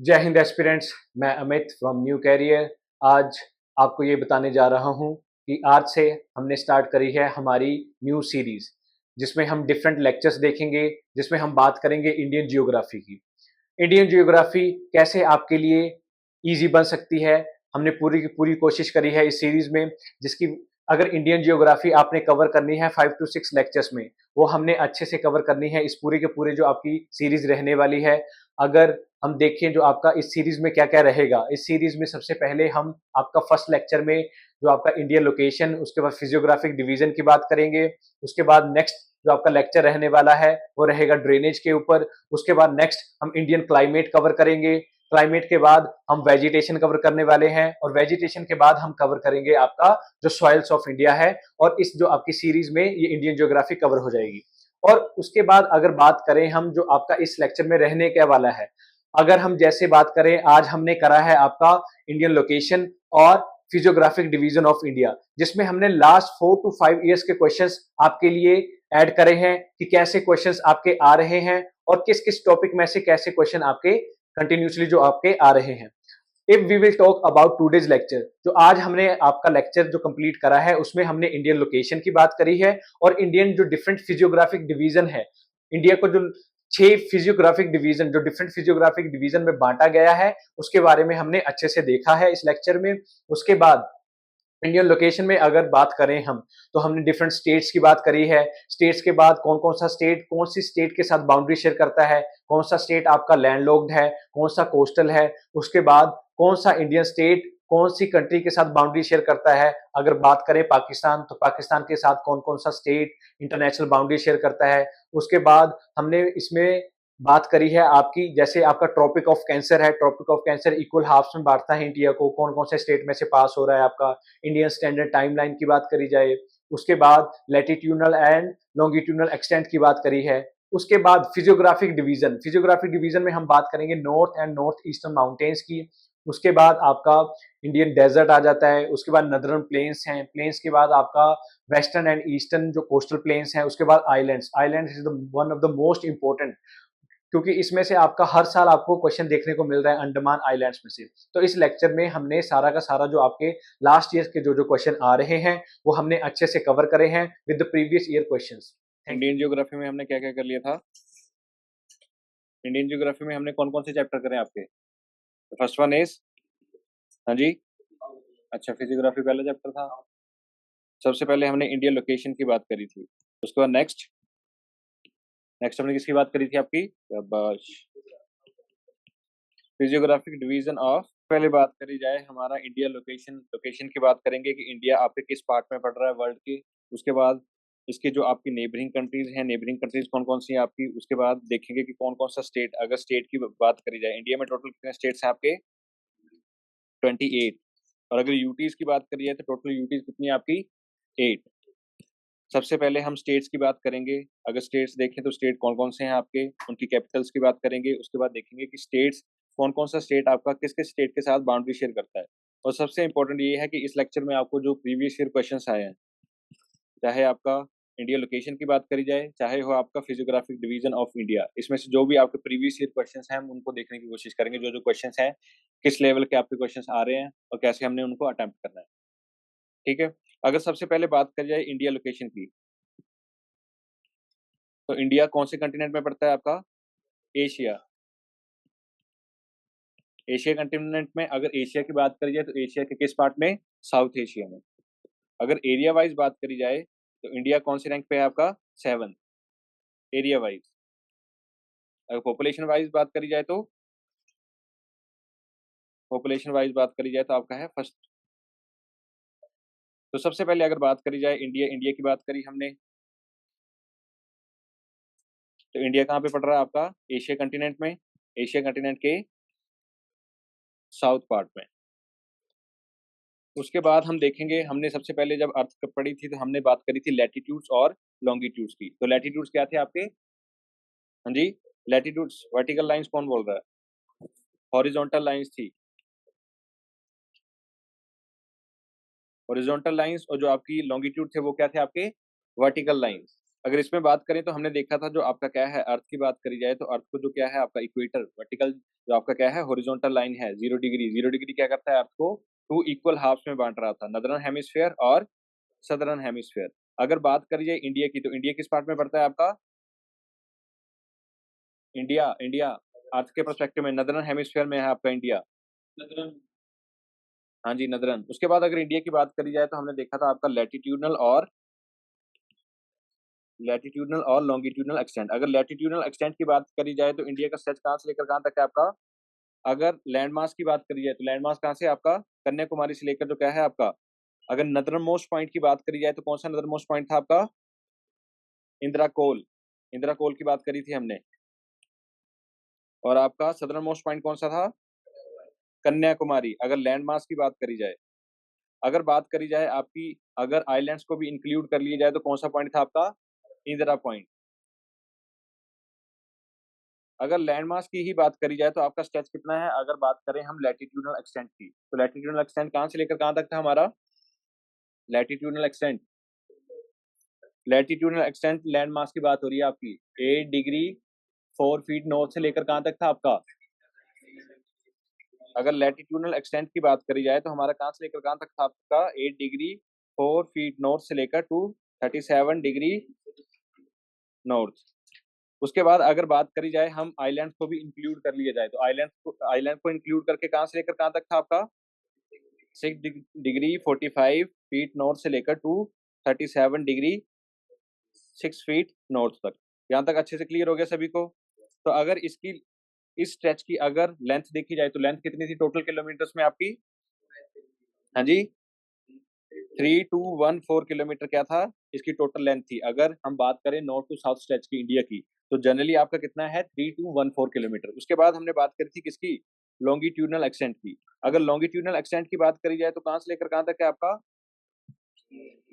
जय हिंद एस्पिरेंट्स। मैं Amit from new career. आज आपको ये बताने जा रहा हूँ कि आज से हमने स्टार्ट करी है हमारी न्यू सीरीज, जिसमें हम डिफरेंट लेक्चर्स देखेंगे, जिसमें हम बात करेंगे इंडियन जियोग्राफी की। इंडियन जियोग्राफी कैसे आपके लिए इजी बन सकती है, हमने पूरी की पूरी कोशिश करी है इस सीरीज में, जिसकी अगर इंडियन जियोग्राफी आपने कवर करनी है 5 to 6 लेक्चर्स में, वो हमने अच्छे से कवर करनी है इस पूरे के पूरे जो आपकी सीरीज रहने वाली है। अगर हम देखें जो आपका इस सीरीज में क्या क्या रहेगा, इस सीरीज में सबसे पहले हम आपका फर्स्ट लेक्चर में जो आपका इंडियन लोकेशन, उसके बाद फिजियोग्राफिक डिवीजन की बात करेंगे। उसके बाद नेक्स्ट जो आपका लेक्चर रहने वाला है वो रहेगा ड्रेनेज के ऊपर। उसके बाद नेक्स्ट हम इंडियन क्लाइमेट कवर करेंगे। क्लाइमेट के बाद हम वेजिटेशन कवर करने वाले हैं, और वेजिटेशन के बाद हम कवर करेंगे आपका जो सॉइल्स ऑफ इंडिया है। और इस जो आपकी सीरीज में ये इंडियन ज्योग्राफी कवर हो जाएगी। और उसके बाद अगर बात करें हम जो आपका इस लेक्चर में रहने क्या वाला है, अगर हम जैसे बात करें, आज हमने करा है आपका इंडियन लोकेशन और फिजियोग्राफिक डिवीजन ऑफ इंडिया, जिसमें हमने लास्ट 4 to 5 ईयर्स के क्वेश्चंस आपके लिए ऐड करे हैं कि कैसे क्वेश्चंस आपके आ रहे हैं और किस किस टॉपिक में से कैसे क्वेश्चन आपके कंटिन्यूसली जो आपके आ रहे हैं। If we will talk about today's lecture, जो आज हमने आपका लेक्चर जो कंप्लीट करा है, उसमें हमने इंडियन लोकेशन की बात करी है और इंडियन जो डिफरेंट फिजियोग्राफिक डिवीजन है, इंडिया को जो 6 फिजियोग्राफिक डिवीजन जो डिफरेंट फिजियोग्राफिक डिवीजन में बांटा गया है, उसके बारे में हमने अच्छे से देखा है इस लेक्चर में। उसके बाद इंडियन लोकेशन में अगर बात करें हम, तो हमने डिफरेंट स्टेट्स की बात करी है। स्टेट्स के बाद कौन कौन सा स्टेट कौन सी स्टेट के साथ बाउंड्री शेयर करता है, कौन सा स्टेट आपका लैंडलॉक्ड है, कौन सा कोस्टल है। उसके बाद कौन सा इंडियन स्टेट कौन सी कंट्री के साथ बाउंड्री शेयर करता है। अगर बात करें पाकिस्तान, तो पाकिस्तान के साथ कौन कौन सा स्टेट इंटरनेशनल बाउंड्री शेयर करता है। उसके बाद हमने इसमें बात करी है आपकी, जैसे आपका ट्रॉपिक ऑफ कैंसर है, tropic of cancer equal halves में बांटता है इंडिया को, कौन कौन से स्टेट में से पास हो रहा है आपका। इंडियन स्टैंडर्ड टाइमलाइन की बात करी जाए। उसके बाद लैटिट्यूडनल एंड लॉन्गिट्यूडनल एक्सटेंट की बात करी है। उसके बाद फिजियोग्राफिक डिवीजन में हम बात करेंगे north and north eastern mountains की। उसके बाद आपका इंडियन डेजर्ट आ जाता है। उसके बाद नदर्न प्लेन्स हैं, प्लेन्स के बाद आपका वेस्टर्न एंड ईस्टर्न जो कोस्टल प्लेन्स हैं। उसके बाद islands, islands is the one of the most important, क्योंकि इसमें से आपका हर साल आपको क्वेश्चन देखने को मिल रहा है अंडमान आइलैंड्स में से। तो इस लेक्चर में हमने सारा का सारा जो आपके लास्ट ईयर के जो जो क्वेश्चन आ रहे हैं, वो हमने अच्छे से कवर करे हैं with the previous year questions. Indian geography में हमने क्या क्या कर लिया था? इंडियन ज्योग्राफी में हमने कौन कौन से चैप्टर करे आपके? फर्स्ट वन इज, हाँ जी, अच्छा, फिजियोग्राफी पहला चैप्टर था। सबसे पहले हमने इंडियन लोकेशन की बात करी थी। उसके बाद नेक्स्ट नेक्स्ट हमने किसकी बात करी थी आपकी? Physiographic division of. पहले बात करी जाए हमारा इंडिया लोकेशन, लोकेशन की बात करेंगे कि इंडिया आपके किस पार्ट में पड़ रहा है वर्ल्ड के। उसके बाद इसके जो आपकी नेबरिंग कंट्रीज हैं, नेबरिंग कंट्रीज कौन कौन सी हैं आपकी। उसके बाद देखेंगे कि कौन कौन सा स्टेट, अगर स्टेट की बात करी जाए, इंडिया में टोटल कितने स्टेट्स हैं आपके? 28। और अगर यूटीज की बात करी जाए तो टोटल यूटीज कितनी है आपकी? 8। सबसे पहले हम स्टेट्स की बात करेंगे। अगर स्टेट्स देखें तो स्टेट कौन कौन से हैं आपके, उनकी कैपिटल्स की बात करेंगे। उसके बाद देखेंगे कि स्टेट्स कौन कौन सा स्टेट आपका किस किस स्टेट के साथ बाउंड्री शेयर करता है। और सबसे इंपॉर्टेंट ये है कि इस लेक्चर में आपको जो प्रीवियस ईयर क्वेश्चंस आए हैं, चाहे आपका इंडिया लोकेशन की बात करी जाए, चाहे हो आपका फिजियोग्राफिक डिवीजन ऑफ इंडिया, इसमें से जो भी आपके प्रीवियस ईयर क्वेश्चंस हैं हम उनको देखने की कोशिश करेंगे। जो जो क्वेश्चंस हैं, किस लेवल के आपके क्वेश्चंस आ रहे हैं और कैसे हमने उनको अटेम्प्ट करना है। ठीक है। अगर सबसे पहले बात करी जाए इंडिया लोकेशन की, तो इंडिया कौन से कंटिनेंट में पड़ता है आपका? एशिया। एशिया कंटिनेंट में अगर एशिया की बात करी जाए तो एशिया के किस पार्ट में? साउथ एशिया में। अगर एरिया वाइज बात करी जाए तो इंडिया कौन से रैंक पे है आपका? 7 एरिया वाइज। अगर पॉपुलेशन वाइज बात करी जाए तो आपका है फर्स्ट। तो सबसे पहले अगर बात करी जाए इंडिया की बात करी हमने, तो इंडिया कहाँ पे पड़ रहा है आपका? एशिया कंटिनेंट में, एशिया कंटिनेंट के साउथ पार्ट में। उसके बाद हम देखेंगे, हमने सबसे पहले जब अर्थ पढ़ी थी तो हमने बात करी थी लैटिट्यूड्स और लॉन्गिट्यूड्स की। तो लैटिट्यूड्स क्या थे आपके? हाँ जी, लैटिट्यूड्स वर्टिकल लाइंस कौन बोल रहा है? हॉरिजॉन्टल लाइंस थी, हॉरिजॉन्टल लाइंस। और जो आपकी लॉन्गिट्यूड थे वो क्या थे आपके? Vertical lines. अगर इसमें बात करें तो हमने देखा था जो आपका क्या है अर्थ की बात करी जाए तो अर्थ को जो क्या है आपका इक्वेटर वर्टिकल जो आपका क्या है हॉरिजॉन्टल लाइन है 0 डिग्री क्या करता है अर्थ को टू इक्वल हाफ्स में बांट रहा था, नदर्न हेमिस्फेयर और सदर्न हेमिस्फेयर। अगर बात करी जाए इंडिया की तो इंडिया किस पार्ट में पड़ता है आपका? इंडिया इंडिया अर्थ के परस्पेक्टिव में नदर्न हेमिस्फेयर में है आपका इंडिया। हाँ जी नदर्न। उसके बाद अगर इंडिया की बात करी जाए तो हमने देखा था आपका लैटिट्यूडनल और लॉन्गिट्यूडनल एक्सटेंट। अगर लैटिट्यूडनल एक्सटेंट की बात करी जाए तो इंडिया का स्ट्रेच कहाँ से लेकर कहाँ तक है आपका? अगर लैंड मास की बात करी जाए तो लैंड मास कहाँ से आपका? कन्याकुमारी से लेकर जो क्या है आपका, अगर नदर्न मोस्ट पॉइंट की बात करी जाए तो कौन सा नदर्न मोस्ट पॉइंट था आपका? इंदिरा कोल। इंदिरा कोल की बात करी थी हमने। और आपका सदर्न मोस्ट पॉइंट कौन सा था? कन्याकुमारी। अगर लैंड मास की बात करी जाए, अगर बात करी जाए आपकी, अगर आइलैंड्स को भी इंक्लूड कर लिया जाए तो कौन सा पॉइंट था आपका? इंदिरा पॉइंट। अगर लैंड मास की ही बात करी जाए तो आपका स्ट्रेच कितना है? अगर बात करें हम लैटिट्यूडनल एक्सटेंट की तो लैटिट्यूडनल एक्सटेंट कहाँ से लेकर कहाँ तक था हमारा? Latitudinal extent, latitudinal extent land mass की बात हो रही है आपकी 8 डिग्री 4 फीट नॉर्थ से लेकर कहाँ तक था आपका? अगर लैटिट्यूडनल एक्सटेंट की बात करी जाए तो हमारा कहाँ से लेकर कहाँ तक था आपका? 8 डिग्री 4 फीट नॉर्थ से लेकर टू 37 डिग्री नॉर्थ। उसके बाद अगर बात करी जाए हम आइलैंड को भी इंक्लूड कर लिया जाए तो आइलैंड को इंक्लूड करके कहाँ से लेकर कहाँ तक था आपका? 6 डिग्री 45 फीट नॉर्थ से लेकर टू 37 डिग्री 6 फीट नॉर्थ तक। यहाँ तक अच्छे से क्लियर हो गया सभी को? तो अगर इसकी इस स्ट्रेच की अगर लेंथ देखी जाए तो लेंथ कितनी थी टोटल किलोमीटर्स में आपकी? हाँ जी 3214 किलोमीटर क्या था इसकी टोटल लेंथ थी। अगर हम बात करें नॉर्थ टू साउथ स्ट्रेच की इंडिया की तो जनरली आपका कितना है 3214 किलोमीटर। उसके बाद हमने बात करी थी किसकी? लॉन्गिट्यूडनल एक्सटेंट की। अगर लॉन्गिट्यूडनल एक्सटेंट की बात करी जाए तो कहाँ से लेकर कहाँ तक है आपका?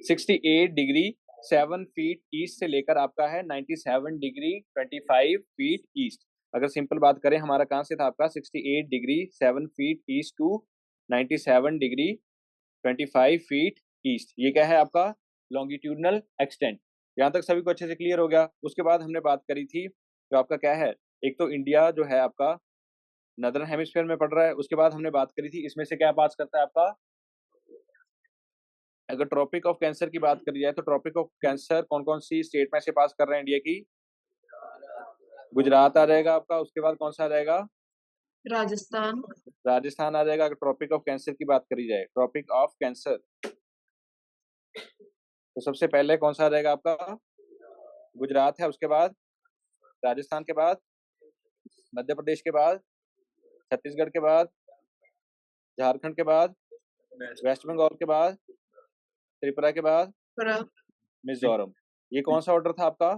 68 डिग्री 7 फीट ईस्ट से लेकर आपका है 97 डिग्री 25 फीट ईस्ट। अगर सिंपल बात करें हमारा कहाँ से था आपका 68 degree 7 feet east to 97 degree 25 feet east. ये क्या है आपका? Longitudinal extent. यहाँ तक सभी को अच्छे से क्लियर हो गया? उसके बाद हमने बात करी थी तो आपका क्या है, एक तो इंडिया जो है आपका नदर्न हेमिस्फीयर में पड़ रहा है। उसके बाद हमने बात करी थी इसमें से क्या पास करता है आपका? अगर ट्रॉपिक ऑफ कैंसर की बात करी जाए तो ट्रॉपिक ऑफ कैंसर कौन कौन सी स्टेट में से पास कर रहे हैं इंडिया की? गुजरात आ जाएगा आपका। उसके बाद कौन सा आ जाएगा? राजस्थान। राजस्थान आ जाएगा। अगर ट्रॉपिक ऑफ कैंसर की बात करी जाए, ट्रॉपिक ऑफ कैंसर तो सबसे पहले कौन सा आ जाएगा आपका? गुजरात है। उसके बाद राजस्थान के बाद मध्य प्रदेश के बाद छत्तीसगढ़ के बाद झारखंड के बाद वेस्ट बंगाल के बाद त्रिपुरा के बाद मिजोरम। ये कौन सा ऑर्डर था आपका?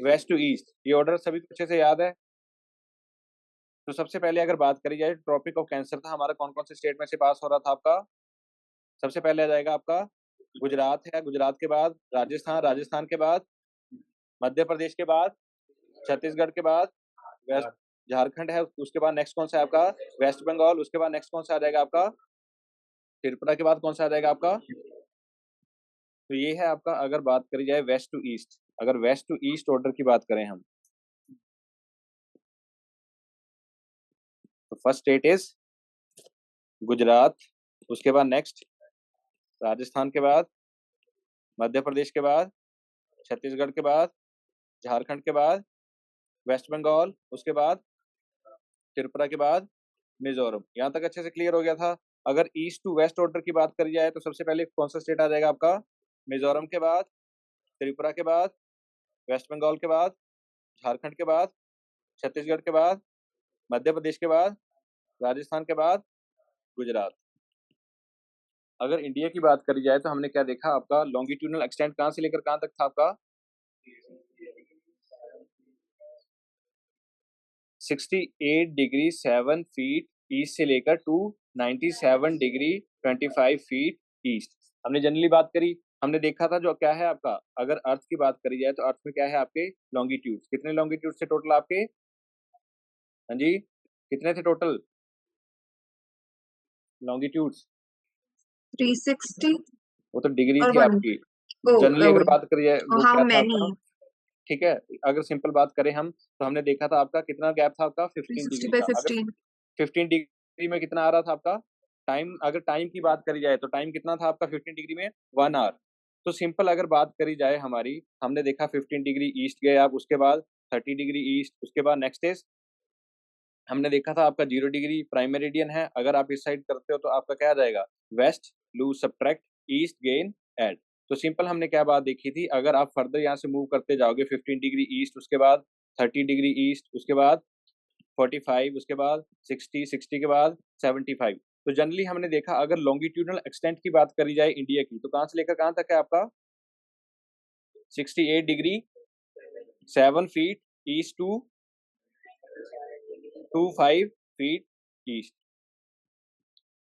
West to east. ये ऑर्डर सभी को अच्छे से याद है? तो सबसे पहले अगर बात करी जाए ट्रॉपिक ऑफ कैंसर था हमारा कौन कौन से स्टेट में से पास हो रहा था आपका? सबसे पहले आ जाएगा आपका गुजरात है। गुजरात के बाद राजस्थान, राजस्थान के बाद मध्य प्रदेश के बाद छत्तीसगढ़ के बाद वेस्ट झारखंड है। उसके बाद नेक्स्ट कौन सा है आपका? वेस्ट बंगाल। उसके बाद नेक्स्ट कौन सा आ जाएगा आपका? त्रिपुरा के बाद कौन सा आ जाएगा आपका? तो ये है आपका अगर बात करी जाए वेस्ट टू ईस्ट। अगर वेस्ट टू ईस्ट ऑर्डर की बात करें हम तो फर्स्ट स्टेट इज गुजरात। उसके बाद नेक्स्ट राजस्थान के बाद मध्य प्रदेश के बाद छत्तीसगढ़ के बाद झारखंड के बाद वेस्ट बंगाल। उसके बाद त्रिपुरा के बाद मिजोरम। यहाँ तक अच्छे से क्लियर हो गया था? अगर ईस्ट टू वेस्ट ऑर्डर की बात करी जाए तो सबसे पहले कौन सा स्टेट आ जाएगा आपका? मिजोरम के बाद त्रिपुरा के बाद वेस्ट बंगाल के बाद झारखंड के बाद छत्तीसगढ़ के बाद मध्य प्रदेश के बाद राजस्थान के बाद गुजरात। अगर इंडिया की बात करी जाए तो हमने क्या देखा आपका? लॉन्गिट्यूडनल एक्सटेंट कहाँ से लेकर कहाँ तक था आपका? 68 डिग्री 7 फीट ईस्ट से लेकर टू 97 डिग्री 25 फीट ईस्ट। हमने जनरली बात करी, हमने देखा था जो क्या है आपका, अगर अर्थ की बात करी जाए तो अर्थ में क्या है आपके लॉन्गिट्यूड। कितने लॉन्गिट्यूड से टोटल आपके? हाँ जी कितने थे टोटल लॉन्गिट्यूड्स? 360 वो तो डिग्री और थी 1 आपकी। जनरली अगर बात करी जाए वो हाउ क्या था मैनी? आपका, ठीक है। अगर सिंपल बात करें हम, तो हमने देखा था आपका कितना गैप था आपका 15 360 डिग्री by का। अगर 15. 15 डिग्री में कितना आ रहा था आपका टाइम, अगर टाइम की बात करी जाए तो टाइम कितना था आपका 15 डिग्री में, 1 आवर। तो सिंपल अगर बात करी जाए हमारी, हमने देखा 15 डिग्री ईस्ट गए आप, उसके बाद 30 डिग्री ईस्ट, उसके बाद नेक्स्ट इज हमने देखा था आपका 0 डिग्री प्राइम मेरिडियन है। अगर आप इस साइड करते हो तो आपका क्या आ जाएगा, west lose subtract east gain add. तो सिंपल हमने क्या बात देखी थी, अगर आप फर्दर यहाँ से मूव करते जाओगे 15 डिग्री ईस्ट, उसके बाद 30 डिग्री ईस्ट, उसके बाद 45, उसके बाद 60, 60 के बाद 75। तो जनरली हमने देखा अगर लॉन्गिट्यूडनल एक्सटेंट की बात करी जाए इंडिया की, तो कहाँ से लेकर कहाँ तक है आपका 68 degree 7 feet east to 25 feet east.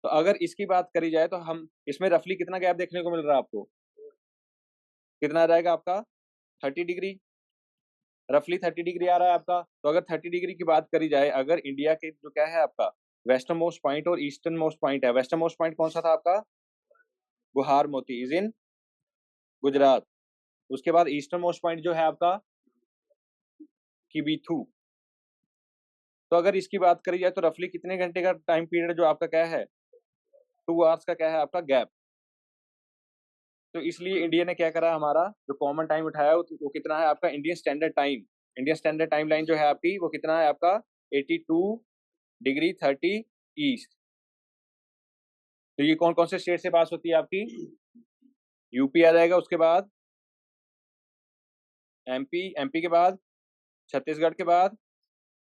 तो अगर इसकी बात करी जाए तो हम इसमें रफली कितना गैप देखने को मिल रहा है आपको, कितना आ जाएगा आपका 30 डिग्री, रफली 30 डिग्री आ रहा है आपका। तो अगर 30 डिग्री की बात करी जाए, अगर इंडिया के जो क्या है आपका वेस्टर्न मोस्ट पॉइंट और ईस्टर्न मोस्ट पॉइंट है, वेस्टर्न मोस्ट पॉइंट कौन सा था आपका, गुहार मोती इज इन गुजरात। उसके बाद ईस्टर्न मोस्ट पॉइंट जो है आपका किबीथू। तो अगर इसकी बात करी जाए तो रफली कितने घंटे का टाइम पीरियड जो आपका क्या है, 2 आवर्स का क्या है आपका गैप। तो इसलिए इंडिया ने क्या करा, हमारा जो कॉमन टाइम उठाया वो कितना है आपका Indian standard time. Indian standard time line जो है आपकी वो कितना है आपका 82 डिग्री 30 ईस्ट। तो ये कौन कौन से स्टेट से पास होती है आपकी, यूपी आ जाएगा, उसके बाद एमपी, एमपी के बाद छत्तीसगढ़ के बाद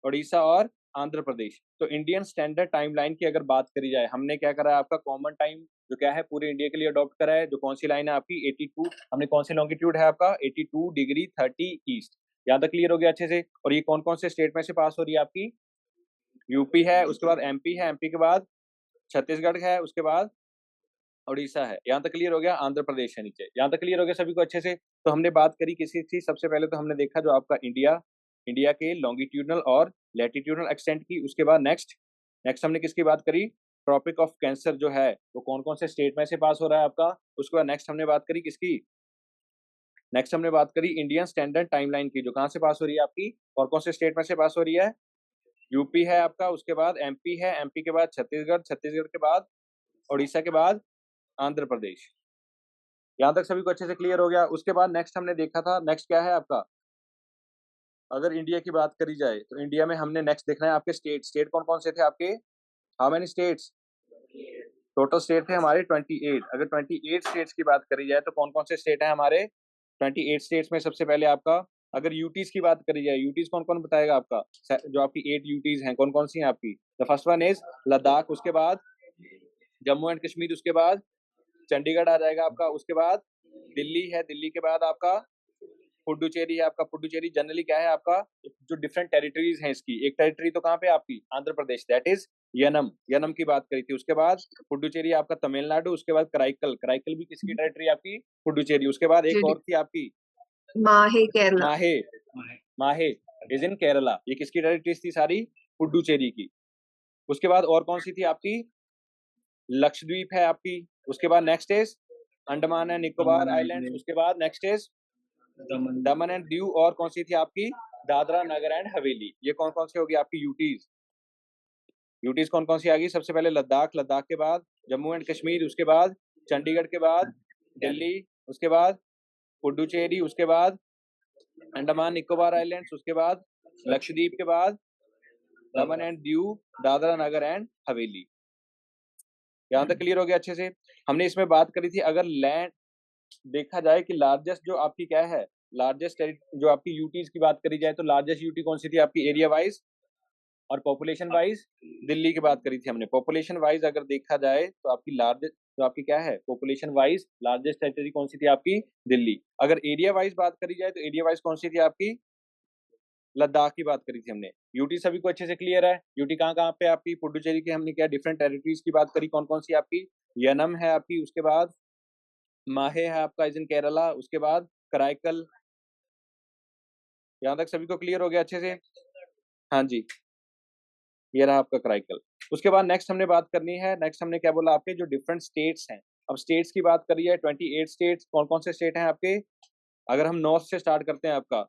उड़ीसा और आंध्र प्रदेश। तो इंडियन स्टैंडर्ड टाइम लाइन की अगर बात करी जाए, हमने क्या करा है आपका कॉमन टाइम जो क्या है पूरे इंडिया के लिए अडॉप्ट करा है। जो कौन सी लाइन है आपकी 82, हमने कौन सी लॉन्गिट्यूड है आपका 82 डिग्री 30 ईस्ट। यहाँ तक क्लियर हो गया अच्छे से। और ये कौन कौन से स्टेट में से पास हो रही है आपकी, यूपी है, उसके बाद एमपी है, एमपी के बाद छत्तीसगढ़ है, उसके बाद उड़ीसा है। यहाँ तक क्लियर हो गया, आंध्र प्रदेश है नीचे। यहाँ तक क्लियर हो गया सभी को अच्छे से। तो हमने बात करी किसी चीज, सबसे पहले तो हमने देखा जो आपका इंडिया, इंडिया के लॉन्गिट्यूडनल और लैटिट्यूडनल एक्सटेंट की। उसके बाद नेक्स्ट नेक्स्ट हमने किसकी बात करी, ट्रॉपिक ऑफ कैंसर जो है वो कौन कौन से स्टेट में से पास हो रहा है आपका। उसके बाद नेक्स्ट हमने बात करी किसकी, नेक्स्ट हमने बात करी इंडियन स्टैंडर्ड टाइमलाइन की, जो कहाँ से पास हो रही है आपकी, और कौन से स्टेट में से पास हो रही है, यूपी है आपका, उसके बाद एमपी है, एमपी के बाद छत्तीसगढ़, छत्तीसगढ़ के बाद उड़ीसा के बाद आंध्र प्रदेश। यहाँ तक सभी को अच्छे से क्लियर हो गया। उसके बाद नेक्स्ट हमने देखा था, नेक्स्ट क्या है आपका, अगर इंडिया की बात करी जाए तो इंडिया में हमने नेक्स्ट देखना है आपके स्टेट। स्टेट कौन कौन से थे आपके, how many states, total state थे हमारे 28। अगर 28 स्टेट्स की बात करी जाए तो कौन कौन से स्टेट है हमारे 28 स्टेट्स में। सबसे पहले आपका अगर यूटीज की बात करी जाए, यूटीज कौन कौन बताएगा आपका, जो आपकी 8 यूटीज हैं कौन कौन सी हैं आपकी। The first one is Ladakh, उसके बाद जम्मू एंड कश्मीर, उसके बाद चंडीगढ़ आ जाएगा आपका, उसके बाद दिल्ली है, दिल्ली के बाद आपका पुडुचेरी है आपका। पुडुचेरी जनरली क्या है आपका, जो डिफरेंट टेरिटरीज हैं इसकी, एक टेरिटरी तो कहाँ पे आपकी आंध्र प्रदेश, दैट इज यनम, यनम की बात करी थी। उसके बाद पुडुचेरी आपका तमिलनाडु, उसके बाद कराईकल, कराईकल भी किसकी टेरिटरी आपकी, पुडुचेरी। उसके बाद एक और थी आपकी माहे केरला। माहे, माहे इज इन केरला। ये किसकी टेरिटरीज थी सारी, पुडुचेरी की। उसके बाद और कौन सी थी आपकी, लक्षद्वीप है आपकी। उसके बाद next is Andaman and Nicobar islands. उसके बाद next is Daman and Diu. और कौन सी थी आपकी, दादरा नगर एंड हवेली। ये कौन कौन सी होगी आपकी यूटीज, यूटीज कौन कौन सी आ गई, सबसे पहले लद्दाख, लद्दाख के बाद जम्मू एंड कश्मीर, उसके बाद चंडीगढ़ के बाद दिल्ली, उसके बाद पुडुचेरी, उसके बाद अंडमान निकोबार आइलैंड्स, उसके बाद लक्षद्वीप के बाद दमन एंड दीव, दादरा नगर एंड हवेली। यहाँ तक क्लियर हो गया अच्छे से। हमने इसमें बात करी थी अगर लैंड देखा जाए कि लार्जेस्ट जो आपकी क्या है, लार्जेस्ट जो आपकी यूटीज की बात करी जाए तो लार्जेस्ट यूटी कौन सी थी आपकी एरिया वाइज और पॉपुलेशन वाइज, दिल्ली की बात करी थी हमने। पॉपुलेशन वाइज अगर देखा जाए तो आपकी लार्जेस्ट जो आपकी क्या है पॉपुलेशन वाइज लार्जेस्ट टेरिटरी कौन सी थी आपकी, दिल्ली। अगर एरिया वाइज बात करी जाए तो एरिया वाइज कौन सी थी आपकी, लद्दाख की बात करी थी हमने। यूटी सभी को अच्छे से क्लियर है, यूटी कहाँ कहाँ पे आपकी, पुडुचेरी की हमने क्या डिफरेंट टेरिटरीज की बात करी, कौन कौन सी आपकी, यनम है आपकी, उसके बाद माहे है आपका इज इन केरला, उसके बाद कराईकल। यहाँ तक सभी को क्लियर हो गया अच्छे से, हाँ जी, ये रहा आपका कराईकल। उसके बाद नेक्स्ट हमने बात करनी है, नेक्स्ट हमने क्या बोला आपके जो डिफरेंट स्टेट्स हैं, अब स्टेट्स की बात करी है, 28 स्टेट्स। कौन कौन से स्टेट हैं आपके? अगर हम नॉर्थ से स्टार्ट करते हैं आपका,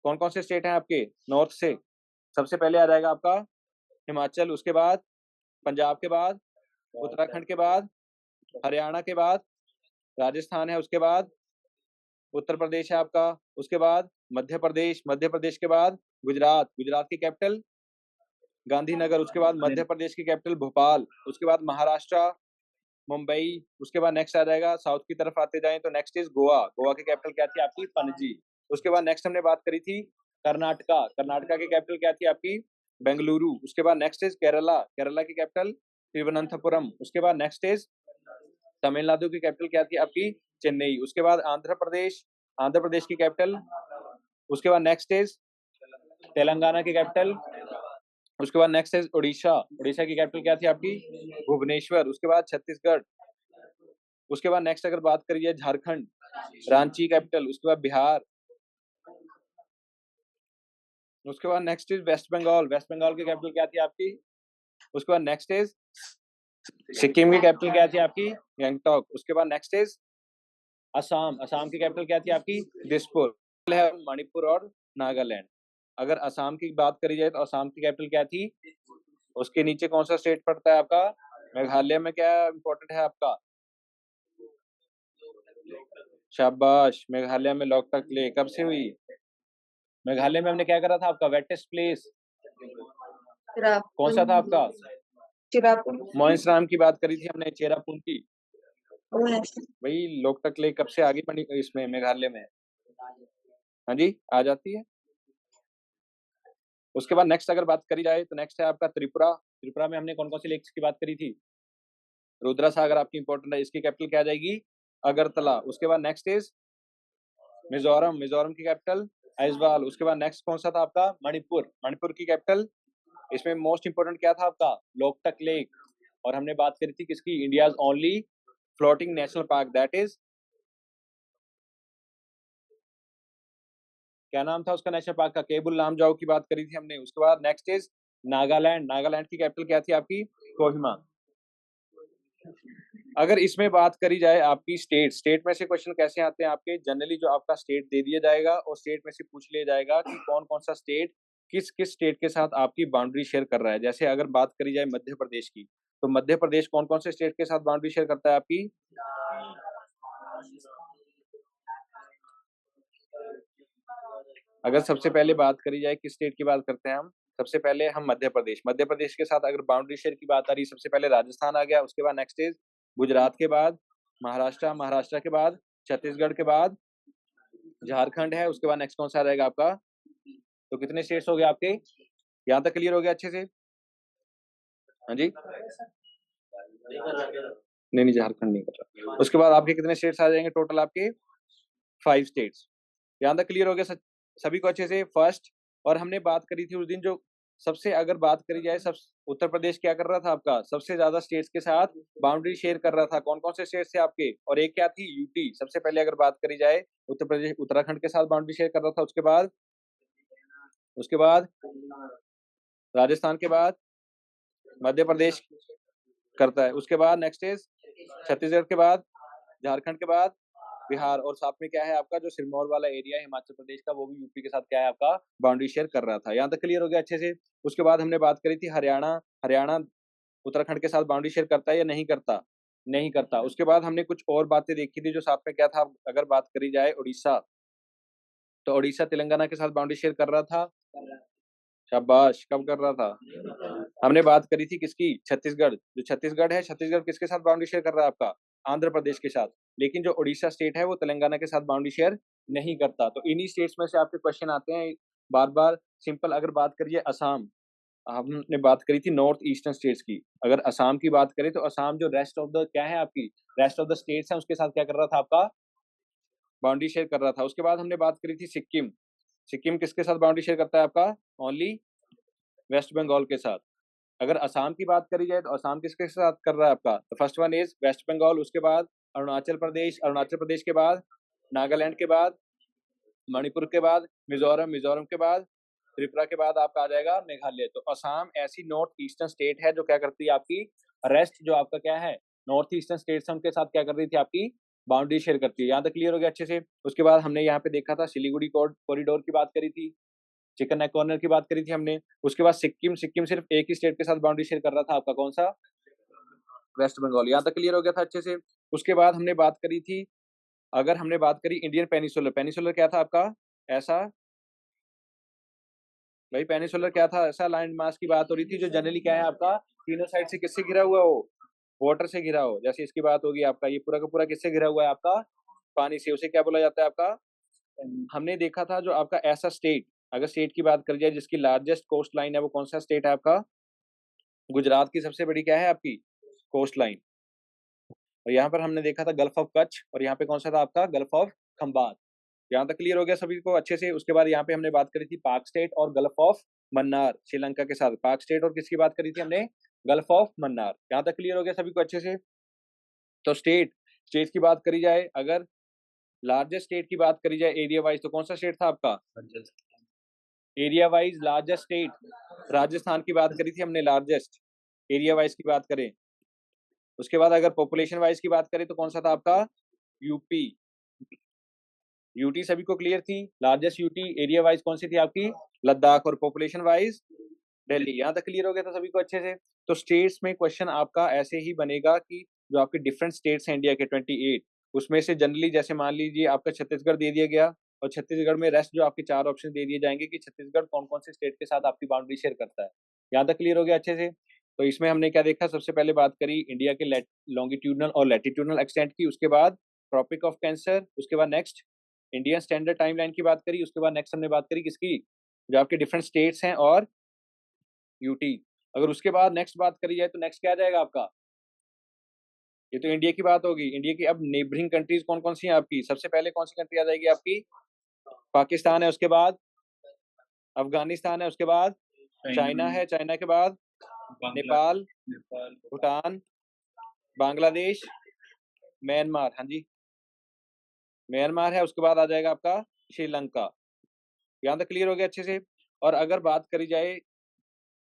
कौन कौन से स्टेट हैं आपके नॉर्थ से? सबसे पहले आ जाएगा आपका हिमाचल, उसके बाद पंजाब के बाद उत्तराखंड के बाद हरियाणा के बाद राजस्थान है, उसके बाद उत्तर प्रदेश है आपका, उसके बाद मध्य प्रदेश, मध्य प्रदेश के बाद गुजरात, गुजरात की कैपिटल गांधीनगर, उसके बाद मध्य प्रदेश की कैपिटल भोपाल, उसके बाद महाराष्ट्र मुंबई, उसके बाद नेक्स्ट आ जाएगा साउथ की तरफ आते जाएं तो नेक्स्ट इज गोवा, गोवा की कैपिटल क्या थी आपकी? पणजी। उसके बाद नेक्स्ट हमने बात करी थी कर्नाटका, कर्नाटका की कैपिटल क्या थी आपकी? बेंगलुरु। उसके बाद नेक्स्ट इज केरला, केरला की कैपिटल तिरुवनंतपुरम। उसके बाद नेक्स्ट इज तमिलनाडु की कैपिटल क्या थी आपकी? चेन्नई। उसके बाद आंध्र प्रदेश, आंध्र प्रदेश की कैपिटल। उसके बाद नेक्स्ट इज तेलंगाना की कैपिटल। उसके बाद नेक्स्ट इज उड़ीसा, उड़ीसा की कैपिटल क्या थी आपकी? भुवनेश्वर। उसके बाद छत्तीसगढ़। उसके बाद नेक्स्ट अगर बात करिए झारखंड, रांची कैपिटल। उसके बाद बिहार। उसके बाद नेक्स्ट इज वेस्ट बंगाल, वेस्ट बंगाल की कैपिटल क्या थी आपकी? उसके बाद नेक्स्ट इज सिक्किम की कैपिटल क्या थी आपकी? गंगटोक। उसके बाद नेक्स्ट इज असम, असम की कैपिटल क्या थी आपकी? दिसपुर। है मणिपुर और नागालैंड। अगर असम की बात करी जाए तो असम की कैपिटल क्या थी? उसके नीचे कौन सा स्टेट पड़ता है आपका? मेघालय में क्या इंपॉर्टेंट है आपका? शाबाश, मेघालय में लोकटक लेक कब से हुई? मेघालय में हमने क्या करा था आपका? वेटेस्ट प्लेस कौन सा था आपका? चिरापुर। मोइंसराम की बात करी थी हमने, चेरापूंजी की। भाई लोकटक लेक कब से आगे बनी इसमें मेघालय में? हाँ जी, आ जाती है। उसके बाद नेक्स्ट अगर बात करी जाए तो नेक्स्ट है आपका त्रिपुरा। त्रिपुरा में हमने कौन कौन सी लेक्स की बात करी थी? रुद्रा सागर आपकी इंपॉर्टेंट है, इसकी कैपिटल क्या आ जाएगी? अगरतला। उसके बाद नेक्स्ट इज मिजोरम, मिजोरम की कैपिटल आइजवाल। उसके बाद नेक्स्ट कौन सा था आपका? मणिपुर, मणिपुर की कैपिटल इसमें मोस्ट इंपोर्टेंट क्या था आपका? लोकटक लेक। और हमने बात करी थी किसकी? India's only floating national park, that is क्या नाम था उसका नेशनल पार्क का? केबुल लामजाओ की बात करी थी हमने। उसके बाद नेक्स्ट इज नागालैंड, नागालैंड की कैपिटल क्या थी आपकी? कोहिमा। अगर इसमें बात करी जाए आपकी स्टेट, स्टेट में से क्वेश्चन कैसे आते हैं आपके? जनरली जो आपका स्टेट दे दिया जाएगा और स्टेट में से पूछ लिया जाएगा कि कौन कौन सा स्टेट किस किस स्टेट के साथ आपकी बाउंड्री शेयर कर रहा है। जैसे अगर बात करी जाए मध्य प्रदेश की, तो मध्य प्रदेश कौन कौन से स्टेट के साथ बाउंड्री शेयर करता है आपकी? अगर सबसे पहले बात करी जाए किस स्टेट की बात करते हैं हम, सबसे पहले हम मध्य प्रदेश, मध्य प्रदेश के साथ अगर बाउंड्री शेयर की बात आ रही, सबसे पहले राजस्थान आ गया। उसके बाद नेक्स्ट इज गुजरात के बाद महाराष्ट्र, महाराष्ट्र के बाद छत्तीसगढ़ के बाद झारखंड है। उसके बाद नेक्स्ट कौन सा रहेगा आपका? तो कितने स्टेट्स हो गए आपके? यहाँ तक क्लियर हो गया अच्छे से? हाँ जी, नहीं नहीं, झारखंड नहीं कर रहा। उसके बाद आपके कितने स्टेट्स आ जाएंगे टोटल? आपके 5 स्टेट्स। यहाँ तक क्लियर हो गया सभी को अच्छे से? फर्स्ट, और हमने बात करी थी उस दिन जो सबसे, अगर बात करी जाए सब, उत्तर प्रदेश क्या कर रहा था आपका? सबसे ज्यादा स्टेट्स के साथ बाउंड्री शेयर कर रहा था। कौन कौन से स्टेट्स थे आपके? और एक क्या थी? यूटी। सबसे पहले अगर बात करी जाए उत्तर प्रदेश उत्तराखंड के साथ बाउंड्री शेयर कर रहा था। उसके बाद राजस्थान के बाद मध्य प्रदेश करता है। उसके बाद नेक्स्ट इज छत्तीसगढ़ के बाद झारखंड के बाद बिहार, और साथ में क्या है आपका जो सिरमौर वाला एरिया है हिमाचल प्रदेश का, वो भी यूपी के साथ क्या है आपका? बाउंड्री शेयर कर रहा था। यहाँ तक क्लियर हो गया अच्छे से? उसके बाद हमने बात करी थी हरियाणा, हरियाणा उत्तराखंड के साथ बाउंड्री शेयर करता है या नहीं करता? नहीं करता। उसके बाद हमने कुछ और बातें देखी थी जो साथ में क्या था, अगर बात करी जाए उड़ीसा, तो उड़ीसा तेलंगाना के साथ बाउंड्री शेयर कर रहा था। शाबाश, कब कर रहा था? हमने बात करी थी किसकी? छत्तीसगढ़। जो छत्तीसगढ़ है, छत्तीसगढ़ किसके साथ बाउंड्री शेयर कर रहा है आपका? आंध्र प्रदेश के साथ। लेकिन जो उड़ीसा स्टेट है वो तेलंगाना के साथ बाउंड्री शेयर नहीं करता। तो इन्हीं स्टेट्स में से आपके क्वेश्चन आते हैं बार बार। सिंपल अगर बात करिए असम, हमने बात करी थी नॉर्थ ईस्टर्न स्टेट्स की। अगर असम की बात करें तो असम जो रेस्ट ऑफ द क्या है आपकी, रेस्ट ऑफ द स्टेट्स है, उसके साथ क्या कर रहा था आपका? बाउंड्री शेयर कर रहा था। उसके बाद हमने बात करी थी सिक्किम, सिक्किम किसके साथ बाउंड्री शेयर करता है आपका? ओनली वेस्ट बंगाल के साथ। अगर असम की बात करी जाए तो असम किसके साथ कर रहा है आपका? तो first one is West Bengal, उसके बाद अरुणाचल प्रदेश, अरुणाचल प्रदेश के बाद नागालैंड के बाद मणिपुर के बाद मिजोरम, मिजोरम के बाद त्रिपुरा के बाद आपका आ जाएगा मेघालय। तो असम ऐसी नॉर्थ ईस्टर्न स्टेट है जो क्या करती है आपकी? रेस्ट जो आपका क्या है नॉर्थ ईस्टर्न स्टेट्स उनके साथ क्या कर रही थी, आपकी बाउंड्री शेयर करती है। यहाँ तक क्लियर हो गया अच्छे से। उसके बाद हमने यहाँ पे देखा था सिलीगुड़ी कॉरिडोर की बात करी थी, चिकन नेक कॉर्नर की बात करी थी हमने। उसके बाद सिक्किम सिक्किम सिर्फ एक ही स्टेट के साथ बाउंड्री शेयर कर रहा था, आपका कौन सा, वेस्ट बंगाल। यहाँ तक क्लियर हो गया था अच्छे से। उसके बाद हमने बात करी थी, अगर हमने बात करी इंडियन पेनिसुलर, पेनिसुलर क्या था आपका, ऐसा भाई पेनिसुलर क्या था, ऐसा लैंड मास की बात हो रही थी जो जनरली क्या है आपका, तीनों साइड से किससे घिरा हुआ हो, वाटर से घिरा हो। जैसे इसकी बात होगी आपका, ये पूरा का पूरा किससे घिरा हुआ है आपका, पानी से, उसे क्या बोला जाता है आपका। हमने देखा था जो आपका ऐसा स्टेट, अगर स्टेट की बात करी जाए जिसकी लार्जेस्ट कोस्ट लाइन है, वो कौन सा स्टेट है आपका, गुजरात की सबसे बड़ी क्या है आपकी कोस्ट लाइन। और यहाँ पर हमने देखा था गल्फ ऑफ कच्छ, और यहाँ पे कौन सा था आपका, गल्फ ऑफ खंबात। यहाँ तक क्लियर हो गया सभी को अच्छे से। उसके बाद यहाँ पे हमने बात करी थी पाक स्टेट और गल्फ ऑफ मन्नार, श्रीलंका के साथ। पाक स्टेट और किसकी बात करी थी हमने, गल्फ ऑफ मन्नार। यहाँ तक क्लियर हो गया सभी को अच्छे से। तो स्टेट स्टेट की बात करी जाए, अगर लार्जेस्ट स्टेट की बात करी जाए एरिया वाइज, तो कौन सा स्टेट था आपका, area wise largest state Rajasthan की बात करी थी हमने, लार्जेस्ट एरिया वाइज की बात करें। उसके बाद अगर पॉपुलेशन वाइज की बात करें तो कौन सा था आपका, यूपी। यूटी सभी को क्लियर थी, लार्जेस्ट यूटी। एरिया वाइज कौन सी थी आपकी, लद्दाख। और पॉपुलेशन वाइज दिल्ली। यहाँ तक क्लियर हो गया था सभी को अच्छे से। तो स्टेट्स में क्वेश्चन आपका ऐसे ही बनेगा कि जो आपके डिफरेंट स्टेट्स हैं इंडिया के 28, उसमें से जनरली जैसे मान लीजिए आपका छत्तीसगढ़ दे दिया गया, और छत्तीसगढ़ में रेस्ट जो आपके 4 ऑप्शन दे दिए जाएंगे कि छत्तीसगढ़ कौन कौन से स्टेट के साथ आपकी बाउंड्री शेयर करता है। यहाँ तक क्लियर हो गया अच्छे से। तो इसमें हमने क्या देखा, सबसे पहले बात करी इंडिया के लॉन्गिट्यूडनल और लैटिट्यूडनल एक्सटेंट की, उसके बाद ट्रॉपिक ऑफ कैंसर, उसके बाद नेक्स्ट इंडियन स्टैंडर्ड टाइमलाइन की बात करी, उसके बाद नेक्स्ट हमने बात करी किसकी, जो आपके डिफरेंट स्टेट्स हैं और यूटी। अगर उसके बाद नेक्स्ट बात करी जाए तो नेक्स्ट क्या आ जाएगा आपका, ये तो इंडिया की बात होगी। इंडिया की अब नेबरिंग कंट्रीज कौन कौन सी हैं आपकी, सबसे पहले कौन सी कंट्री आ जाएगी आपकी, पाकिस्तान है, उसके बाद अफगानिस्तान है, उसके बाद चाइना है, चाइना के बाद नेपाल, भूटान, बांग्लादेश, म्यांमार। हाँ जी, म्यांमार है, उसके बाद आ जाएगा आपका श्रीलंका। यहाँ तक क्लियर हो गया अच्छे से। और अगर बात करी जाए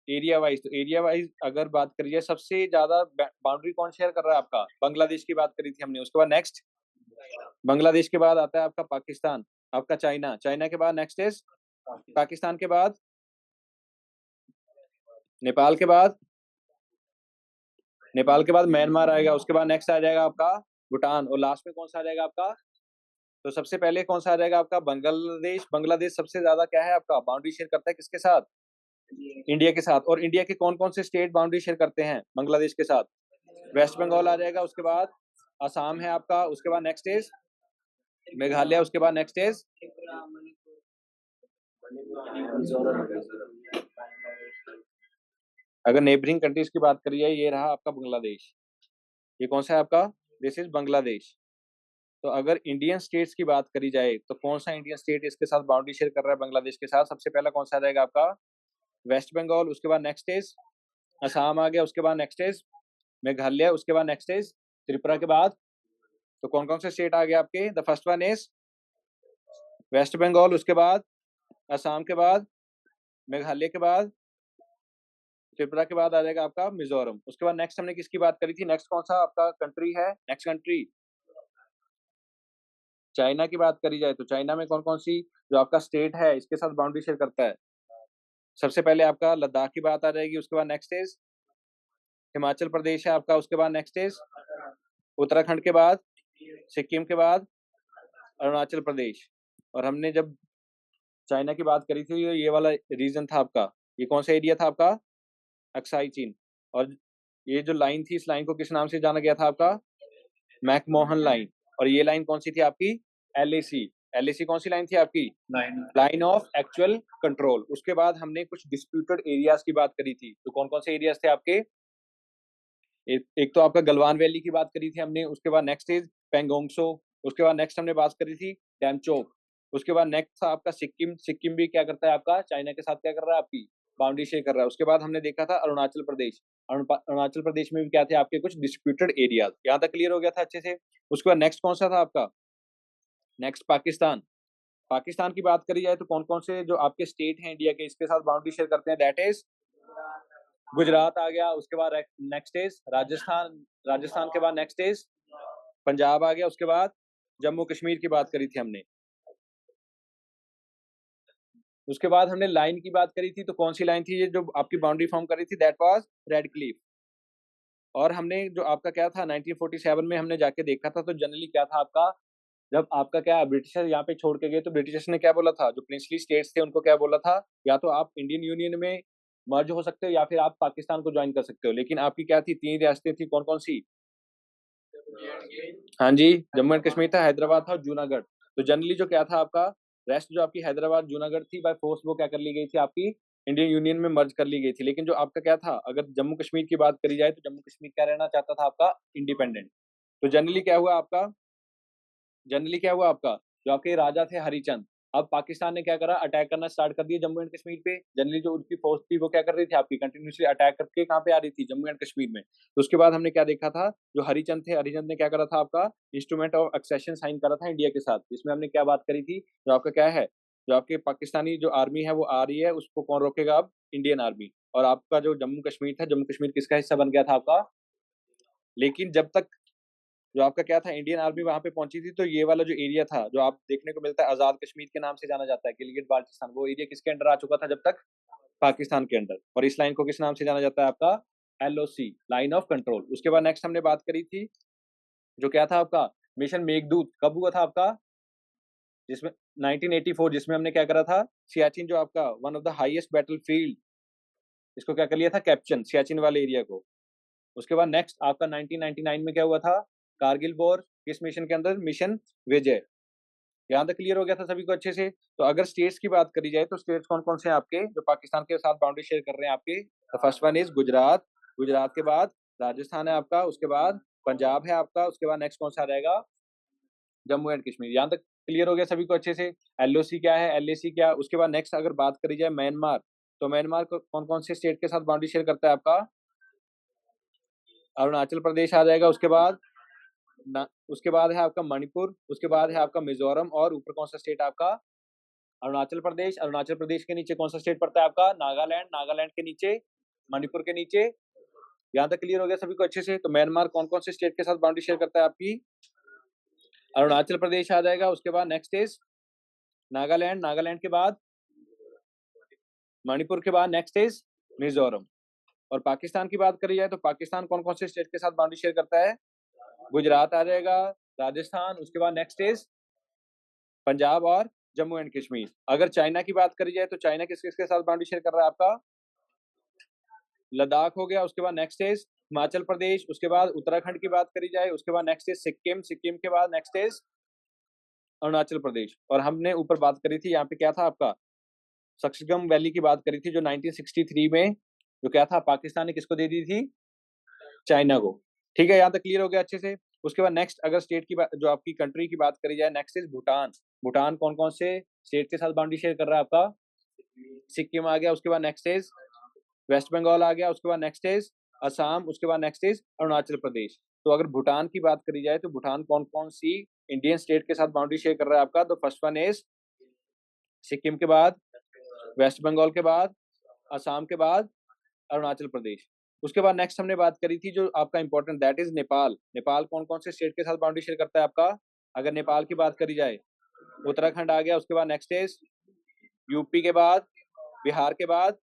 एरिया वाइज, तो एरिया वाइज अगर बात करी जाए सबसे ज्यादा बाउंड्री कौन शेयर कर रहा है आपका, बांग्लादेश की बात करी थी हमने। उसके बाद नेक्स्ट बांग्लादेश के बाद आता है आपका पाकिस्तान, आपका चाइना, चाइना के बाद नेक्स्ट इज पाकिस्तान के बाद नेपाल के बाद, नेपाल के बाद म्यांमार आएगा, उसके बाद नेक्स्ट आ जाएगा आपका भूटान, और लास्ट में कौन सा आ जाएगा आपका, तो सबसे पहले कौन सा आ जाएगा आपका, बांग्लादेश। बांग्लादेश सबसे ज्यादा क्या है आपका, बाउंड्री शेयर करता है किसके साथ, इंडिया के साथ। और इंडिया के कौन कौन से स्टेट बाउंड्री शेयर करते हैं बांग्लादेश के साथ, वेस्ट बंगाल आ जाएगा, उसके बाद असम है आपका, उसके बाद नेक्स्ट इज मेघालय, उसके बाद नेक्स्ट इज अगर नेबरिंग कंट्रीज की बात करी जाए, ये रहा आपका बांग्लादेश। ये कौन सा है आपका, दिस इज बांग्लादेश। तो अगर इंडियन स्टेट्स की बात करी जाए तो कौन सा इंडियन स्टेट इसके साथ बाउंड्री शेयर कर रहा है बांग्लादेश के साथ, सबसे पहला कौन सा आ जाएगा आपका, वेस्ट बंगाल, उसके बाद नेक्स्ट इज असम आ गया, उसके बाद नेक्स्ट इज मेघालय, उसके बाद नेक्स्ट इज त्रिपुरा के बाद। तो कौन कौन से स्टेट आ गए आपके, the first one is West Bengal, उसके बाद असम के बाद मेघालय के बाद त्रिपुरा के बाद आ जाएगा आपका मिजोरम। उसके बाद नेक्स्ट हमने किसकी बात करी थी, नेक्स्ट कौन सा आपका कंट्री है, नेक्स्ट कंट्री चाइना की बात करी जाए तो चाइना में कौन कौन सी जो आपका स्टेट है इसके साथ बाउंड्री शेयर करता है, सबसे पहले आपका लद्दाख की बात आ जाएगी, उसके बाद नेक्स्ट इज हिमाचल प्रदेश है आपका, उसके बाद नेक्स्ट इज उत्तराखंड के बाद सिक्किम के बाद अरुणाचल प्रदेश। और हमने जब चाइना की बात करी थी ये वाला रीजन था आपका, ये कौन सा एरिया था आपका, अक्साई चीन। और ये जो लाइन थी, इस लाइन को किस नाम से जाना गया था आपका, मैकमोहन लाइन। और ये लाइन कौन सी थी आपकी, एलएसी। एलएसी कौन सी लाइन थी आपकी, लाइन ऑफ एक्चुअल कंट्रोल। उसके बाद हमने कुछ डिस्प्यूटेड एरियाज की बात करी थी, तो कौन कौन से एरियाज थे आपके, एक तो आपका गलवान वैली की बात करी थी हमने, उसके बाद नेक्स्ट इज पेंगोंगसो, उसके बाद नेक्स्ट हमने बात करी थी डैमचोक, उसके बाद नेक्स्ट था आपका सिक्किम। सिक्किम भी क्या करता है आपका, चाइना के साथ क्या कर रहा है आपकी बाउंड्री शेयर कर रहा है। उसके बाद हमने देखा था अरुणाचल प्रदेश, अरुणाचल प्रदेश में भी क्या थे आपके कुछ डिस्प्यूटेड एरियाज। यहाँ तक क्लियर हो गया था अच्छे से। उसके बाद नेक्स्ट कौन सा था आपका, नेक्स्ट पाकिस्तान। पाकिस्तान की बात करी जाए तो कौन कौन से जो आपके स्टेट हैं इंडिया के इसके साथ बाउंड्री शेयर करते हैं, दैट इज गुजरात आ गया, उसके बाद नेक्स्ट इज राजस्थान, राजस्थान के बाद नेक्स्ट इज पंजाब आ गया, उसके बाद जम्मू कश्मीर की बात करी थी हमने। उसके बाद हमने लाइन की बात करी थी, तो कौन सी लाइन थी ये जो आपकी बाउंड्री फॉर्म कर रही थी? That was red Cliff. और हमने जो आपका क्या था 1947 में हमने जाके देखा था, तो जनरली क्या था आपका, जब आपका क्या ब्रिटिशर यहाँ पे छोड़ के गए तो ब्रिटिशर्स ने क्या बोला था, जो प्रिंसली स्टेट्स थे उनको क्या बोला था, या तो आप इंडियन यूनियन में मर्ज हो सकते हो या फिर आप पाकिस्तान को ज्वाइन कर सकते हो। लेकिन आपकी क्या थी, 3 रियासतें थी, कौन कौन सी? हाँ जी, जम्मू एंड कश्मीर था, हैदराबाद था और जूनागढ़। तो जनरली जो क्या था आपका, रेस्ट जो आपकी हैदराबाद जूनागढ़ थी बाय फोर्स वो क्या कर ली गई थी, आपकी इंडियन यूनियन में मर्ज कर ली गई थी। लेकिन जो आपका क्या था, अगर जम्मू कश्मीर की बात करी जाए तो जम्मू कश्मीर क्या रहना चाहता था आपका, इंडिपेंडेंट। तो जनरली क्या हुआ आपका, जो आपके राजा थे हरिचंद, अब पाकिस्तान ने क्या करा, अटैक करना स्टार्ट कर दिया जम्मू एंड कश्मीर पे। जनरली जो उनकी फोर्स थी वो क्या कर रही थी आपकी, कंटिन्यूसली अटैक करके कहाँ पे आ रही थी, जम्मू एंड कश्मीर में। तो उसके बाद हमने क्या देखा था, जो हरिचंद थे, हरिचंद ने क्या करा था आपका, इंस्ट्रूमेंट ऑफ एक्सेशन साइन करा था इंडिया के साथ, जिसमें हमने क्या बात करी थी, जो आपका क्या है, जो आपके पाकिस्तानी जो आर्मी है वो आ रही है, उसको कौन रोकेगा, अब इंडियन आर्मी। और आपका जो जम्मू कश्मीर था, जम्मू कश्मीर किसका हिस्सा बन गया था आपका। लेकिन जब तक जो आपका क्या था, इंडियन आर्मी वहां पे पहुंची थी, तो ये वाला जो एरिया था जो आप देखने को मिलता है आजाद कश्मीर के नाम से जाना जाता है, गिलगिट बाल्टिस्तान, वो एरिया किसके अंडर आ चुका था जब तक, पाकिस्तान के अंडर। और इस लाइन को किस नाम से जाना जाता है आपका, LOC, लाइन ऑफ कंट्रोल। उसके बाद नेक्स्ट हमने बात करी थी, जो क्या था आपका, मिशन मेघदूत कब हुआ था आपका, जिसमें 1984, जिसमें हमने क्या करा था, सियाचिन जो आपका one of the highest battle field, इसको क्या कर लिया था, कैप्चन, सियाचिन वाले एरिया को। उसके बाद नेक्स्ट आपका 1999 में क्या हुआ था, कारगिल वॉर, किस मिशन के अंदर, मिशन विजय। यहाँ तक क्लियर हो गया था सभी को अच्छे से। तो अगर स्टेट्स की बात करी जाए तो स्टेट्स कौन कौन से हैं आपके, जो पाकिस्तान के साथ बाउंड्री शेयर कर रहे हैं आपके, तो first one is Gujarat, Gujarat के बाद राजस्थान है आपका, उसके बाद पंजाब है आपका, उसके बाद नेक्स्ट कौन सा रहेगा, जम्मू एंड कश्मीर। यहाँ तक क्लियर हो गया सभी को अच्छे से। LOC क्या है, LAC क्या है। उसके बाद नेक्स्ट अगर बात करी जाए म्यांमार, तो म्यांमार कौन कौन से स्टेट के साथ बाउंड्री शेयर करता है आपका, अरुणाचल प्रदेश आ जाएगा, उसके बाद उसके बाद है आपका मणिपुर, उसके बाद है आपका मिजोरम, और ऊपर कौन सा स्टेट आपका, अरुणाचल प्रदेश। अरुणाचल प्रदेश के नीचे कौन सा स्टेट पड़ता है आपका, नागालैंड, नागालैंड के नीचे मणिपुर के नीचे। यहाँ तक क्लियर हो गया सभी को अच्छे से। तो म्यांमार कौन कौन से स्टेट के साथ बाउंड्री शेयर करता है आपकी, अरुणाचल प्रदेश आ जाएगा, उसके बाद नेक्स्ट इज नागालैंड, नागालैंड के बाद मणिपुर, के बाद नेक्स्ट इज मिजोरम। और पाकिस्तान की बात करी जाए तो पाकिस्तान कौन कौन से स्टेट के साथ बाउंड्री शेयर करता है, गुजरात आ जाएगा, राजस्थान, उसके बाद नेक्स्ट इज पंजाब और जम्मू एंड कश्मीर। अगर चाइना की बात करी जाए तो चाइना किस किसके साथ बाउंड्री शेयर कर रहा है आपका, लद्दाख हो गया, उसके बाद नेक्स्ट इज हिमाचल प्रदेश, उसके बाद उत्तराखंड की बात करी जाए, उसके बाद नेक्स्ट इज सिक्किम, सिक्किम के बाद नेक्स्ट इज अरुणाचल प्रदेश। और हमने ऊपर बात करी थी यहाँ पे क्या था आपका, सक्सगम वैली की बात करी थी, जो 1963 में जो क्या था, पाकिस्तान ने किसको दे दी थी, चाइना को। ठीक है, यहाँ तक क्लियर हो गया अच्छे से। उसके बाद नेक्स्ट अगर स्टेट की जो आपकी कंट्री की बात करी जाए, नेक्स्ट इज भूटान। भूटान कौन कौन से स्टेट के साथ बाउंड्री शेयर कर रहा है आपका, सिक्किम आ गया, उसके बाद नेक्स्ट इज वेस्ट बंगाल आ गया, उसके बाद नेक्स्ट इज असम, उसके बाद नेक्स्ट इज अरुणाचल प्रदेश। तो अगर भूटान की बात करी जाए तो भूटान कौन कौन सी इंडियन स्टेट के साथ बाउंड्री शेयर कर रहा है आपका, तो फर्स्ट वन इज सिक्किम के बाद वेस्ट बंगाल के बाद असम के बाद अरुणाचल प्रदेश। उसके बाद नेक्स्ट हमने बात करी थी जो आपका important, that is Nepal. Nepal कौन कौन से स्टेट के साथ बाउंड्री शेयर करता है आपका, अगर नेपाल की बात करी जाए, उत्तराखंड आ गया, उसके बाद नेक्स्ट इज यूपी के बाद बिहार के बाद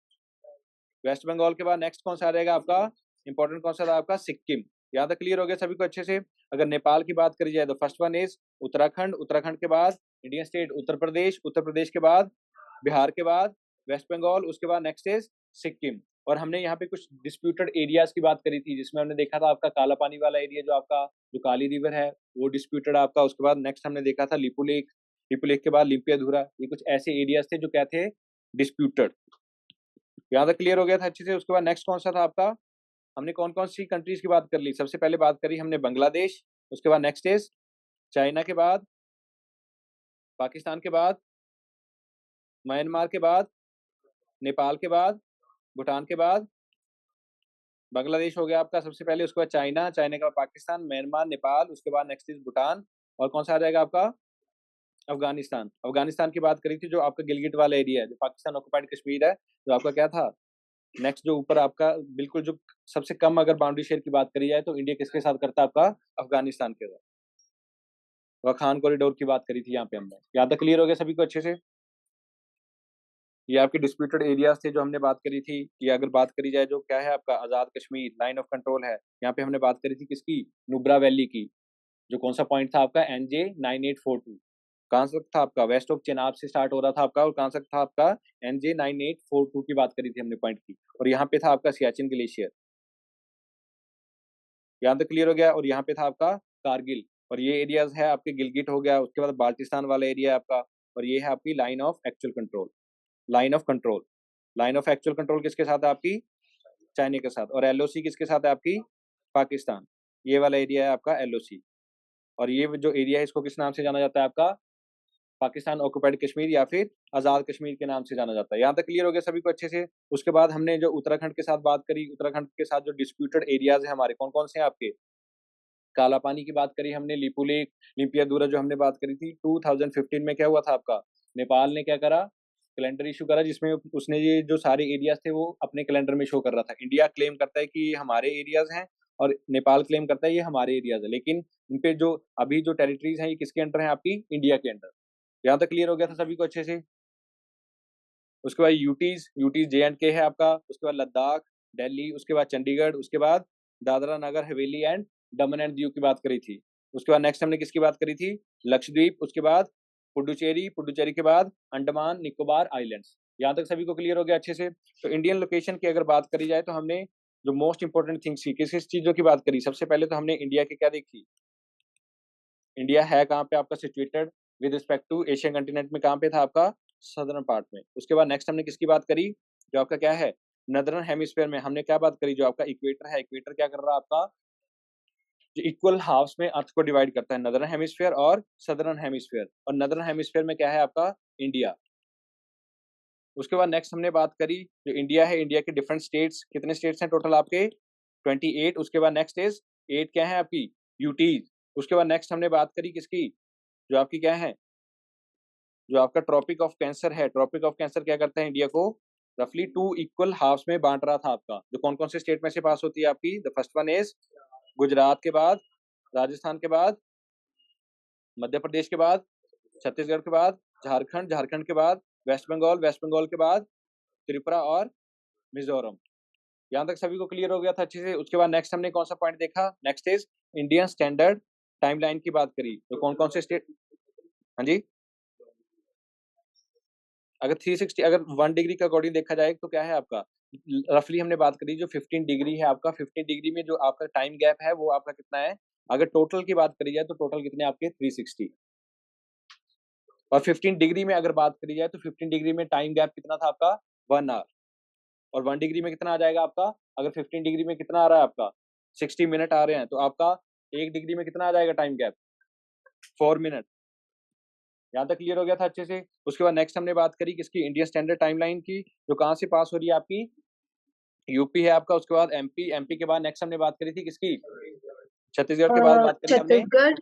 वेस्ट बंगाल के बाद नेक्स्ट कौन सा आ जाएगा आपका, इंपॉर्टेंट कौन सा था आपका, सिक्किम। यहाँ तक क्लियर हो गया सभी को अच्छे से। अगर नेपाल की बात करी जाए तो first one is Uttarakhand, Uttarakhand के बाद इंडियन स्टेट उत्तर प्रदेश, उत्तर प्रदेश के बाद बिहार के बाद वेस्ट बंगाल, उसके बाद नेक्स्ट इज सिक्किम। और हमने यहाँ पे कुछ डिस्प्यूटेड एरियाज की बात करी थी, जिसमें हमने देखा था आपका काला पानी वाला एरिया, जो आपका जो काली रिवर है वो डिस्प्यूटेड आपका। उसके बाद नेक्स्ट हमने देखा था लिपू लेक, लिपू लेक के बाद लिम्पियाधुरा। ये कुछ ऐसे एरियाज थे जो क्या थे, डिस्प्यूटेड। यहाँ तक क्लियर हो गया था अच्छे से। उसके बाद नेक्स्ट कौन सा था आपका, हमने कौन कौन सी कंट्रीज की बात कर ली, सबसे पहले बात करी हमने बांग्लादेश, उसके बाद नेक्स्ट इज चाइना के बाद पाकिस्तान के बाद म्यांमार के बाद नेपाल के बाद भूटान के बाद बांग्लादेश हो गया आपका सबसे पहले, उसके बाद चाइना, चाइना के बाद पाकिस्तान, म्यांमार, नेपाल, उसके बाद नेक्स्ट इज भूटान, और कौन सा आ जाएगा आपका, अफगानिस्तान। अफगानिस्तान की बात करी थी जो आपका गिलगिट वाला एरिया है, जो पाकिस्तान ऑक्युपाइड कश्मीर है, जो आपका क्या था, नेक्स्ट जो ऊपर आपका बिल्कुल जो सबसे कम अगर बाउंड्री शेयर की बात करी जाए तो इंडिया किसके साथ करता है आपका? अफगानिस्तान के साथ। वाखान कॉरिडोर की बात करी थी यहाँ पे हमने। यहाँ तक क्लियर हो गया सभी को अच्छे से? ये आपके डिस्प्यूटेड एरियाज थे जो हमने बात करी थी। ये अगर बात करी जाए जो क्या है आपका आजाद कश्मीर लाइन ऑफ कंट्रोल है, यहाँ पे हमने बात करी थी किसकी? नुब्रा वैली की। जो कौन सा पॉइंट था आपका? NJ 9842। कहाँ से था आपका? वेस्ट ऑफ चेनाब से स्टार्ट हो रहा था आपका, और कहाँ से था आपका? NJ 9842 की बात करी थी हमने पॉइंट की, और यहाँ पे था आपका सियाचिन ग्लेशियर। यहाँ तक क्लियर हो गया? और यहाँ पे था आपका कारगिल, और ये एरियाज है आपके गिलगिट हो गया, उसके बाद बाल्टिस्तान वाला एरिया है आपका, और ये है आपकी line of actual control. Line of control, line of actual control किसके साथ है आपकी? चाइना के साथ। और LOC किसके साथ है आपकी? पाकिस्तान। ये वाला एरिया है आपका LOC, और ये जो एरिया है इसको किस नाम से जाना जाता है आपका? पाकिस्तान ऑक्युपाइड कश्मीर या फिर आजाद कश्मीर के नाम से जाना जाता है। यहाँ तक क्लियर हो गया सभी को अच्छे से? उसके बाद हमने जो उत्तराखंड के साथ बात करी, उत्तराखंड के साथ जो डिस्प्यूटेड एरियाज है हमारे कौन कौन से हैं आपके? काला पानी की बात करी हमने, लिपू लेक, लिपियादुरा जो हमने बात करी थी। 2015 में क्या हुआ था आपका? नेपाल ने क्या करा? कैलेंडर इशू करा, जिसमें उसने ये जो सारे एरियाज थे वो अपने कैलेंडर में शो कर रहा था। इंडिया क्लेम करता है कि ये हमारे एरियाज हैं, और नेपाल क्लेम करता है ये हमारे एरियाज है, लेकिन इन पे जो अभी जो टेरिटरीज हैं ये किसके अंडर है आपकी? इंडिया के अंडर। यहाँ तक क्लियर हो गया था सभी को अच्छे से? उसके बाद यूटीज, J&K है आपका, उसके बाद लद्दाख, दिल्ली, उसके बाद चंडीगढ़, उसके बाद Dadra Nagar Haveli and Daman and Diu की बात करी थी। उसके बाद नेक्स्ट हमने किसकी बात करी थी? लक्षद्वीप, उसके बाद पुडुचेरी, पुडुचेरी के बाद अंडमान निकोबार आइलैंड्स। यहाँ तक सभी को क्लियर हो गया अच्छे से? तो इंडियन लोकेशन की अगर बात करी जाए तो हमने जो मोस्ट इंपॉर्टेंट थिंग्स की किस किस चीजों की बात करी? सबसे पहले तो हमने इंडिया की क्या देखी? इंडिया है कहाँ पे आपका situated with respect to Asian continent में? कहाँ पे था आपका? सदर्न पार्ट में। उसके बाद नेक्स्ट हमने किसकी बात करी? जो आपका क्या है नदर्न हेमिस्फेयर में हमने क्या बात करी? जो आपका इक्वेटर है, इक्वेटर क्या कर रहा है आपका? जो इक्वल हाफ्स में अर्थ को डिवाइड करता है, नदर्न हेमिस्फेयर और सदर्न हेमिस्फेयर, और नदर्न हेमिस्फेयर में क्या है आपका? इंडिया। उसके बाद नेक्स्ट हमने बात करी जो इंडिया है, इंडिया के डिफरेंट स्टेट्स, कितने स्टेट्स हैं टोटल आपके? 28। उसके बाद नेक्स्ट इज 8 क्या है आपकी? यूटीज। उसके बाद नेक्स्ट हमने बात करी किसकी? जो आपकी क्या है, जो आपका ट्रॉपिक ऑफ कैंसर है, ट्रॉपिक ऑफ कैंसर क्या करता है? इंडिया को रफली 2 इक्वल हाफ्स में बांट रहा था आपका। जो कौन कौन से स्टेट में से पास होती है आपकी? The first one is Gujarat के बाद, राजस्थान के बाद, मध्य प्रदेश के बाद, छत्तीसगढ़ के बाद, झारखंड, झारखंड के बाद, वेस्ट बंगाल, वेस्ट बंगाल के बाद, त्रिपुरा और मिजोरम। यहाँ तक सभी को क्लियर हो गया था अच्छे से? उसके बाद नेक्स्ट हमने कौन सा पॉइंट देखा? Next is Indian standard timeline की बात करी। तो कौन कौन से स्टेट? हाँ जी, अगर 360 अगर 1 डिग्री के अकॉर्डिंग देखा जाए तो क्या है आपका? रफली हमने बात करी जो 15 डिग्री है आपका, 15 डिग्री में जो आपका टाइम गैप है वो आपका कितना है? अगर टोटल की बात करी जाए तो टोटल कितने आपके? 360। और 15 डिग्री में अगर बात करी जाए तो 15 डिग्री में टाइम गैप कितना था आपका? 1 आवर। और 1 डिग्री में कितना आ जाएगा आपका? अगर 15 डिग्री में कितना आ रहा है आपका? 60 मिनट आ रहे हैं, तो आपका 1 डिग्री में कितना आ जाएगा टाइम गैप? 4 मिनट। यहाँ तक क्लियर हो गया था अच्छे से? उसके बाद नेक्स्ट हमने बात करी किसकी? इंडियन स्टैंडर्ड टाइमलाइन की, जो कहाँ से पास हो रही है आपकी? यूपी है आपका, उसके बाद एमपी, एमपी के बाद नेक्स्ट हमने बात करी थी किसकी? छत्तीसगढ़ के बाद बात करी हमने छत्तीसगढ़,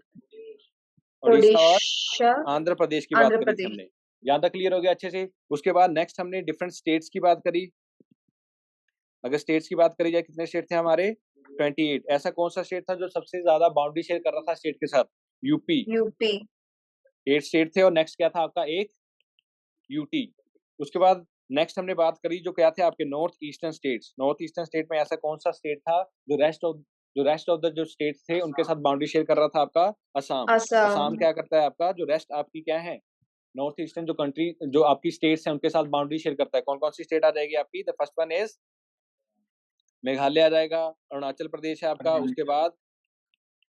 उड़ीसा और उड़ीसा, आंध्र प्रदेश की बात आंध्र करी थी प्रदेश। हमने। यहाँ तक क्लियर हो गया अच्छे से? उसके बाद नेक्स्ट हमने डिफरेंट स्टेट्स की बात करी। अगर स्टेट्स की बात करी जाए कितने स्टेट थे हमारे? 28। ऐसा कौन सा स्टेट था जो सबसे ज्यादा बाउंड्री शेयर कर रहा था स्टेट के साथ? यूपी। यूपी। 8 स्टेट थे, और नेक्स्ट क्या था आपका? एक यूटी। उसके बाद नेक्स्ट हमने बात करी जो क्या थे आपके? North eastern states. North eastern state में ऐसा कौन सा स्टेट था जो रेस्ट ऑफ द जो स्टेट्स थे उनके साथ बाउंड्री शेयर कर रहा था आपका? असम। असम। असम क्या करता है आपका? जो रेस्ट आपकी क्या है नॉर्थ ईस्टर्न जो कंट्री जो आपकी स्टेट्स हैं उनके साथ बाउंड्री शेयर करता है। कौन कौन सी स्टेट आ जाएगी आपकी? The first one is Meghalaya आ जाएगा, अरुणाचल प्रदेश है आपका, उसके बाद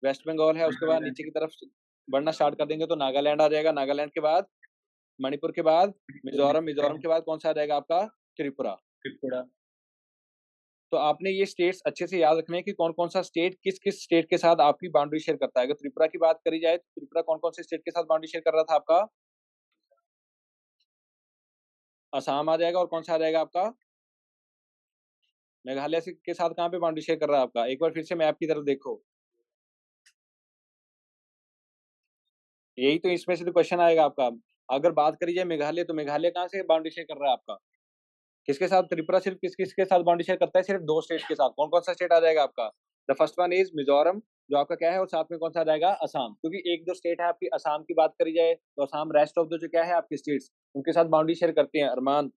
वेस्ट बंगाल है, उसके बाद नीचे की तरफ बढ़ना स्टार्ट कर देंगे तो नागालैंड आ जाएगा, नागालैंड के बाद मणिपुर के बाद मिजोरम, मिजोरम के बाद कौन सा आ जाएगा आपका? त्रिपुरा। त्रिपुरा। तो आपने ये स्टेट्स अच्छे से याद रखने हैं कि कौन कौन सा स्टेट किस किस स्टेट के साथ आपकी बाउंड्री शेयर करता है। अगर त्रिपुरा की बात करी जाए तो त्रिपुरा कौन कौन से स्टेट के साथ बाउंड्री शेयर कर रहा था आपका? असम आ जाएगा, और कौन सा आ जाएगा आपका? मेघालय के साथ कहाँ पे बाउंड्री शेयर कर रहा है आपका? एक बार फिर से मैप की तरफ देखो, यही तो इसमें से तो क्वेश्चन आएगा आपका। अगर बात करी जाए मेघालय, तो मेघालय कहाँ से बाउंड्री शेयर कर रहा है आपका? किसके साथ? त्रिपुरा सिर्फ किस किसके साथ बाउंड्री शेयर करता है? सिर्फ 2 स्टेट के साथ। कौन कौन सा स्टेट आ जाएगा आपका? The first one is Mizoram, जो आपका क्या है, और साथ में कौन सा आ जाएगा? असम। क्योंकि एक जो स्टेट है आपकी असम की बात करी जाए तो असम रेस्ट ऑफ द जो क्या है आपकी स्टेट्स उनके साथ बाउंड्री शेयर करते हैं, अरमान।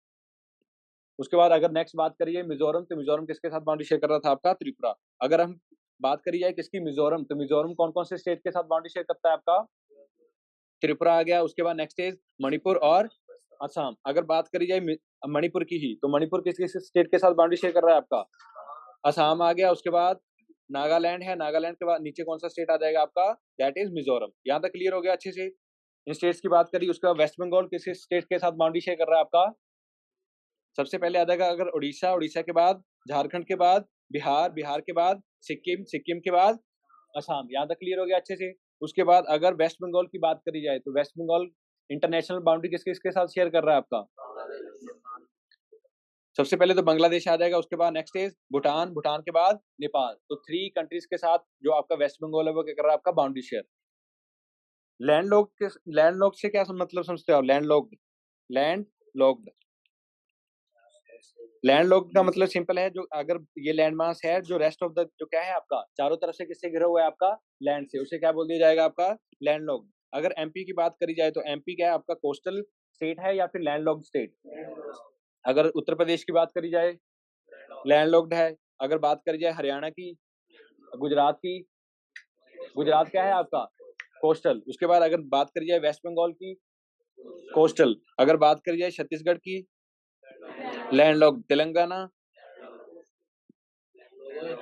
उसके बाद अगर नेक्स्ट बात करिए मिजोरम, तो मिजोरम किसके साथ बाउंड्री शेयर कर रहा था आपका? त्रिपुरा। अगर हम बात करी जाए किसकी? मिजोरम, तो मिजोरम कौन कौन से स्टेट के साथ बाउंड्री शेयर करता है आपका? त्रिपुरा आ गया। उसके बाद नेक्स्ट इज मणिपुर और असम। अगर बात करी जाए मणिपुर की ही, तो मणिपुर किस किस स्टेट के साथ बाउंड्री शेयर कर रहा है आपका? असम आ गया। उसके बाद नागालैंड है, नागालैंड के बाद नीचे कौन सा स्टेट आ जाएगा आपका? That is Mizoram. यहाँ तक क्लियर हो गया अच्छे से? इन स्टेट्स की बात करी। उसके बाद वेस्ट बंगाल किस स्टेट के साथ बाउंड्री शेयर कर रहा है आपका? सबसे पहले आ जाएगा अगर उड़ीसा, उड़ीसा के बाद झारखंड, के बाद बिहार, बिहार के बाद सिक्किम, सिक्किम के बाद असम। यहाँ तक क्लियर हो गया अच्छे से? उसके बाद अगर वेस्ट बंगाल की बात करी जाए तो वेस्ट बंगाल इंटरनेशनल बाउंड्री किस किसके साथ शेयर कर रहा है आपका? सबसे पहले तो बांग्लादेश आ जाएगा। उसके बाद नेक्स्ट इज भूटान, भूटान के बाद नेपाल। तो 3 कंट्रीज के साथ जो आपका वेस्ट बंगाल है वो क्या कर रहा है आपका? Boundary share. लैंडलॉक्ड से क्या मतलब समझते हो आप? लैंडलॉक्ड, लैंडलॉक्ड, लैंडलॉक्ड का मतलब सिंपल है, जो अगर ये लैंड मास है जो रेस्ट ऑफ द जो क्या है आपका चारों तरफ से किससे घिरा हुआ है आपका? लैंड से, उसे क्या बोल दिया जाएगा आपका? लैंडलॉक्ड। अगर एमपी की बात करी जाए तो एमपी क्या है आपका? कोस्टल स्टेट है या फिर लैंडलॉक्ड स्टेट? अगर उत्तर प्रदेश की बात करी जाए लैंडलॉक्ड है। अगर बात करी जाए हरियाणा की, गुजरात की, गुजरात क्या है आपका? कोस्टल। उसके बाद अगर बात करी जाए वेस्ट बंगाल की, कोस्टल। अगर बात करी जाए छत्तीसगढ़ की, लैंडलॉक्ड। तेलंगाना,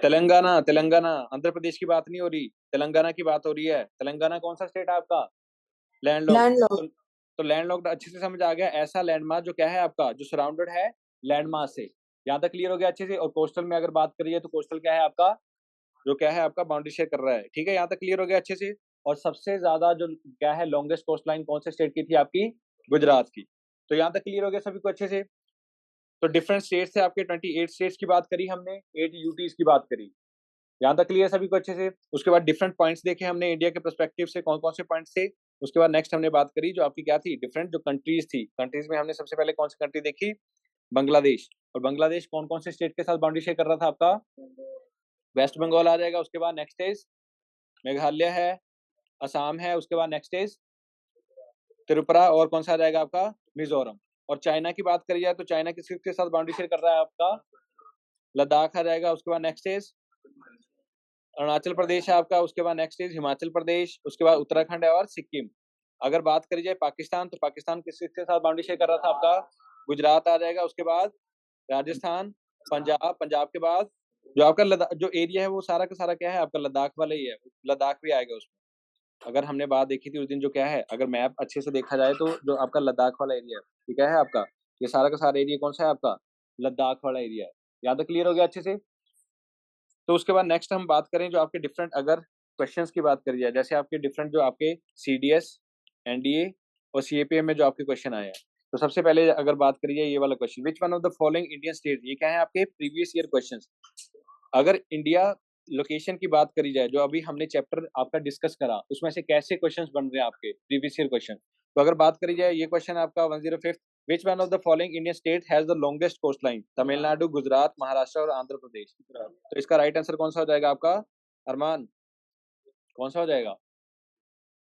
तेलंगाना, तेलंगाना, आंध्र प्रदेश की बात नहीं हो रही, तेलंगाना की बात हो रही है। तेलंगाना कौन सा स्टेट है आपका? लैंडलॉक्ड। लैंडलॉर्ड। तो लैंडलॉक्ड अच्छे से समझ आ गया, ऐसा लैंडमास जो क्या है आपका, जो सराउंडेड है लैंडमास से। यहाँ तक क्लियर हो गया अच्छे से? और कोस्टल में अगर बात करिए तो कोस्टल क्या है आपका? जो क्या है आपका बाउंड्री शेयर कर रहा है। ठीक है, यहाँ तक क्लियर हो गया अच्छे से? और सबसे ज्यादा जो क्या है लॉन्गेस्ट कोस्ट लाइन कौन से स्टेट की थी आपकी? गुजरात की। तो यहाँ तक क्लियर हो गया सभी को अच्छे से? तो डिफरेंट स्टेट से आपके 28 स्टेट्स की बात करी हमने, 8 यूटीज की बात करी। यहाँ तक क्लियर सभी को अच्छे से? उसके बाद डिफरेंट पॉइंट्स देखे हमने इंडिया के पर्सपेक्टिव से, कौन कौन से पॉइंट्स थे। उसके बाद नेक्स्ट हमने बात करी जो आपकी क्या थी, डिफरेंट जो कंट्रीज थी। कंट्रीज में हमने सबसे पहले कौन सी कंट्री देखी? बांग्लादेश। और बांग्लादेश कौन कौन से स्टेट के साथ बाउंड्री शेयर कर रहा था आपका? वेस्ट बंगाल आ जाएगा। उसके बाद नेक्स्ट इज मेघालय है, असम है। उसके बाद नेक्स्ट इज त्रिपुरा, और कौन सा आ जाएगा आपका? मिजोरम। और चाइना की बात करी जाए तो चाइना किसके साथ बाउंड्री शेयर कर रहा है आपका? लद्दाख आ जाएगा। उसके बाद नेक्स्ट इज अरुणाचल प्रदेश है आपका। उसके बाद नेक्स्ट इज हिमाचल प्रदेश। उसके बाद उत्तराखंड है और सिक्किम। अगर बात करी जाए पाकिस्तान, तो पाकिस्तान किसके साथ बाउंड्री शेयर कर रहा था आपका? गुजरात आ जाएगा। उसके बाद राजस्थान, पंजाब, पंजाब के बाद जो आपका जो एरिया है वो सारा का सारा क्या है आपका? लद्दाख वाला ही है। लद्दाख भी आएगा उसमें। अगर हमने बात देखी थी उस दिन, जो क्या है अगर मैप अच्छे से देखा जाए तो जो आपका लद्दाख वाला एरिया है, ये क्या है आपका? ये सारा का सारा एरिया कौन सा है आपका? लद्दाख वाला एरिया है। यहाँ तक क्लियर हो गया अच्छे से? तो उसके बाद नेक्स्ट हम बात करें जो आपके डिफरेंट अगर क्वेश्चंस की बात करी जाए, जैसे आपके डिफरेंट जो आपके सीडीएस, एनडीए और सीएपीएम में जो आपके क्वेश्चन आए हैं। तो सबसे पहले अगर बात करी जाए ये वाला question, which one of the following Indian state, ये क्या है आपके प्रीवियस ईयर क्वेश्चंस। अगर इंडिया लोकेशन की बात करी जाए जो अभी हमने चैप्टर आपका डिस्कस करा, उसमें से कैसे क्वेश्चंस बन रहे हैं आपके प्रीवियस ईयर क्वेश्चन। तो अगर बात करी जाए ये क्वेश्चन आपका 105, which one of the following Indian state has the longest coast line? Tamil Nadu, Gujarat, Maharashtra और आंध्र प्रदेश। तो इसका राइट आंसर कौन सा हो जाएगा आपका? अरमान, कौन सा हो जाएगा?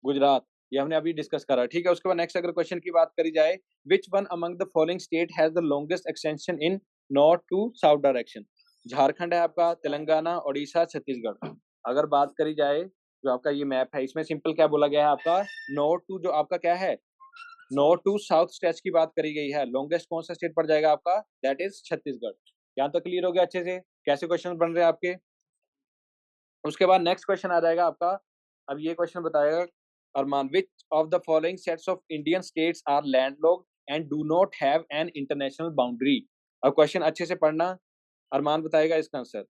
गुजरात। ये हमने अभी डिस्कस करा। ठीक है, उसके बाद नेक्स्ट अगर क्वेश्चन की बात करी जाए, which one among the following state has the longest extension in north to south direction? Jharkhand है आपका, तेलंगाना, उड़ीसा, छत्तीसगढ़। अगर बात करी जाए जो आपका ये मैप है, इसमें सिंपल क्या बोला गया है आपका? नॉर्थ टू जो आपका क्या है, नॉर्थ टू साउथ स्ट्रेच की बात करी गई है। लॉन्गेस्ट कौन सा स्टेट पड़ जाएगा आपका? That is Chhattisgarh. यहाँ तक क्लियर हो गया अच्छे से? कैसे क्वेश्चन बन रहे हैं आपके? उसके बाद नेक्स्ट क्वेश्चन आ जाएगा आपका। अब ये क्वेश्चन बताएगा Armaan, which of the following sets of Indian states are landlocked and do not have an international boundary? अब क्वेश्चन अच्छे से पढ़ना, अरमान बताएगा इसका आंसर।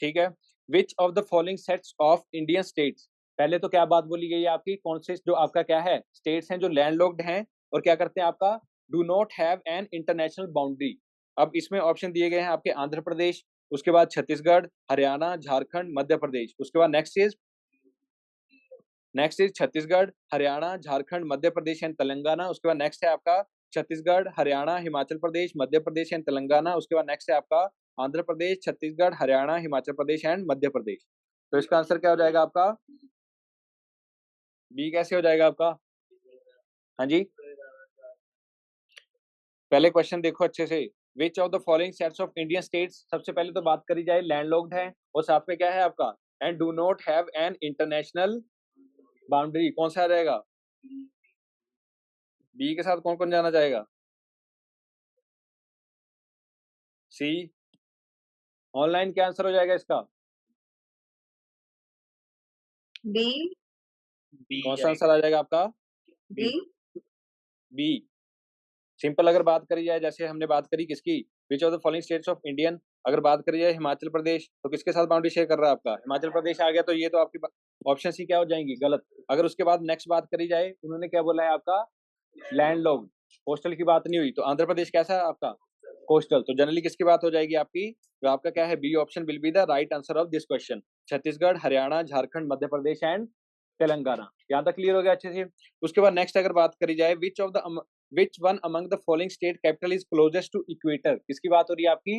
ठीक है, which of the following sets of Indian states, पहले तो क्या बात बोली गई है आपकी? कौन से जो आपका क्या है स्टेट्स हैं जो लैंडलॉक्ड हैं और क्या करते हैं आपका? Do not have an international boundary. अब इसमें ऑप्शन दिए गए हैं आपके आंध्र प्रदेश, उसके बाद छत्तीसगढ़, हरियाणा, झारखंड, मध्य प्रदेश। उसके बाद next is Chhattisgarh, Haryana, Jharkhand, Madhya Pradesh and Telangana. उसके बाद नेक्स्ट है आपका छत्तीसगढ़, हरियाणा, हिमाचल प्रदेश, मध्य प्रदेश एंड तेलंगाना। उसके बाद नेक्स्ट है आपका आंध्र प्रदेश, छत्तीसगढ़, हरियाणा, हिमाचल प्रदेश एंड मध्य प्रदेश। तो इसका आंसर क्या हो जाएगा आपका? बी कैसे हो जाएगा आपका? हाँ जी, पहले क्वेश्चन देखो अच्छे से। विच of the following sets of Indian states, सबसे पहले तो बात करी जाए लैंडलॉक्ड है और साथ में क्या है आपका, and do not have an international boundary. कौन सा आ जाएगा? बी के साथ कौन कौन जाना चाहेगा? सी। ऑनलाइन क्या आंसर हो जाएगा इसका? डी। कौन सा आंसर आ जाएगा आपका? डी। बी। सिंपल अगर बात करी जाए, जैसे हमने बात करी किसकी, विच of the following states of Indian, अगर बात करी जाए हिमाचल प्रदेश, तो किसके साथ बाउंड्री शेयर कर रहा है आपका? हिमाचल प्रदेश आ गया, तो ये तो आपकी ऑप्शन सी क्या हो जाएंगी? गलत। अगर उसके बाद नेक्स्ट बात करी जाए, उन्होंने क्या बोला है आपका? लैंडलॉक्ड। कोस्टल की बात नहीं हुई, तो आंध्र प्रदेश कैसा है आपका? कोस्टल। तो जनरली किसकी बात हो जाएगी आपकी? तो आपका क्या है? B option will be the right answer of this question. Chhattisgarh, Haryana, Jharkhand, Madhya Pradesh and Telangana. यहाँ तक क्लियर हो गया अच्छे से? उसके बाद नेक्स्ट अगर बात करी जाए, which one among the following state capital is closest to equator, किसकी बात हो रही है आपकी?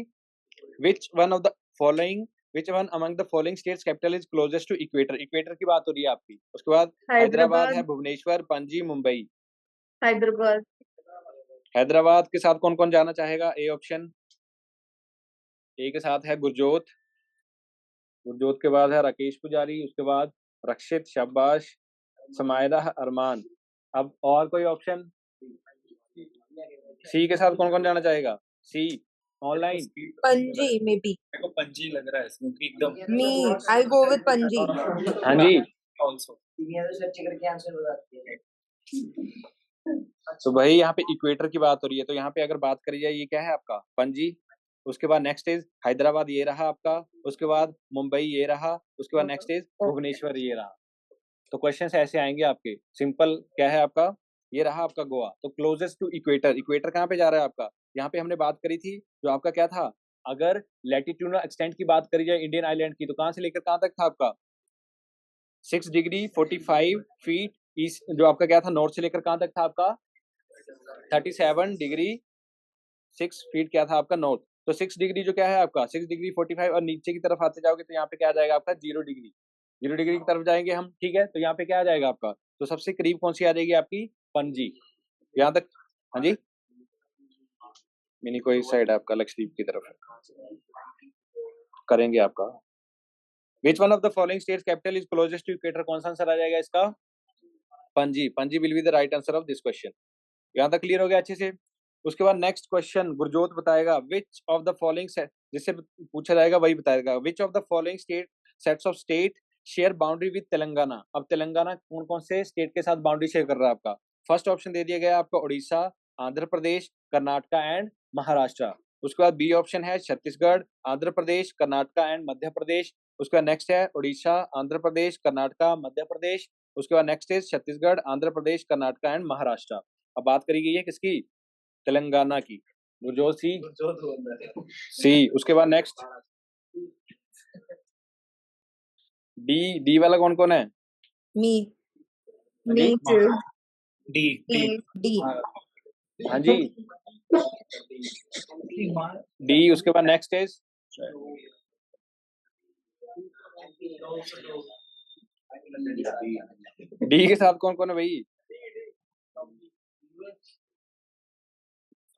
Which one of the following which one among the following states capital is closest to equator, equator की बात हो रही है आपकी। उसके बाद हैदराबाद है, भुवनेश्वर, पणजी, मुंबई। हैदराबाद। हैदराबाद के साथ कौन कौन जाना चाहेगा? A option. ए के साथ है गुरजोत, गुरजोत के बाद है राकेश पुजारी, उसके बाद रक्षित, शाबाश, समायरा, अरमान। अब और कोई ऑप्शन? सी के साथ कौन कौन जाना चाहेगा? सी। ऑनलाइन पणजी में बी। मेरे को पंजी लग रहा है क्योंकि एकदम मी आई गो विद पणजी। हाँ जी। ऑल्सो तो भाई यहाँ पे इक्वेटर की बात हो रही है, तो यहाँ पे अगर बात करी जाए, ये क्या है आपका? पणजी। उसके बाद नेक्स्ट इज हैदराबाद, ये रहा आपका। उसके बाद मुंबई, ये रहा। उसके बाद नेक्स्ट इज भुवनेश्वर, ये रहा। तो क्वेश्चन ऐसे आएंगे आपके। सिंपल क्या है आपका? ये रहा आपका गोवा। तो क्लोजेस्ट टू इक्वेटर, इक्वेटर कहाँ पे जा रहा है आपका? यहाँ पे हमने बात करी थी, जो आपका क्या था, अगर लैटिट्यूडनल एक्सटेंट की बात करी जाए इंडियन आइलैंड की, तो कहाँ से लेकर कहाँ तक था आपका? 6 डिग्री 45 फीट ईस्ट, जो आपका क्या था, नॉर्थ से लेकर कहाँ तक था आपका? 37 डिग्री 6 फीट क्या था आपका? नॉर्थ। तो 6 डिग्री जो क्या है आपका, 6 डिग्री 45, और नीचे की तरफ आते जाओगे तो यहाँ पे क्या आ जाएगा आपका? 0 डिग्री। 0 डिग्री की तरफ जाएंगे हम, ठीक है? तो यहाँ पे क्या आ जाएगा आपका? तो सबसे करीब कौन सी आ जाएगी आपकी? पणजी। यहाँ तक। हाँ जी, मिनी कोई साइड है आपका, लक्षद्वीप की तरफ करेंगे आपका। Which one of the following states capital is closest to equator, कौन सा आंसर आ जाएगा इसका? Panaji. Panaji will be the right answer of this question. यहाँ तक क्लियर हो गया अच्छे से? उसके बाद नेक्स्ट क्वेश्चन गुरजोत बताएगा, विच ऑफ द फॉलोइंग, जिससे पूछा जाएगा वही बताएगा, विच of the following state sets of state share boundary with Telangana. अब तेलंगाना कौन कौन से स्टेट के साथ बाउंड्री शेयर कर रहा है आपका? फर्स्ट ऑप्शन दे दिया गया आपका उड़ीसा, आंध्र प्रदेश, कर्नाटका एंड महाराष्ट्र। उसके बाद बी ऑप्शन है छत्तीसगढ़, आंध्र प्रदेश, कर्नाटका एंड मध्य प्रदेश। उसके बाद नेक्स्ट है उड़ीसा, आंध्र प्रदेश, कर्नाटका, मध्य प्रदेश। उसके बाद नेक्स्ट है छत्तीसगढ़, आंध्र प्रदेश, कर्नाटका एंड महाराष्ट्र। अब बात करी गई है किसकी? तेलंगाना की। गुरजोत सी। सी। उसके बाद नेक्स्ट डी। डी वाला कौन कौन है? Me me too. D D D. हाँ जी, डी। उसके बाद नेक्स्ट इज डी के साथ कौन कौन है भाई?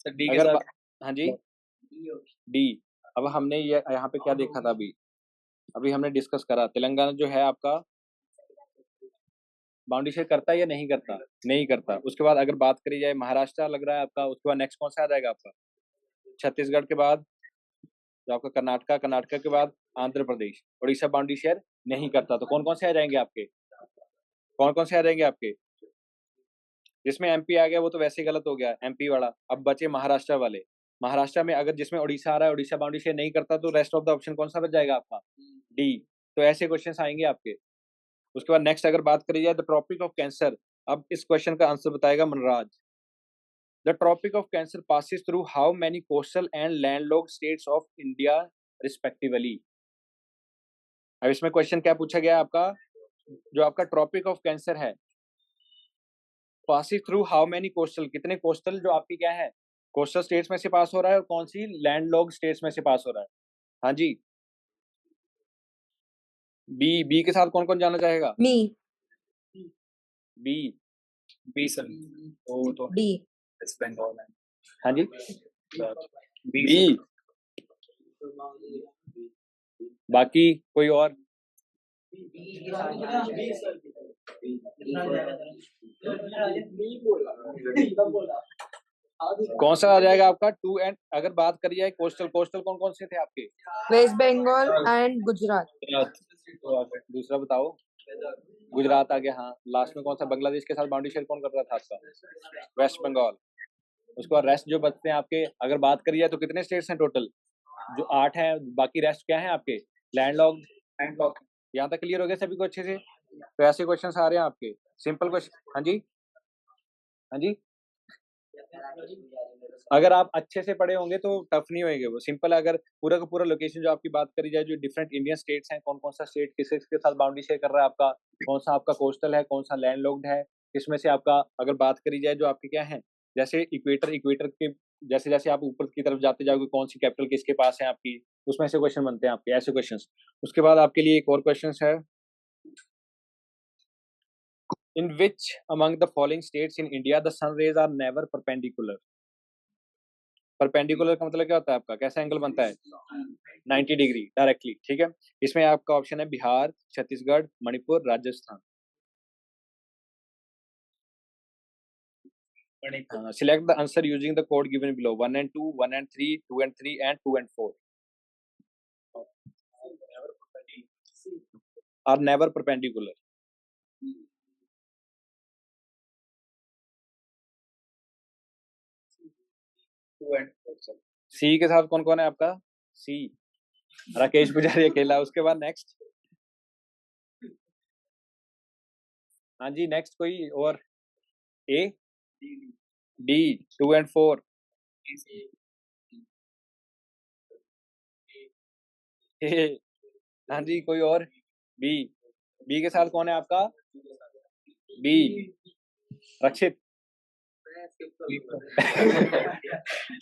डी के अगर साथ हाँ जी, डी। अब हमने ये यहाँ पे क्या देखा था अभी अभी हमने डिस्कस करा, तेलंगाना जो है आपका बाउंड्री शेयर करता है या नहीं करता? नहीं करता। उसके बाद अगर बात करी जाए महाराष्ट्र लग रहा है आपका। उसके बाद नेक्स्ट कौन सा आ जाएगा आपका? छत्तीसगढ़ के बाद जो आपका कर्नाटका, कर्नाटका के बाद आंध्र प्रदेश, उड़ीसा बाउंड्री शेयर नहीं करता। तो कौन कौन से आ जाएंगे आपके? कौन कौन से आ जाएंगे आपके? जिसमें एमपी आ गया वो तो वैसे ही गलत हो गया, एमपी वाला। अब बचे महाराष्ट्र वाले। महाराष्ट्र में अगर जिसमें उड़ीसा आ रहा है, उड़ीसा बाउंड्री शेयर नहीं करता, तो रेस्ट ऑफ द ऑप्शन कौन सा बच जाएगा आपका? डी। तो ऐसे क्वेश्चन आएंगे आपके। उसके बाद नेक्स्ट अगर बात करी जाए द ट्रॉपिक ऑफ कैंसर, अब इस क्वेश्चन का आंसर बताएगा Manraj. The tropic of cancer passes through how many coastal and landlocked states of India respectively. अब इसमें क्वेश्चन क्या पूछा गया आपका? जो आपका ट्रॉपिक ऑफ कैंसर है, passes through how many coastal, कितने कोस्टल जो आपकी क्या है कोस्टल स्टेट्स में से पास हो रहा है और कौन सी लैंडलॉक स्टेट्स में से पास हो रहा है। हाँ जी, बी, बी के साथ कौन कौन जाना चाहेगा? Me. बी, बी सर, वो तो D. वेस्ट बंगाल है। हाँ जी, बी बी। बाकी कोई और? कौन सा आ जाएगा आपका? टू एंड अगर बात करी जाए कोस्टल, कोस्टल कौन कौन से थे आपके? West Bengal and Gujarat. दूसरा बताओ। गुजरात आ गया। हाँ, लास्ट में कौन सा बांग्लादेश के साथ बाउंड्री शेयर कौन कर रहा था आपका? वेस्ट बंगाल। उसके बाद रेस्ट जो बचते हैं आपके, अगर बात करी जाए तो कितने स्टेट्स हैं टोटल? जो 8 हैं। बाकी रेस्ट क्या है आपके? लैंडलॉक। यहाँ तक क्लियर हो गया सभी को अच्छे से? तो ऐसे क्वेश्चन आ रहे हैं आपके, सिंपल क्वेश्चन। हाँ जी, हाँ जी। अगर आप अच्छे से पढ़े होंगे तो टफ नहीं होएंगे वो, सिंपल। अगर पूरा का पूरा लोकेशन जो आपकी बात करी जाए, जो डिफरेंट इंडियन स्टेट्स हैं, कौन कौन सा स्टेट किस के साथ बाउंड्री शेयर कर रहा है आपका, कौन सा आपका कोस्टल है, कौन सा लैंडलॉक्ड है, इसमें से आपका अगर बात करी जाए जो आपके क्या है, जैसे इक्वेटर के जैसे जैसे आप ऊपर की तरफ जाते जाओगे, कौन सी कैपिटल किसके पास है आपकी, उसमें से क्वेश्चन बनते हैं आपके, ऐसे क्वेश्चन। उसके बाद आपके लिए एक और क्वेश्चन है, in which among the following states in India the sun rays are never perpendicular? Perpendicular का मतलब क्या होता है आपका? कैसा एंगल बनता है? 90 डिग्री डायरेक्टली। ठीक है, इसमें आपका ऑप्शन है Bihar, Chhattisgarh, Manipur, Rajasthan. Select the answer using the code given below, 1 and 2, 1 and 3, 2 and 3 and 2 and 4 are never perpendicular. सी के साथ कौन कौन है आपका? सी, राकेश पुजारी अकेला। उसके बाद नेक्स्ट। हाँ जी, नेक्स्ट कोई और? ए, डी, 2 and 4। हाँ जी, कोई और? बी, बी के साथ कौन है आपका? बी, रक्षित।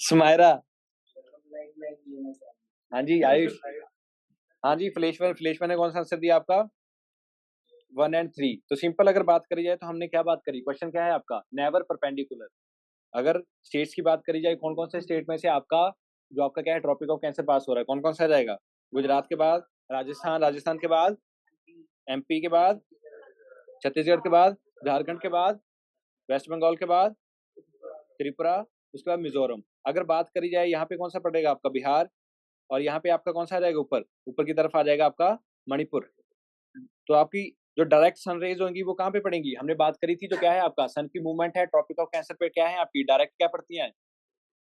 सुमायरा। हाँ जी, आयुष। हाँ जी, फ्लेशमैन ने कौन सा आंसर दिया आपका? 1 and 3। तो सिंपल अगर बात करी जाए तो हमने क्या बात करी, क्वेश्चन क्या है आपका? Never perpendicular. अगर स्टेट्स की बात करी जाए, कौन कौन से स्टेट में से आपका जो आपका क्या है ट्रॉपिक ऑफ कैंसर पास हो रहा है, कौन कौन सा जाएगा? गुजरात के बाद राजस्थान, राजस्थान के बाद एमपी के बाद छत्तीसगढ़ के बाद झारखंड के बाद वेस्ट बंगाल के बाद त्रिपुरा, उसके बाद मिजोरम। अगर बात करी जाए यहाँ पे कौन सा पड़ेगा आपका? बिहार। और यहाँ पे आपका कौन सा आ जाएगा? ऊपर ऊपर की तरफ आ जाएगा आपका मणिपुर। तो आपकी जो डायरेक्ट सन रेज होंगी वो कहाँ पे पड़ेंगी? हमने बात करी थी, जो क्या है आपका सन की मूवमेंट है ट्रॉपिक ऑफ कैंसर पे क्या है आपकी डायरेक्ट क्या पड़ती है?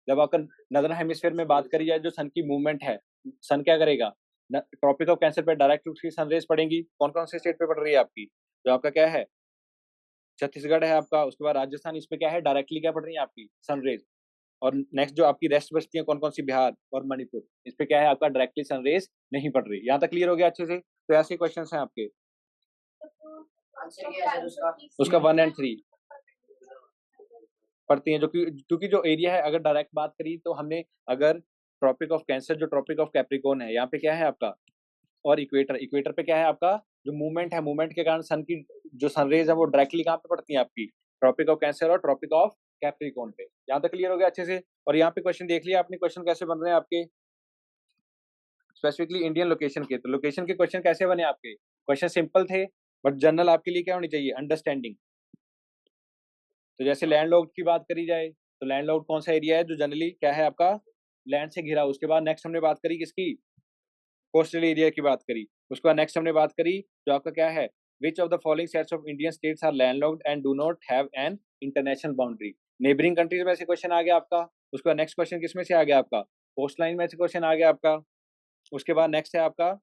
जब आपका नदर्न हेमिस्फीयर में बात करी जाए, जो सन की मूवमेंट है, सन क्या करेगा? ट्रॉपिक ऑफ कैंसर पे डायरेक्ट उसकी सन रेज पड़ेंगी। कौन कौन से स्टेट पे पड़ रही है आपकी? जो आपका क्या है छत्तीसगढ़ है आपका, उसके बाद राजस्थान, इस पे क्या है डायरेक्टली क्या पड़ रही है आपकी सन रेज। और नेक्स्ट जो आपकी रेस्ट बचती है कौन कौन सी? बिहार और मणिपुर, इस पे क्या है आपका डायरेक्टली सन रेज नहीं पड़ रही। यहाँ तक क्लियर हो गया अच्छे से? तो ऐसे क्वेश्चन हैं आपके। उसका 1 and 3 पड़ती हैं, जो क्योंकि जो एरिया है, अगर डायरेक्ट बात करी तो हमने, अगर ट्रॉपिक ऑफ कैंसर जो ट्रॉपिक ऑफ कैप्रिकॉर्न है, यहाँ पे क्या है आपका, और इक्वेटर पे क्या है आपका जो मूवमेंट है, मूवमेंट के कारण सन की जो सनरेज है वो डायरेक्टली कहाँ पे पड़ती है आपकी? ट्रॉपिक ऑफ कैंसर और ट्रॉपिक ऑफ कैप्रिकॉर्न पे। यहाँ तक क्लियर हो गया अच्छे से? और यहाँ पे क्वेश्चन देख लिया आपने, क्वेश्चन कैसे बन रहे हैं आपके स्पेसिफिकली इंडियन लोकेशन के। तो लोकेशन के क्वेश्चन कैसे बने आपके? क्वेश्चन सिंपल थे, बट जनरल आपके लिए क्या होनी चाहिए? अंडरस्टैंडिंग। तो जैसे लैंडलॉक्ड की बात करी जाए, तो लैंडलॉक्ड कौन सा एरिया है? जो जनरली क्या है आपका लैंड से घिरा। उसके बाद नेक्स्ट हमने बात करी किसकी? कोस्टल एरिया की बात करी। उसके बाद नेक्स्ट हमने बात करी जो आपका क्या है, which of the following sets of Indian states are landlocked and do not have an international boundary. Neighbouring countries में से क्वेश्चन आ गया आपका। उसके बाद नेक्स्ट क्वेश्चन किस में से आ गया आपका? कोस्ट लाइन में से क्वेश्चन आ गया आपका। उसके बाद नेक्स्ट है आपका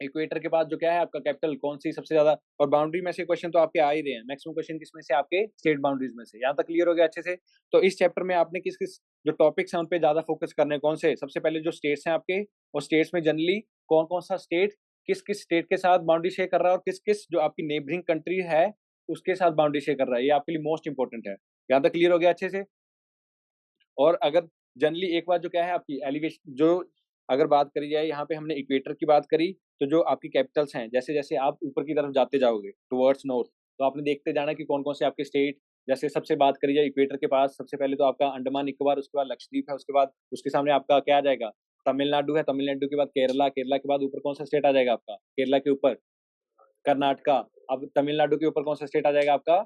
इक्वेटर के बाद जो क्या है आपका कैपिटल कौन सी सबसे ज्यादा, और बाउंड्री में से क्वेश्चन तो आपके आ ही रहे हैं। मैक्सिमम क्वेश्चन किस में से? आपके स्टेट बाउंड्रीज में से। यहाँ तक क्लियर हो गया अच्छे से? तो इस चैप्टर में आपने किस किस जो टॉपिक्स हैं उन पे ज्यादा फोकस करने, कौन से? सबसे पहले जो स्टेट्स हैं आपके, और स्टेट्स में जनरली कौन कौन सा स्टेट किस किस स्टेट के साथ बाउंड्री शेयर कर रहा है, और किस किस जो आपकी नेबरिंग कंट्री है उसके साथ बाउंड्री शेयर कर रहा है, ये आपके लिए मोस्ट इंपॉर्टेंट है। यहाँ तक क्लियर हो गया अच्छे से। और अगर जनरली एक बात जो क्या है आपकी एलिवेशन, जो अगर बात करी जाए, यहाँ पे हमने इक्वेटर की बात करी, तो जो आपकी कैपिटल्स हैं, जैसे जैसे आप ऊपर की तरफ जाते जाओगे टुवर्ड्स नॉर्थ, तो आपने देखते जाना कि कौन कौन से आपके स्टेट, जैसे सबसे बात करी जाए इक्वेटर के पास, सबसे पहले तो आपका अंडमान निकोबार, उसके बाद लक्षद्वीप है, उसके बाद उसके सामने आपका क्या आ जाएगा, तमिलनाडु है, तमिलनाडु के बाद केरला, केरला के बाद ऊपर कौन सा स्टेट आ जाएगा आपका, केरला के ऊपर कर्नाटका, अब तमिलनाडु के ऊपर कौन सा स्टेट आ जाएगा आपका,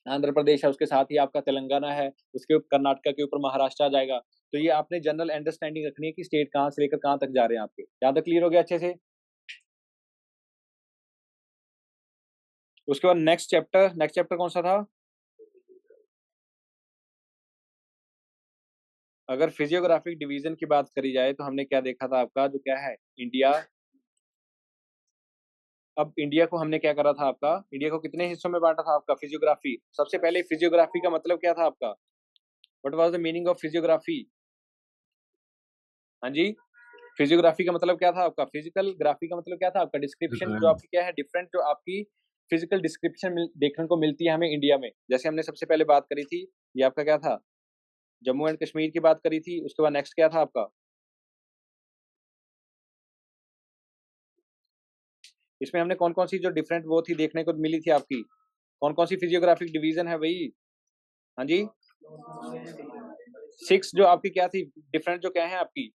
आंध्र प्रदेश है, उसके साथ ही आपका तेलंगाना है, उसके कर्नाटका के ऊपर महाराष्ट्र आ जाएगा। तो ये आपने जनरल अंडरस्टैंडिंग रखनी है कि स्टेट कहाँ से लेकर कहाँ तक जा रहे हैं आपके। यहाँ तक क्लियर हो गया अच्छे से। उसके बाद नेक्स्ट चैप्टर कौन सा था? अगर फिजियोग्राफिक डिवीजन की बात करी जाए तो हमने क्या देखा था आपका, जो क्या है इंडिया। अब इंडिया को हमने क्या करा था आपका, इंडिया को कितने हिस्सों में बांटा था आपका फिजियोग्राफी। सबसे पहले फिजियोग्राफी का मतलब क्या था आपका, what was the meaning of physiography? हाँ जी, फिजियोग्राफी का मतलब क्या था आपका, फिजिकल ग्राफी का मतलब क्या था आपका, डिस्क्रिप्शन, जो आपकी क्या है डिफरेंट, जो आपकी फिजिकल डिस्क्रिप्शन देखने को मिलती है हमें इंडिया में। जैसे हमने सबसे पहले बात करी थी, ये आपका क्या था, जम्मू एंड कश्मीर की बात करी थी। उसके बाद नेक्स्ट क्या था आपका, इसमें हमने कौन कौन सी जो डिफरेंट वो थी देखने को मिली थी आपकी, कौन कौन सी फिजियोग्राफिक डिवीजन है भाई? हाँ जी, 6 जो आपकी क्या थी डिफरेंट, जो क्या है आपकी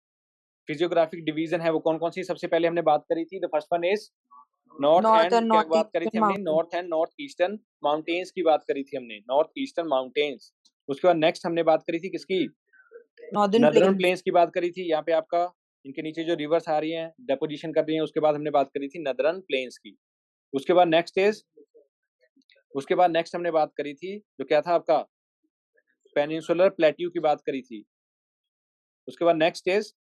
फिजियोग्राफिक डिवीजन है, वो कौन कौन सी सबसे पहले हमने बात करी थी। The first one is north North and, and क्या बात करी थी Northeastern हमने, mountain. North and north eastern mountains की बात करी थी हमने, नॉर्थ ईस्टर्न माउंटेन्स। उसके बाद नेक्स्ट हमने बात करी थी किसकी, Northern नदर्न plains. प्लेन्स की बात करी थी। यहाँ पे आपका इनके नीचे जो रिवर्स आ रही हैं डेपोजिशन कर रही हैं, उसके बाद हमने बात करी थी नदर्न प्लेन्स की। उसके बाद नेक्स्ट हमने बात करी थी जो क्या था आपका, पेनिनसुलर प्लेट्यू की बात करी थी। उसके बाद नेक्स्ट इज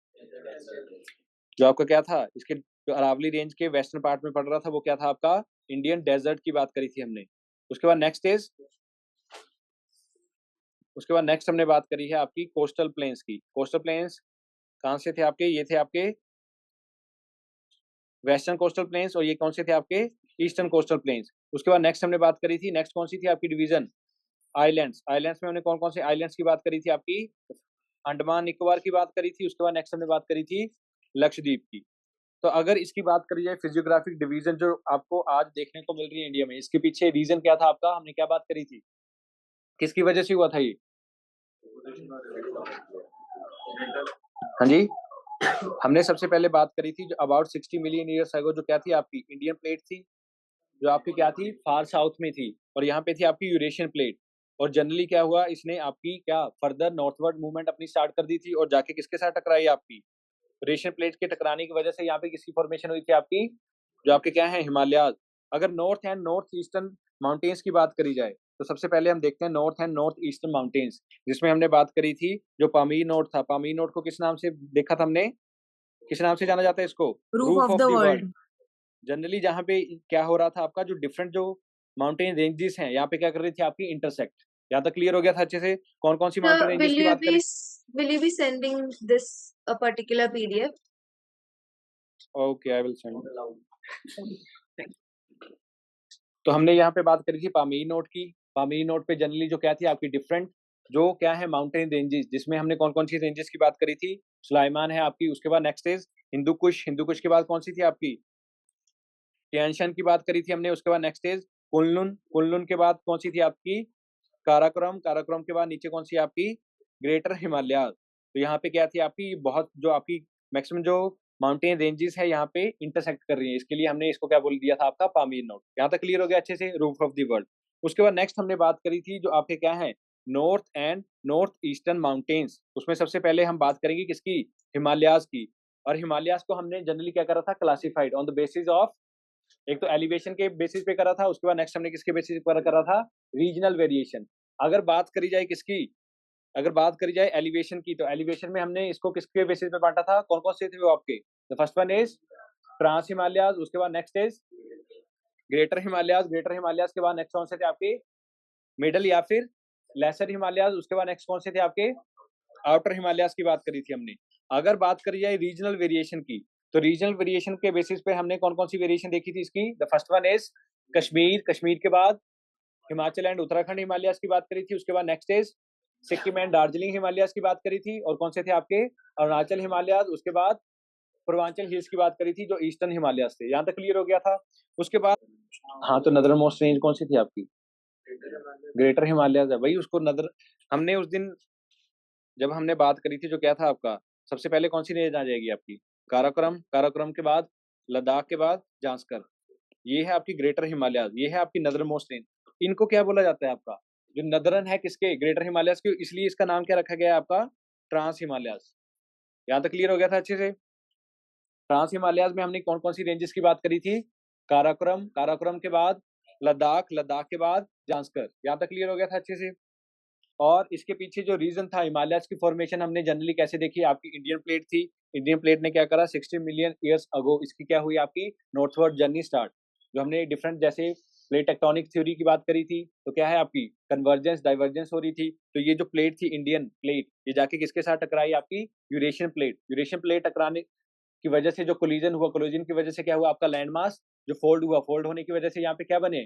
जो आपका क्या था, इसके जो अरावली रेंज के वेस्टर्न पार्ट में पड़ रहा था, वो क्या था आपका, इंडियन डेजर्ट की बात करी थी हमने। उसके बाद नेक्स्ट हमने बात करी है आपकी कोस्टल प्लेन्स की। कोस्टल प्लेन्स कहाँ से थे आपके, ये थे आपके वेस्टर्न कोस्टल प्लेन्स, और ये कौन से थे आपके, ईस्टर्न कोस्टल प्लेन्स। उसके बाद नेक्स्ट हमने बात करी थी, नेक्स्ट कौन सी थी आपकी डिवीजन, आइलैंड्स। आइलैंड्स में हमने कौन कौन से आइलैंड्स की बात करी थी आपकी, अंडमान निकोबार की बात करी थी। उसके बाद नेक्स्ट हमने बात करी थी लक्षद्वीप की। तो अगर इसकी बात करी जाए फिजियोग्राफिक डिवीजन जो आपको आज देखने को मिल रही है इंडिया में, इसके पीछे रीजन क्या था आपका, हमने क्या बात करी थी, किसकी वजह से हुआ था ये? हाँ जी, हमने सबसे पहले बात करी थी जो अबाउट 60 मिलियन ईयर्स अगो, जो क्या थी आपकी इंडियन प्लेट थी, जो आपकी क्या थी फार साउथ में थी, और यहाँ पे थी आपकी यूरेशियन प्लेट। और जनरली क्या हुआ, इसने आपकी क्या फर्दर नॉर्थवर्ड मूवमेंट अपनी स्टार्ट कर दी थी, और जाके किसके साथ टकराई आपकी, यूरेशियन प्लेट के टकराने की वजह से यहाँ पे किसकी फॉर्मेशन हुई थी आपकी, जो आपके क्या है हिमालयाज। अगर north and north eastern mountains की बात करी जाए, तो सबसे पहले हम देखते हैं north and north eastern mountains, जिसमें हमने बात करी थी जो पामीर नोट था। पामीर नोट को किस नाम से देखा था हमने, किस नाम से जाना जाता है इसको, Roof of the world. Generally जहाँ पे क्या हो रहा था आपका, जो डिफरेंट जो माउंटेन रेंजेस हैं, यहाँ पे क्या कर रही थी आपकी इंटरसेक्ट। यहाँ तक क्लियर हो गया था अच्छे से, कौन कौन सी So माउंटेन रेंजेस की बात करें? will you be sending this a particular PDF? Okay, I will send. तो हमने यहाँ पे बात करी थी पामीर नोट की। पामीर नोट पे जनरली जो क्या थी आपकी डिफरेंट जो क्या है माउंटेन रेंजेस, जिसमें हमने कौन कौन सी रेंजेस की बात करी थी, सुलाइमान है आपकी। उसके बाद नेक्स्ट इज हिंदू कुश। हिंदू कुश के बाद कौन सी थी आपकी, टियानशन की बात करी थी हमने। उसके बाद नेक्स्ट इज कुनलुन। कुनलुन के बाद कौन सी थी आपकी, काराकोरम। काराकोरम के बाद नीचे कौन सी आपकी, ग्रेटर हिमालय। तो यहाँ पे क्या थी आपकी बहुत जो आपकी मैक्सिमम जो माउंटेन रेंजेस है यहाँ पे इंटरसेक्ट कर रही है, इसके लिए हमने इसको क्या बोल दिया था आपका पामीर नोट। यहाँ तक क्लियर हो गया अच्छे से, रूफ ऑफ द वर्ल्ड। उसके बाद नेक्स्ट हमने बात करी थी जो आपके क्या है north and north eastern mountains. उसमें सबसे पहले हम बात करेंगे किसकी, हिमालयाज की। और हिमालयाज को हमने जनरली क्या करा था, classified on the basis of, एक तो एलिवेशन के बेसिस पे करा था, उसके बाद नेक्स्ट हमने किसके बेसिस पर करा था, रीजनल वेरिएशन। अगर बात करी जाए किसकी, अगर बात करी जाए एलिवेशन की, तो एलिवेशन में हमने इसको किसके बेसिस पे बांटा था, कौन कौन से थे वो आपके, the first one is trans Himalayas. उसके बाद next is greater Himalayas. Greater Himalayas के बाद नेक्स्ट कौन से थे आपके, मिडल या फिर लेसर हिमालयाज। उसके बाद नेक्स्ट कौन से थे आपके, आउटर हिमालयाज की बात करी थी हमने। अगर बात करी जाए रीजनल वेरिएशन की, तो रीजनल वेरिएशन के बेसिस पे हमने कौन कौन सी वेरिएशन देखी थी इसकी, the first one is Kashmir. Kashmir के बाद हिमाचल एंड उत्तराखंड हिमालयास की बात करी थी। उसके बाद next is Sikkim and Darjeeling Himalayas की बात करी थी। और कौन से थे आपके? अरुणाचल हिमालयास। उसके बाद पूर्वांचल हिल्स की बात करी थी जो ईस्टर्न हिमालयास थे। यहाँ तक क्लियर हो गया था। उसके बाद हाँ, तो नदर मोस्ट रेंज कौन सी थी आपकी? ग्रेटर हिमालयास है भाई। उसको नदर हमने उस दिन जब हमने बात करी थी जो क्या था आपका, सबसे पहले कौन सी रेंज आ जाएगी आपकी? काराकोरम। काराकोरम के बाद लद्दाख के बाद जांस्कर। ये है आपकी ग्रेटर हिमालयाज, ये है आपकी नदर मोस्ट रेंज। इनको क्या बोला जाता है आपका? जो नदरन है किसके? ग्रेटर हिमालयाज के, इसलिए इसका नाम क्या रखा गया है आपका? ट्रांस हिमालयाज। यहाँ तक क्लियर हो गया था अच्छे से? ट्रांस हिमालयाज में हमने कौन कौन सी रेंजेस की बात करी थी? काराकोरम, काराकोरम के बाद लद्दाख, लद्दाख के बाद जांस्कर। यहाँ तक क्लियर हो गया था अच्छे से? और इसके पीछे जो रीजन था, हिमालयाज की फॉर्मेशन हमने जनरली कैसे देखी? आपकी इंडियन प्लेट थी। इंडियन प्लेट ने क्या करा? 60 मिलियन ईयर्स अगो इसकी क्या हुई आपकी? Northward journey start. जो हमने डिफरेंट जैसे प्लेट टेक्टोनिक थ्योरी की बात करी थी, तो क्या है आपकी? कन्वर्जेंस डाइवर्जेंस हो रही थी। तो ये जो प्लेट थी इंडियन प्लेट, ये जाके किसके साथ टकराई? आपकी यूरेशियन प्लेट। यूरेशियन प्लेट टकराने की वजह से जो कोलिजन हुआ, कोलिजन की वजह से क्या हुआ? आपका लैंड मास जो फोल्ड हुआ, फोल्ड होने की वजह से यहाँ पे क्या बने?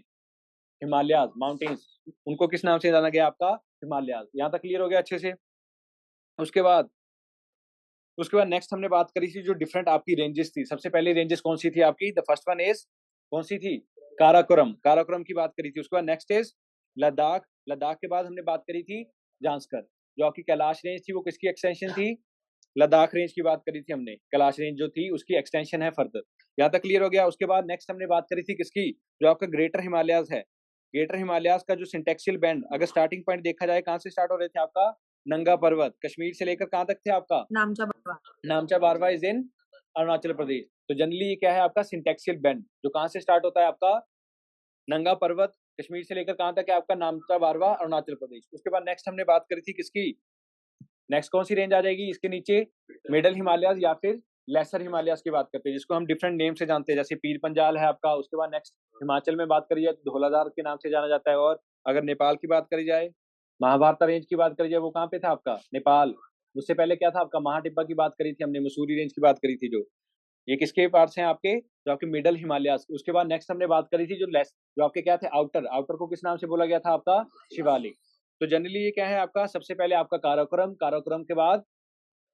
हिमालयाज, माउंटेन्स। उनको किस नाम से जाना गया आपका? हिमालयाज। यहाँ तक क्लियर हो गया अच्छे से? उसके बाद नेक्स्ट हमने बात करी थी जो डिफरेंट आपकी रेंजेस थी। सबसे पहले रेंजेस कौन सी थी आपकी? द फर्स्ट वन इज कौन सी थी? काराकोरम। काराकोरम की बात करी थी। उसके बाद नेक्स्ट इज लद्दाख। लद्दाख के बाद हमने बात करी थी जांस्कर। जो आपकी कैलाश रेंज थी वो किसकी एक्सटेंशन थी? लद्दाख रेंज की बात करी थी हमने। कैलाश रेंज जो थी उसकी एक्सटेंशन है फर्दर। यहाँ तक क्लियर हो गया? उसके बाद नेक्स्ट हमने बात करी थी किसकी? जो आपका ग्रेटर हिमालयाज है। ग्रेटर हिमालयाज का जो सिंटेक्सियल बैंड, अगर स्टार्टिंग पॉइंट देखा जाए कहाँ से स्टार्ट हो रहे थे आपका? नंगा पर्वत, कश्मीर से लेकर कहाँ तक थे आपका? नामचा बाबा। नामचा बारवा इज इन अरुणाचल प्रदेश। तो जनरली ये क्या है आपका? सिंटेक्सियल बैंड जो कहाँ से स्टार्ट होता है आपका? नंगा पर्वत, कश्मीर से लेकर कहाँ तक है आपका? नामचा बारवा, अरुणाचल प्रदेश। उसके बाद नेक्स्ट हमने बात करी थी किसकी? नेक्स्ट कौन सी रेंज आ जाएगी इसके नीचे? मिडल हिमालयाज या फिर लेसर हिमालयाज की बात करते हैं, जिसको हम डिफरेंट नेम से जानते हैं। जैसे पीर पंजाल है आपका। उसके बाद नेक्स्ट हिमाचल में बात करी जाए तो धौलाधार के नाम से जाना जाता है। और अगर नेपाल की बात करी जाए, महाभारत रेंज की बात करी जाए, वो कहाँ पे था आपका? नेपाल। उससे पहले क्या था आपका? महाटिब्बा की बात करी थी हमने, मसूरी रेंज की बात करी थी। जो ये किसके पार्ट्स हैं आपके? जो आपके मिडल हिमालयाज। उसके बाद नेक्स्ट हमने बात करी थी जो आपके क्या थे? आउटर। आउटर को किस नाम से बोला गया था आपका? शिवालिक। तो जनरली ये क्या है आपका? सबसे पहले आपका काराकोरम, काराकोरम के बाद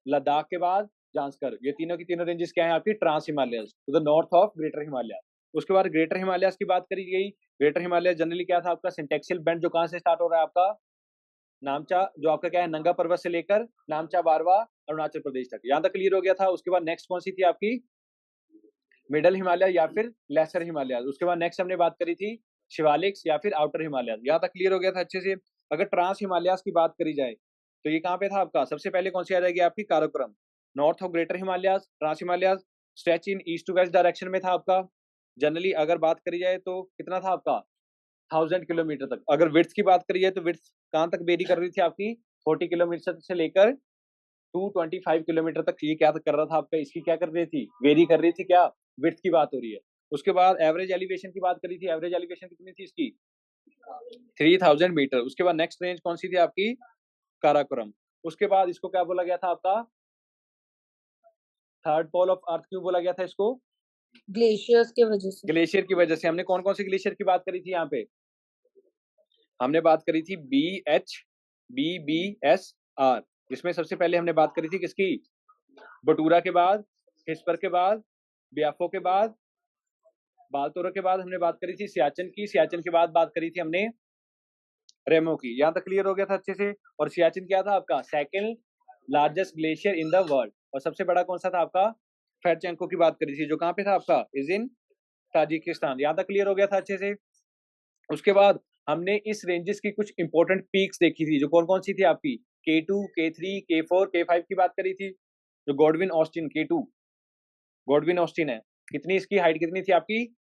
लद्दाख के बाद जांस्कर। ये तीनों की तीनों रेंजेस क्या है आपकी? Trans Himalayas, to the north of greater Himalaya. उसके बाद ग्रेटर हिमालयाज की बात करी गई। ग्रेटर हिमालय जनरली क्या था आपका? सिंटेक्सियल बैंड जो कहाँ से स्टार्ट हो रहा है आपका? नामचा, जो आपका क्या है? नंगा पर्वत से लेकर नामचा बारवा, अरुणाचल प्रदेश तक। यहाँ तक क्लियर हो गया था? उसके बाद नेक्स्ट कौन सी थी आपकी? मिडल हिमालय या फिर लेसर हिमालय। उसके बाद नेक्स्ट हमने बात करी थी शिवालिक्स या फिर आउटर हिमालय। यहाँ तक क्लियर हो गया था अच्छे से? अगर ट्रांस हिमालयाज की बात करी जाए तो ये कहाँ पे था आपका? सबसे पहले कौन सी आ जाएगी आपकी? Karakoram. North of greater Himalayas. Trans Himalayas stretch in east to west direction में था आपका। जनरली अगर बात करी जाए तो कितना था आपका? 1000 किलोमीटर तक। अगर विड्थ की बात करी जाए तो विड्थ कहाँ तक वेरी कर रही थी आपकी? 40 किलोमीटर से लेकर 225 किलोमीटर तक। ये क्या कर रहा था आपका? इसकी क्या कर रही थी? वेरी कर रही थी। क्या विड्थ की बात हो रही है? उसके बाद एवरेज एलिवेशन की बात करी थी। एवरेज एलिवेशन कितनी थी इसकी? 3000 मीटर। उसके बाद नेक्स्ट रेंज कौन सी थी आपकी? काराकोरम। उसके बाद इसको क्या बोला गया था आपका? थर्ड पोल ऑफ अर्थ क्यों बोला गया था इसको? ग्लेशियर्स के वजह से। ग्लेशियर की वजह से। हमने कौन कौन से ग्लेशियर की बात करी थी यहाँ पे? हमने बात करी थी BHBBSR, जिसमें सबसे पहले हमने बात करी थी किसकी? बटूरा के बाद, हिस्पर के बाद, ब्याफो के बाद, बालतोरा के बाद हमने बात करी थी सियाचिन की। सियाचिन के बाद बात करी थी हमने रेमो की। यहाँ तक क्लियर हो गया था अच्छे से? और सियाचिन क्या था आपका? Second largest glacier in the world. और सबसे बड़ा कौन सा था आपका? फेरचेंको की बात करी थी, जो कहाँ पे था आपका? Is in Tajikistan. यहाँ तक क्लियर हो गया था अच्छे से? उसके बाद हमने इस रेंजेस की कुछ इंपॉर्टेंट पीक्स देखी थी, जो कौन कौन सी थी आपकी? K2, K3, K4, K5 की बात करी थी। जो Godwin Austen K2 Godwin Austen है, कितनी इसकी हाइट कितनी थी आपकी?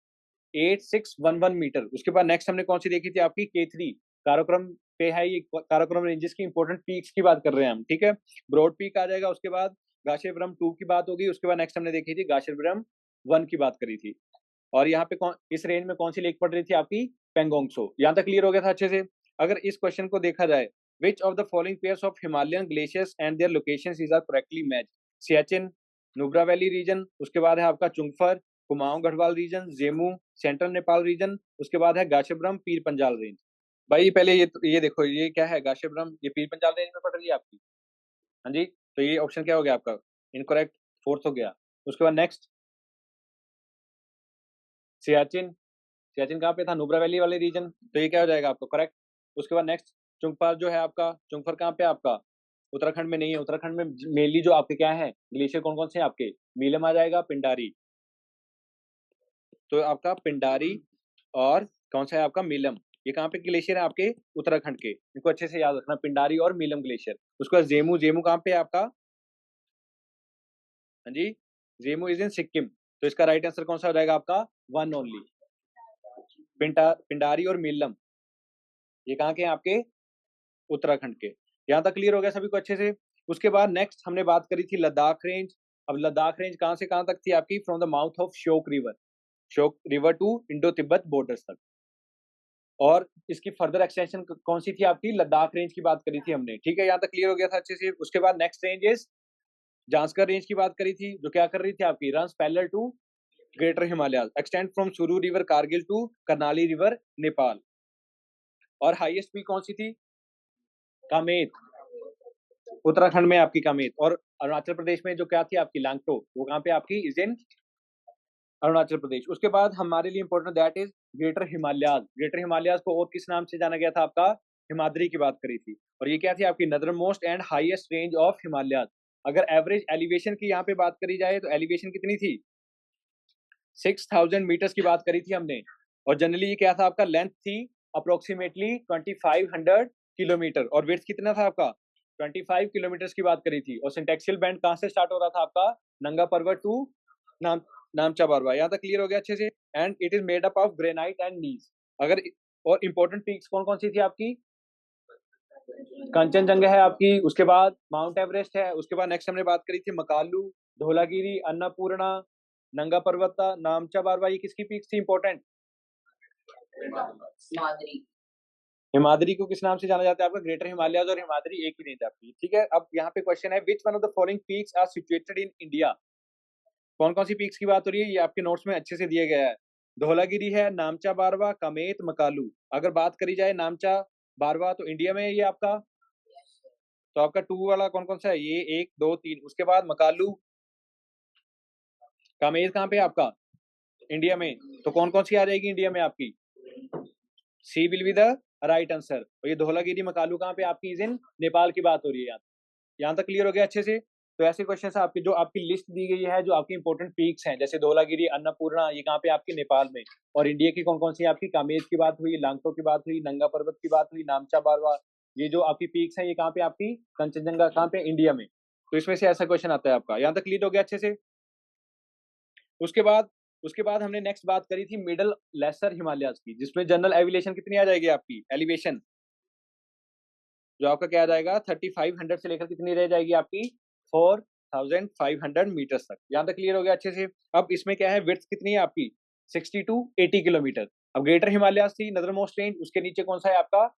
8611 मीटर। उसके बाद नेक्स्ट हमने कौन सी देखी थी आपकी? K3 काराकोरम पे है। ये काराकोरम रेंजेस की इंपॉर्टेंट पीक्स की बात कर रहे हैं हम, ठीक है? ब्रॉड पीक आ जाएगा। उसके बाद गाशेवरम 2 की बात होगी। उसके बाद नेक्स्ट हमने देखी थी गाशेवरम 1 की बात करी थी। और यहाँ पे इस रेंज में कौन सी लेक पड़ रही थी आपकी? पेंगोंग त्सो। यहाँ तक क्लियर हो गया था अच्छे से? अगर इस क्वेश्चन को देखा जाए, which of the following pairs of Himalayan glaciers and their locations is are correctly match? Siachen, Nubra valley region. उसके बाद है आपका Chungphar, Kumaon Garhwal region, Zemu, central Nepal region. उसके बाद है गाशेवरम, पीर पंजाल रेंज। भाई पहले ये देखो, ये क्या है, गाशेबरम, ये पीर पंजाल रेंज में पड़ रही है आपकी। हाँ जी, तो ये ऑप्शन क्या हो गया आपका, इनकरेक्ट, फोर्थ हो गया। उसके बाद नेक्स्ट, सियाचिन, सियाचिन कहाँ पे था, नुब्रा वैली वाले रीजन, तो ये क्या हो जाएगा आपका, करेक्ट। उसके बाद नेक्स्ट, चुंगफार जो है आपका, चुंगफर कहाँ पे है आपका, उत्तराखंड में नहीं है। उत्तराखंड में मेनली जो आपके क्या है ग्लेशियर, कौन कौन से हैं आपके, मीलम आ जाएगा, पिंडारी, तो आपका पिंडारी और कौन सा है आपका, मीलम। ये कहाँ पे ग्लेशियर है आपके, उत्तराखंड के, इनको अच्छे से याद रखना, पिंडारी और मीलम ग्लेशियर। उसके बाद जेमू, जेमू कहाँ पे है आपका, हाँ जी, जेमू इज इन सिक्किम, तो इसका राइट आंसर कौन सा हो जाएगा आपका, वन ओनली, पिंडारी और मीलम, ये कहाँ के हैं आपके, उत्तराखंड के। यहाँ तक क्लियर हो गया सभी को अच्छे से। उसके बाद नेक्स्ट हमने बात करी थी लद्दाख रेंज। अब लद्दाख रेंज कहाँ से कहाँ तक थी आपकी, from the mouth of Shyok river to Indo Tibet border तक। और इसकी फर्दर एक्सटेंशन कौन सी थी आपकी, लद्दाख रेंज की बात करी थी हमने, ठीक है, यहाँ तक क्लियर हो गया था अच्छे से। उसके बाद next range is Zanskar range की बात करी थी, जो क्या कर रही थी आपकी, runs parallel to greater Himalaya, extend from Suru river Kargil to Karnali river Nepal. और हाईएस्ट पीक कौन सी थी, कामेत, उत्तराखंड में आपकी कामेत। और अरुणाचल प्रदेश में जो क्या थी आपकी, लांगटो, वो कहाँ पे आपकी, इज इन अरुणाचल प्रदेश। उसके बाद हमारे लिए important that is greater Himalayas. Greater Himalayas को और किस नाम से जाना गया था आपका, हिमाद्री की बात करी थी। और ये क्या थी आपकी, northern most and highest range of Himalayas. अगर एवरेज एलिवेशन की यहाँ पे बात करी जाए तो एलिवेशन कितनी थी, 6000 मीटर्स की बात करी थी हमने। और जनरली ये क्या था आपका, लेंथ थी अप्रोक्सीमेटली 2500 किलोमीटर, और विड्थ कितना था आपका, 25 किलोमीटर की बात करी थी। और सिंटेक्सियल बैंड कहाँ से स्टार्ट हो रहा था आपका, नंगा पर्वत टू नाम नामचा बारवा। यहाँ तक क्लियर हो गया अच्छे से। And it is made up of granite and gneiss. अगर और इंपॉर्टेंट पीक्स कौन कौन सी थी आपकी, कंचनजंगा है आपकी, उसके बाद माउंट एवरेस्ट है, उसके बाद नेक्स्ट हमने बात करी थी मकालू, धौलागिरी, अन्नपूर्णा, नंगा पर्वता, नामचा बारवा। ये किसकी पीक्स थी इंपॉर्टेंट, हिमाद्री को किस नाम से जाना जाता है आपका, ग्रेटर हिमालयाज और हिमाद्री एक ही रेंज आपकी, ठीक है। अब यहाँ पे क्वेश्चन है, which one of the following peaks are situated in India. कौन कौन सी पीक्स की बात हो रही है, ये आपके नोट्स में अच्छे से दिया गया है। धौलागिरी है, नामचा बारवा, कमेत, मकालू। अगर बात करी जाए नामचा बारवा तो इंडिया में है ये आपका, तो आपका टू वाला कौन कौन सा है, ये 1 2 3। उसके बाद मकालू, कमेत कहाँ पे है आपका, इंडिया में, तो कौन कौन सी आ जाएगी इंडिया में आपकी, C will be the right answer. और ये धौलागिरी मकालू कहाँ पे आपकी, इज इन नेपाल की बात हो रही है। यहाँ तक क्लियर हो गया अच्छे से। तो ऐसे क्वेश्चन है आपकी, जो आपकी लिस्ट दी गई है, जो आपकी इंपॉर्टेंट पीक्स हैं, जैसे धौलागिरी, अन्नपूर्णा, ये कहाँ पे आपकी, नेपाल में। और इंडिया की कौन कौन सी आपकी, कामेत की बात हुई, लांगटो की बात हुई, नंगा पर्वत की बात हुई, नामचा बारवा। ये जो आपकी पीक्स हैं ये कहाँ पे आपकी, कंचनजंगा कहाँ पे, इंडिया में। तो इसमें से ऐसा क्वेश्चन आता है आपका। यहाँ तक क्लियर हो गया अच्छे से। उसके बाद हमने नेक्स्ट बात करी थी मिडल लेसर हिमालयाज की, जिसमें जनरल एलिवेशन कितनी आ जाएगी आपकी, एलिवेशन जो आपका क्या आ जाएगा, 3500 से लेकर कितनी रह जाएगी आपकी, 4500 मीटर्स तक। यहाँ तक क्लियर हो गया अच्छे से। अब इसमें क्या है, विड्थ कितनी है आपकी, 60 to 80 किलोमीटर। अब ग्रेटर हिमालयाज थी, नदर्न मोस्ट रेंज, उसके नीचे कौन सा है आपका,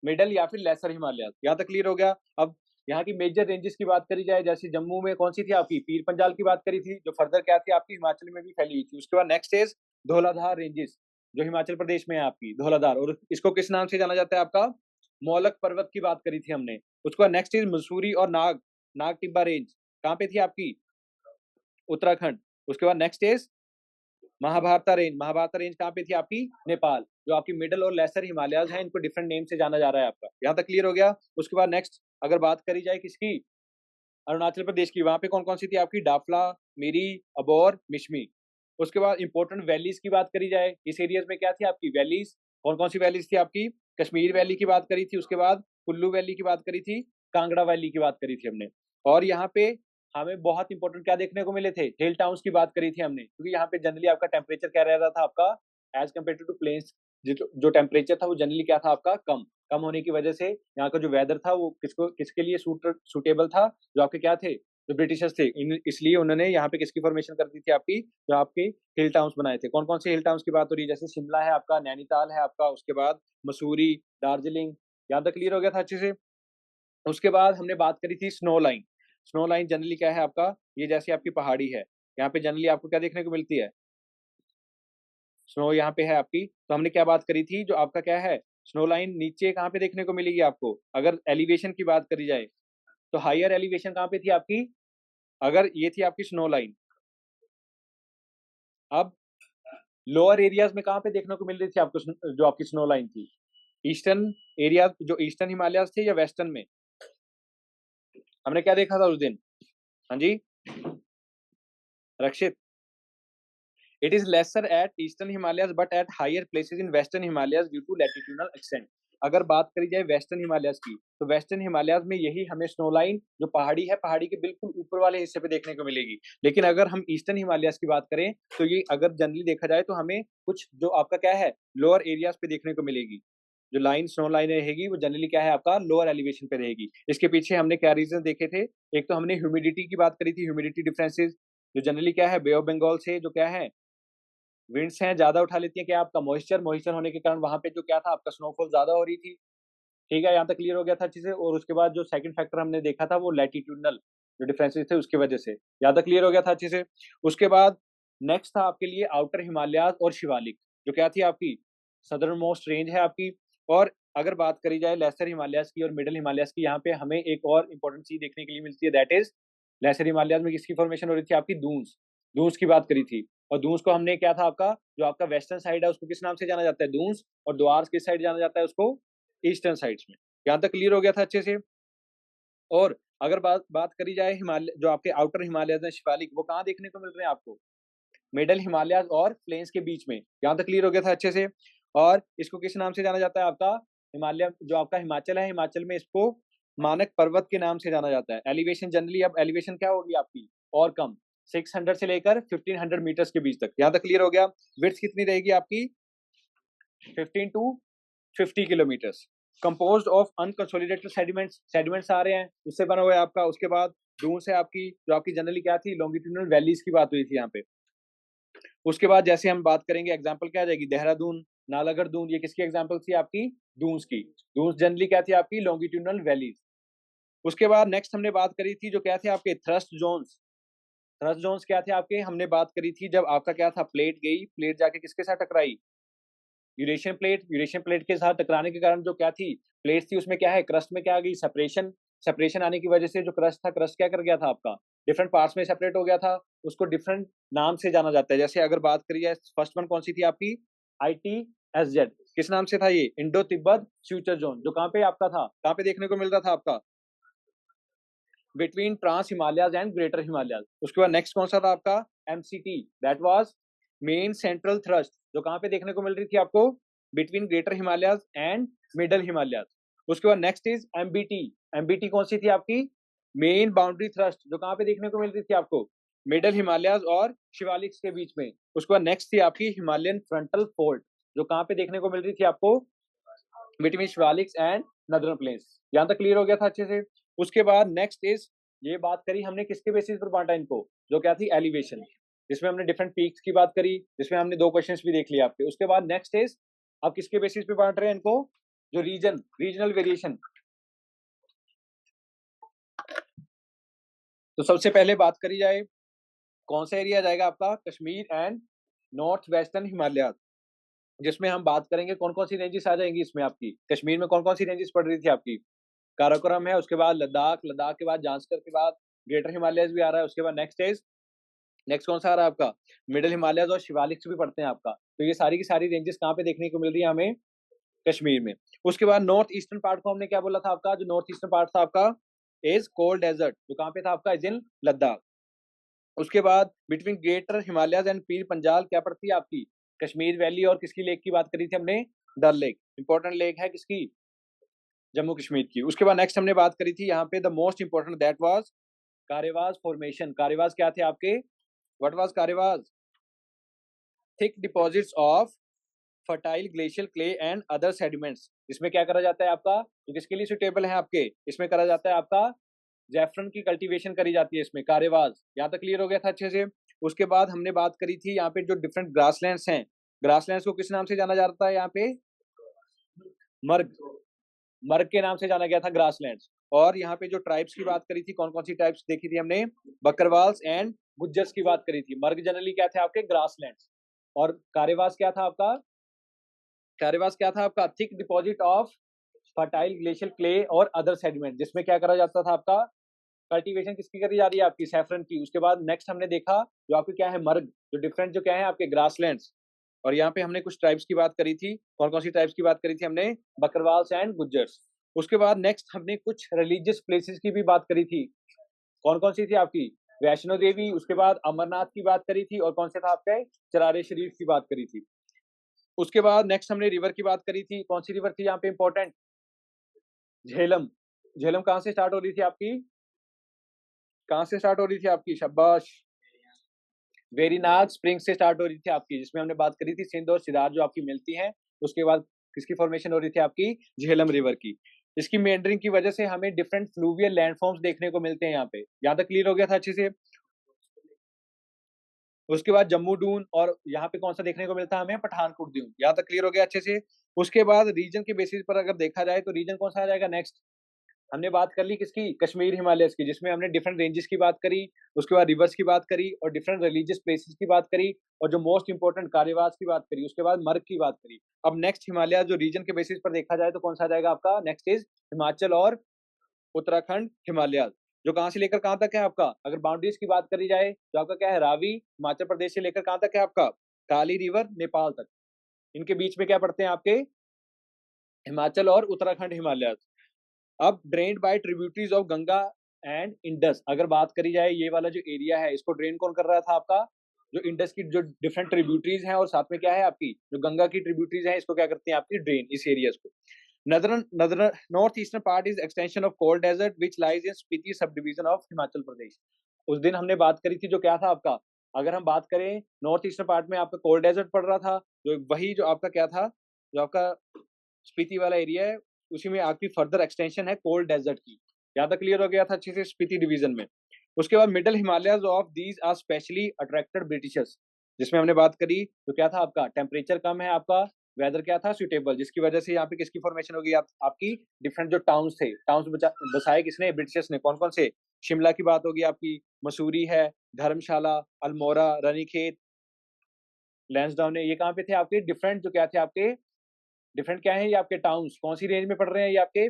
मिडल या फिर लेसर हिमालयाज। यहाँ तक क्लियर हो गया। अब यहाँ की मेजर रेंजेस की बात करी जाए, जैसे जम्मू में कौन सी थी आपकी, पीर पंजाल की बात करी थी, जो फर्दर क्या थी आपकी, हिमाचल में भी फैली हुई थी। उसके बाद नेक्स्ट इज धौलाधार रेंजेस, जो हिमाचल प्रदेश में है आपकी, धौलाधार। और इसको किस नाम से जाना जाता है आपका, मौलक पर्वत की बात करी थी हमने। उसके बाद नेक्स्ट इज मसूरी और नाग टिब्बा रेंज, कहाँ पे थी आपकी, उत्तराखंड। उसके बाद next is Mahabharata range, Mahabharata range कहाँ पे थी आपकी, नेपाल। जो आपकी मिडल और लेसर हिमालयाज हैं, इनको डिफरेंट नेम से जाना जा रहा है आपका। यहाँ तक क्लियर हो गया। उसके बाद नेक्स्ट अगर बात करी जाए किसकी, अरुणाचल प्रदेश की, वहां पे कौन कौन सी थी आपकी, डाफला, मिरी, अबोर, मिशमी। उसके बाद इंपॉर्टेंट वैलीज की बात करी जाए, इस एरियाज में क्या थी आपकी वैलीज, कौन कौन सी वैलीज थी आपकी, कश्मीर वैली की बात करी थी, उसके बाद कुल्लू वैली की बात करी थी, कांगड़ा वैली की बात करी थी हमने। और यहाँ पे हमें बहुत इंपॉर्टेंट क्या देखने को मिले थे, हिल टाउन्स की बात करी थी हमने, क्योंकि यहाँ पे जनरली आपका टेम्परेचर क्या रह रहा था आपका, एज कम्पेयर टू प्लेन्स, जो टेम्परेचर था वो जनरली क्या था आपका, कम कम होने की वजह से यहाँ का जो वेदर था वो किसके लिए सूटेबल था, जो आपके क्या थे, जो ब्रिटिशर्स थे। इसलिए उन्होंने यहाँ पे किसकी फॉर्मेशन कर दी थी आपकी, जो आपके हिल टाउन्स बनाए थे। कौन कौन से हिल टाउन्स की बात हो रही है, जैसे शिमला है आपका, नैनीताल है आपका, उसके बाद मसूरी, दार्जिलिंग। यहाँ तक क्लियर हो गया था अच्छे से। उसके बाद हमने बात करी थी snow line. Snow line generally क्या है आपका, ये जैसी आपकी पहाड़ी है, यहाँ पे जनरली आपको क्या देखने को मिलती है, स्नो यहाँ पे है आपकी। तो हमने क्या बात करी थी, जो आपका क्या है, स्नो लाइन नीचे कहाँ पे देखने को मिलेगी आपको? अगर एलिवेशन की बात करी जाए तो हायर एलिवेशन कहाँ पे थी आपकी? अगर ये थी आपकी स्नो लाइन, अब लोअर एरियाज में कहाँ पे देखने को मिल रही थी आपको जो आपकी स्नो लाइन थी? ईस्टर्न एरिया, जो ईस्टर्न हिमालयाज थे या वेस्टर्न में? हमने क्या देखा था उस दिन? हाँ जी Rakshit, it is lesser at eastern Himalayas but at higher places in western Himalayas due to latitudinal extent. अगर बात करी जाए वेस्टर्न हिमालयाज की, तो वेस्टर्न हिमालयाज में यही हमें स्नो लाइन जो पहाड़ी है, पहाड़ी के बिल्कुल ऊपर वाले हिस्से पे देखने को मिलेगी। लेकिन अगर हम ईस्टर्न हिमालयाज की बात करें तो ये अगर जनरली देखा जाए तो हमें कुछ जो आपका क्या है लोअर एरियाज पे देखने को मिलेगी। जो लाइन स्नो लाइन रहेगी वो जनरली क्या है आपका लोअर एलिवेशन पे रहेगी। इसके पीछे हमने क्या रीजन देखे थे? एक तो हमने ह्यूमिडिटी की बात करी थी, ह्यूमिडिटी डिफरेंसेस जो जनरली क्या है बे ऑफ बंगाल से जो क्या है विंड्स हैं ज्यादा उठा लेती है क्या आपका मॉइस्चर, मॉइस्चर होने के कारण वहां पे जो क्या था आपका स्नोफॉल ज्यादा हो रही थी। ठीक है, यहाँ तक क्लियर हो गया था अच्छे से। और उसके बाद जो सेकंड फैक्टर हमने देखा था वो लैटिट्यूडनल जो डिफरेंसेस थे उसकी वजह से, यहाँ तक क्लियर हो गया था अच्छे से। उसके बाद नेक्स्ट था आपके लिए आउटर हिमालयाज और शिवालिक, जो क्या थी आपकी सदर्न मोस्ट रेंज है आपकी। और अगर बात करी जाए लेसर हिमालयाज की और मिडल हिमालयाज की, यहाँ पे हमें एक और इंपॉर्टेंट चीज देखने के लिए मिलती है, दैट इज लेसर हिमालयाज में किसकी फॉर्मेशन हो रही थी आपकी दून्स, दून्स की बात करी थी। और दून्स को हमने क्या था आपका जो आपका वेस्टर्न साइड है उसको किस नाम से जाना जाता है? दून्स। और द्वार किस साइड जाना जाता है उसको? ईस्टर्न साइड्स में। यहाँ तक क्लियर हो गया था अच्छे से। और अगर बात बात करी जाए हिमालय जो आपके आउटर हिमालयज हैं शिवालिक, वो कहाँ देखने को मिल रहे हैं आपको? मिडल हिमालयाज और प्लेन्स के बीच में। यहाँ तक क्लियर हो गया था अच्छे से। और इसको किस नाम से जाना जाता है आपका? हिमालय जो आपका हिमाचल है, हिमाचल में इसको मानक पर्वत के नाम से जाना जाता है। एलिवेशन जनरली अब एलिवेशन क्या होगी आपकी और कम 600 से लेकर 1500 मीटर्स के बीच तक। यहाँ तक क्लियर हो गया। विड्थ कितनी रहेगी आपकी? 15 to 50 kilometres. Composed of unconsolidated sediments, sediments आ रहे हैं उससे बना हुआ है आपका। उसके बाद डून्स है आपकी जो आपकी जनरली क्या थी लॉन्गिट्यूडनल वैलीज की बात हुई थी यहाँ पे। उसके बाद जैसे हम बात करेंगे एग्जाम्पल क्या आ जाएगी? देहरादून, नालागढ़ दून, ये किसकी एग्जाम्पल थी आपकी? दून्स की। दून्स जनरली क्या थी आपकी? Longitudinal valleys. उसके बाद नेक्स्ट हमने बात करी थी जो क्या थे आपके थ्रस्ट जोन्स। थ्रस्ट जोन्स क्या थे आपके? हमने बात करी थी जब आपका क्या था प्लेट गई, प्लेट जाके किसके साथ टकराई? Eurasian plate. यूरेशियन प्लेट के साथ टकराने के कारण जो क्या थी प्लेट थी उसमें क्या है क्रस्ट में क्या आ गई? सेपरेशन। सेपरेशन आने की वजह से जो क्रस्ट था, क्रस्ट क्या कर गया था आपका? डिफरेंट पार्ट्स में सेपरेट हो गया था। उसको डिफरेंट नाम से जाना जाता है। जैसे अगर बात करी जाए फर्स्ट वन कौन सी थी आपकी? ITSZ। किस नाम से था ये? Indo Tibet future zone. जो कहाँ पे आपका था, कहाँ पे देखने को मिल रहा था आपका? Between trans Himalayas and greater Himalayas. उसके बाद नेक्स्ट कौन सा था आपका? MCT, that was main central thrust, जो कहाँ पे देखने को मिल रही थी आपको? Between greater Himalayas and middle Himalayas. उसके बाद नेक्स्ट इज MBT। MBT कौन सी थी आपकी? मेन बाउंड्री थ्रस्ट, जो कहाँ पे देखने को मिल रही थी आपको? मिडल हिमालयाज और शिवालिक्स के बीच में। उसके बाद नेक्स्ट थी आपकी हिमालयन फ्रंटल फोल्ड, जो कहाँ पे देखने को मिल रही थी आपको? Between Shivaliks and northern plains. यहाँ तक क्लियर हो गया था अच्छे से। उसके बाद नेक्स्ट इज, ये बात करी हमने किसके बेसिस पर बांटा इनको, जो क्या थी एलिवेशन, जिसमें हमने डिफरेंट पीक्स की बात करी, जिसमें हमने 2 क्वेश्चंस भी देख लिए आपके। उसके बाद नेक्स्ट इज आप किसके बेसिस पे बांट रहे हैं इनको? जो रीजन, रीजनल वेरिएशन। तो सबसे पहले बात करी जाए कौन सा एरिया जाएगा आपका? Kashmir and north western Himalaya, जिसमें हम बात करेंगे कौन कौन सी रेंजेस आ जाएंगी इसमें आपकी। कश्मीर में कौन कौन सी रेंजेस पड़ रही थी आपकी? काराकोरम है, उसके बाद लद्दाख, लद्दाख के बाद जांस्कर के बाद ग्रेटर हिमालयस भी आ रहा है। उसके बाद नेक्स्ट कौन सा आ रहा है आपका? मिडिल हिमालयस और शिवालिक्स भी पड़ते हैं आपका। तो ये सारी की सारी रेंजेस कहाँ पे देखने को मिल रही है हमें? कश्मीर में। उसके बाद नॉर्थ ईस्टर्न पार्ट को हमने क्या बोला था आपका? जो नॉर्थ ईस्टर्न पार्ट था आपका इज कोल्ड डेजर्ट, जो कहाँ पे था आपका? इज इन लद्दाख। उसके बाद between greater Himalayas and Pir Panjal क्या पड़ती है आपकी? कश्मीर वैली। और किसकी लेक की बात करी थी हमने? डल लेक। इंपॉर्टेंट लेक है किसकी? जम्मू कश्मीर की। उसके बाद नेक्स्ट हमने बात करी थी यहाँ पे the most important, that was Karewas formation. Karewas क्या थे आपके? What was Karewas? Thick deposits of fertile glacial clay and other sediments. इसमें क्या करा जाता है आपका? तो किसके लिए सुटेबल है आपके? इसमें करा जाता है आपका जैफरन की कल्टीवेशन करी जाती है इसमें। कारेवास। यहाँ तक क्लियर हो गया था अच्छे से। उसके बाद हमने बात करी थी यहाँ पे जो डिफरेंट ग्रासलैंड्स हैं, ग्रासलैंड्स को किस नाम से जाना जाता है यहाँ पे? मर्ग। मर्ग के नाम से जाना गया था ग्रासलैंड्स। और यहाँ पे जो ट्राइब्स की बात करी थी, कौन कौन सी ट्राइब्स देखी थी हमने? बकरवाल्स एंड गुज्जर्स की बात करी थी। मर्ग जनरली क्या थे आपके? ग्रासलैंड्स। और कारेवास क्या था आपका? कार्यवास क्या था आपका? Thick deposit of fertile glacial clay और अदर सेडिमेंट, जिसमें क्या करा जाता था आपका? कल्टीवेशन किसकी करी जा रही है? आपकी सैफरन की। उसके बाद नेक्स्ट हमने देखा जो आपके क्या है, मर्ग, जो डिफरेंट जो क्या है आपके ग्रासलैंड्स। और यहाँ पे हमने कुछ ट्राइब्स की बात करी थी। कौन कौन सी ट्राइब्स की बात करी थी हमने? बकरवाल्स एंड गुज्जर्स। उसके बाद नेक्स्ट हमने कुछ रिलीजियस प्लेसेस की भी बात करी थी। कौन कौन सी थी आपकी? वैष्णो देवी, उसके बाद अमरनाथ की बात करी थी, और कौन से था आपके? चरारे शरीफ की बात करी थी। उसके बाद नेक्स्ट हमने रिवर की बात करी थी। कौन सी रिवर थी यहाँ पे इंपॉर्टेंट? झेलम। झेलम कहाँ से स्टार्ट हो रही थी आपकी? कहाँ से स्टार्ट हो रही थी आपकी? शाबाश। वेरीनाग स्प्रिंग से स्टार्ट हो रही थी आपकी, जिसमें हमने बात करी थी सिंध और सिदार जो आपकी मिलती हैं। उसके बाद किसकी फॉर्मेशन हो रही थी आपकी? झेलम रिवर की। इसकी मेंडरिंग की वजह से हमें डिफरेंट फ्लूवियल लैंडफॉर्म्स देखने को मिलते हैं यहाँ पे। यहाँ तक क्लियर हो गया था अच्छे से? उसके बाद जम्मू दून, और यहाँ पे कौन सा देखने को मिलता है हमें? पठानकोट दून। यहाँ तक क्लियर हो गया अच्छे से? उसके बाद रीजन के बेसिस पर अगर देखा जाए तो रीजन कौन सा आ जाएगा नेक्स्ट? हमने बात कर ली किसकी? कश्मीर हिमालयस की, जिसमें हमने डिफरेंट रेंजेस की बात करी, उसके बाद रिवर्स की बात करी, और डिफरेंट रिलीजियस प्लेसेस की बात करी, और जो मोस्ट इंपोर्टेंट कार्यवास की बात करी, उसके बाद मर्ग की बात करी। अब नेक्स्ट हिमालय जो रीजन के बेसिस पर देखा जाए तो कौन सा आ जाएगा आपका? नेक्स्ट इज हिमाचल और उत्तराखंड हिमालय, जो कहाँ से लेकर कहाँ तक है आपका? अगर बाउंड्रीज की बात करी जाए तो आपका क्या है? रावी हिमाचल प्रदेश से लेकर कहाँ तक है आपका? काली रिवर नेपाल तक। इनके बीच में क्या पड़ते हैं आपके? हिमाचल और उत्तराखंड हिमालय। अब drained by tributaries of Ganga and Indus, अगर बात करी जाए ये वाला जो एरिया है इसको ड्रेन कौन कर रहा था आपका? जो इंडस की जो डिफरेंट ट्रिब्यूटरीज हैं, और साथ में क्या है आपकी जो गंगा की ट्रिब्यूटरीज हैं, इसको क्या करते हैं आपकी? ड्रेन, इस एरियाज को। Northern north eastern part is extension of cold desert which lies in Spiti sub division of Himachal Pradesh. उस दिन हमने बात करी थी जो क्या था आपका? अगर हम बात करें नॉर्थ ईस्टर्न पार्ट में आपका कोल्ड डेजर्ट पड़ रहा था, जो वही जो आपका क्या था, जो आपका स्पीति वाला एरिया है, उसी में आपकी फर्दर एक्सटेंशन है कोल्ड डेजर्ट की। यहाँ तक क्लियर हो गया था अच्छे से स्पीति डिवीजन में? उसके बाद middle Himalayas of these are specially attracted Britishers, जिसमें हमने बात करी तो क्या था आपका? टेम्परेचर कम है आपका, वेदर क्या था? सुटेबल, जिसकी वजह से यहाँ पे किसकी फॉर्मेशन होगी आपकी? डिफरेंट जो टाउन्स थे, टाउन्स बसाए किसने? ब्रिटिशर्स ने। कौन कौन से? शिमला की बात होगी आपकी, मसूरी है, धर्मशाला, अल्मोड़ा, रानीखेत, लैंसडाउन है। ये कहाँ पे थे आपके? डिफरेंट जो क्या थे आपके? डिफरेंट क्या है ये आपके टाउन्स? कौन सी रेंज में पड़ रहे हैं ये आपके?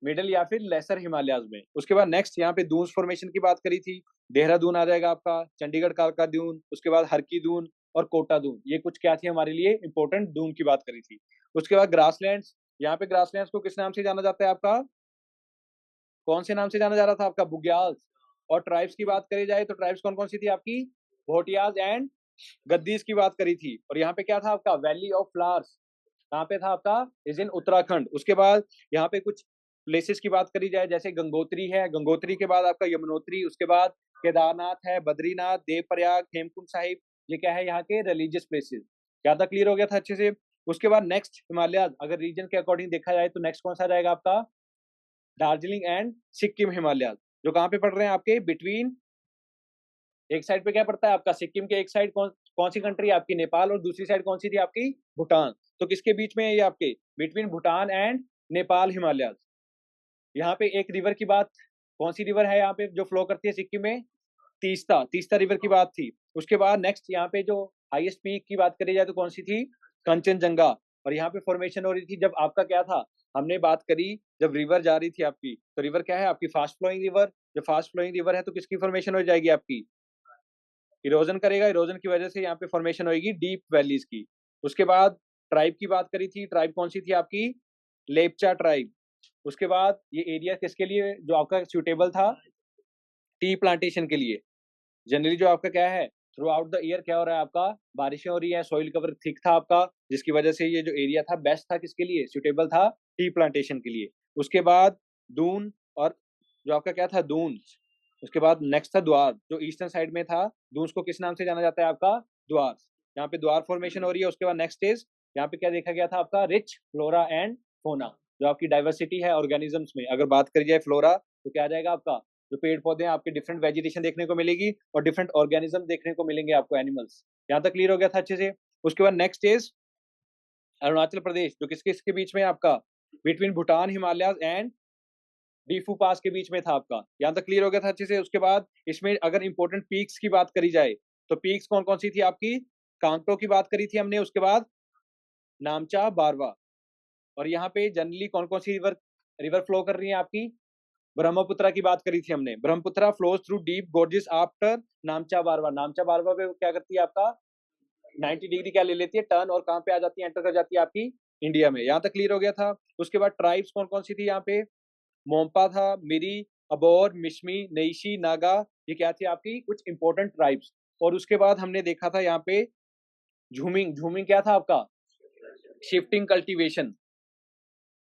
मिडल या फिर लेसर हिमालयाज में। उसके बाद नेक्स्ट यहाँ पे दून्स फॉर्मेशन की बात करी थी। देहरादून आ जाएगा आपका, चंडीगढ़ का दून, उसके बाद हरकी दून और कोटा दून। ये कुछ क्या थी हमारे लिए इंपॉर्टेंट दून की बात करी थी। उसके बाद ग्रासलैंड्स, यहाँ पे ग्रासलैंड्स को किस नाम से जाना जाता है आपका? कौन से नाम से जाना जा रहा था आपका? बुग्याल्स। और ट्राइब्स की बात करी जाए तो ट्राइब्स कौन कौन सी थी आपकी? भोटियाज एंड गद्दीस की बात करी थी। और यहाँ पे क्या था आपका? वैली ऑफ फ्लावर्स कहाँ पे था आपका? इज इन उत्तराखंड। उसके बाद यहाँ पे कुछ प्लेसेस की बात करी जाए, जैसे गंगोत्री है, गंगोत्री के बाद आपका यमुनोत्री, उसके बाद केदारनाथ है, बद्रीनाथ, देवप्रयाग, हेमकुंड साहिब। ये क्या है यहाँ के? Religious places. ज्यादा क्लियर हो गया था अच्छे से? उसके बाद नेक्स्ट हिमालय, अगर रीजन के अकॉर्डिंग देखा जाए तो नेक्स्ट कौन सा रहेगा आपका? दार्जिलिंग एंड सिक्किम हिमालय, जो कहाँ पे पड़ रहे हैं आपके? बिटवीन, एक साइड पे क्या पड़ता है आपका? सिक्किम के एक साइड कौन सी कंट्री आपकी? नेपाल, और दूसरी साइड कौन सी थी आपकी? भूटान। तो किसके बीच में है ये आपके? Between Bhutan and Nepal Himalaya. यहाँ पे एक रिवर की बात, कौन सी रिवर है यहाँ पे जो फ्लो करती है सिक्किम में? तीस्ता। तीस्ता रिवर की बात थी। उसके बाद नेक्स्ट यहाँ पे जो हाईएस्ट पीक की बात करी जाए तो कौन सी थी? कंचनजंगा। और यहाँ पे फॉर्मेशन हो रही थी जब आपका क्या था? हमने बात करी जब रिवर जा रही थी आपकी, तो रिवर क्या है आपकी? Fast flowing river. जब फास्ट फ्लोइंग रिवर है तो किसकी फॉर्मेशन हो जाएगी आपकी? इरोजन करेगा, इरोजन की वजह से यहाँ पे फॉर्मेशन होगी डीप वैलीज की। उसके बाद ट्राइब की बात करी थी, ट्राइब कौन सी थी आपकी? लेपचा ट्राइब। उसके बाद ये एरिया किसके लिए जो आपका सूटेबल था? टी प्लांटेशन के लिए। जनरली जो आपका क्या है, थ्रू आउट द ईयर क्या हो रहा है आपका? बारिशें हो रही है, सॉइल कवर थिक था आपका, जिसकी वजह से ये जो एरिया था बेस्ट था किसके लिए? सूटेबल था टी प्लांटेशन के लिए। उसके बाद दून, और जो आपका क्या था? दून्स। उसके बाद नेक्स्ट था द्वार, जो ईस्टर्न साइड में था। दून्स को किस नाम से जाना जाता है आपका? द्वार। यहाँ पे द्वार फॉर्मेशन हो रही है। उसके बाद नेक्स्ट इज यहाँ पे क्या देखा गया था आपका? रिच फ्लोरा एंड फोना, जो आपकी डाइवर्सिटी है ऑर्गेनिजम्स में। अगर बात करी जाए फ्लोरा तो क्या आ जाएगा आपका? जो पेड़ पौधे हैं आपके, डिफरेंट वेजिटेशन देखने को मिलेगी, और डिफरेंट ऑर्गेनिज्म देखने को मिलेंगे आपको, एनिमल्स। यहाँ तक क्लियर हो गया था अच्छे से? उसके बाद नेक्स्ट इज अरुणाचल प्रदेश, जो किसके इसके बीच में आपका? बिटवीन भूटान हिमालय एंड डीफू पास के बीच में था आपका। यहाँ तक क्लियर हो गया था अच्छे से? उसके बाद इसमें अगर इंपॉर्टेंट पीक्स की बात करी जाए तो पीक्स कौन कौन सी थी आपकी? कांगटो की बात करी थी हमने। उसके बाद नामचा, बारवा। और यहाँ पे जनरली कौन कौन सी रिवर फ्लो कर रही है आपकी? ब्रह्मपुत्रा की बात करी थी हमने। Brahmaputra flows through deep gorges after Namcha Barwa. Namcha बारवा पे क्या करती है आपका 90 डिग्री क्या ले लेती है टर्न, और कहाँ पे आ जाती है, एंटर कर जाती है आपकी इंडिया में। यहाँ तक क्लियर हो गया था। उसके बाद ट्राइब्स कौन कौन सी थी यहाँ पे? मोम्पा था, मिरी, अबोर, मिश्मी, नईशी, नागा, ये क्या थी आपकी कुछ इंपॉर्टेंट ट्राइब्स। और उसके बाद हमने देखा था यहाँ पे झूमिंग। झूमिंग क्या था आपका? Shifting cultivation.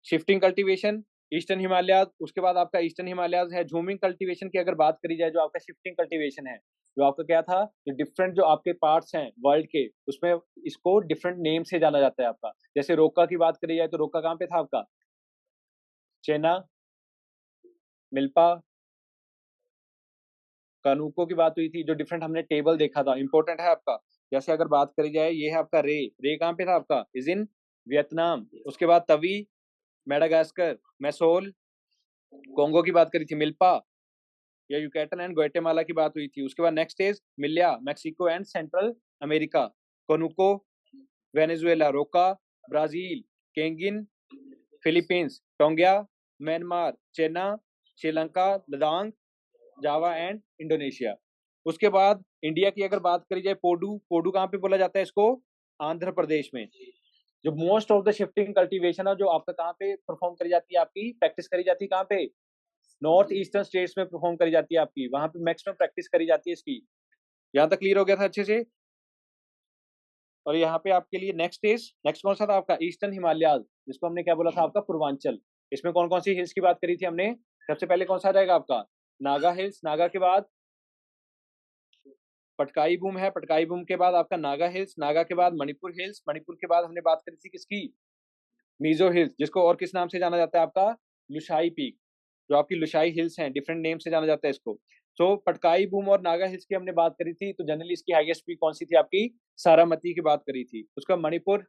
Shifting cultivation eastern Himalaya. उसके बाद आपका ईस्टर्न हिमालय है। झूमिंग कल्टीवेशन की अगर बात करी जाए, जो आपका शिफ्टिंग कल्टीवेशन है, जो आपका क्या था, जो डिफरेंट जो आपके पार्ट्स हैं वर्ल्ड के, उसमें इसको डिफरेंट नेम से जाना जाता है आपका। जैसे रोका की बात करी जाए तो रोका कहाँ पे था आपका? चेना, मिल्पा, कानूको की बात हुई थी। जो डिफरेंट हमने टेबल देखा था, इंपॉर्टेंट है आपका। जैसे अगर बात करी जाए, ये है आपका रे। रे कहाँ पे था आपका? Is in Vietnam. उसके बाद तवी, मेडागास्कर, मैसोल, कोंगो की बात करी थी। मिल्पा या यूकेटन एंड ग्वाटेमाला की बात हुई थी। उसके बाद next is milpa, Mexico and Central America. Conuco, Venezuela. Roca, Brazil. Caingin, Philippines. Taungya, Myanmar. Chena, Sri Lanka. Ladang, Java and Indonesia. उसके बाद इंडिया की अगर बात करी जाए, पोडू। पोडू कहाँ पे बोला जाता है इसको? आंध्र प्रदेश में। जो most of the shifting cultivation है, जो आपका कहाँ पे परफॉर्म करी जाती है, आपकी प्रैक्टिस करी जाती है कहाँ पे? नॉर्थ ईस्टर्न स्टेट्स में परफॉर्म करी जाती है आपकी। वहां पे मैक्सिमम प्रैक्टिस करी जाती है इसकी। यहाँ तक क्लियर हो गया था अच्छे से? और यहाँ पे आपके लिए नेक्स्ट कौन सा था आपका? ईस्टर्न हिमालय, जिसको हमने क्या बोला था आपका? पूर्वांचल। इसमें कौन कौन सी हिल्स की बात करी थी हमने? सबसे पहले कौन सा आ जाएगा आपका? नागा हिल्स। नागा के बाद पटकाई बूम है। पटकाई बूम के बाद आपका नागा हिल्स। नागा के बाद मणिपुर हिल्स। मणिपुर के बाद हमने बात करी थी किसकी? मिजो हिल्स, जिसको और किस नाम से जाना जाता है आपका? लुशाई पीक। जो आपकी लुशाई हिल्स हैं, डिफरेंट नेम से जाना जाता है इसको। तो पटकाई बूम और नागा हिल्स की हमने बात करी थी। तो जनरली इसकी हाईएस्ट पीक कौन सी थी आपकी? सारामती की बात करी थी। उसका मणिपुर,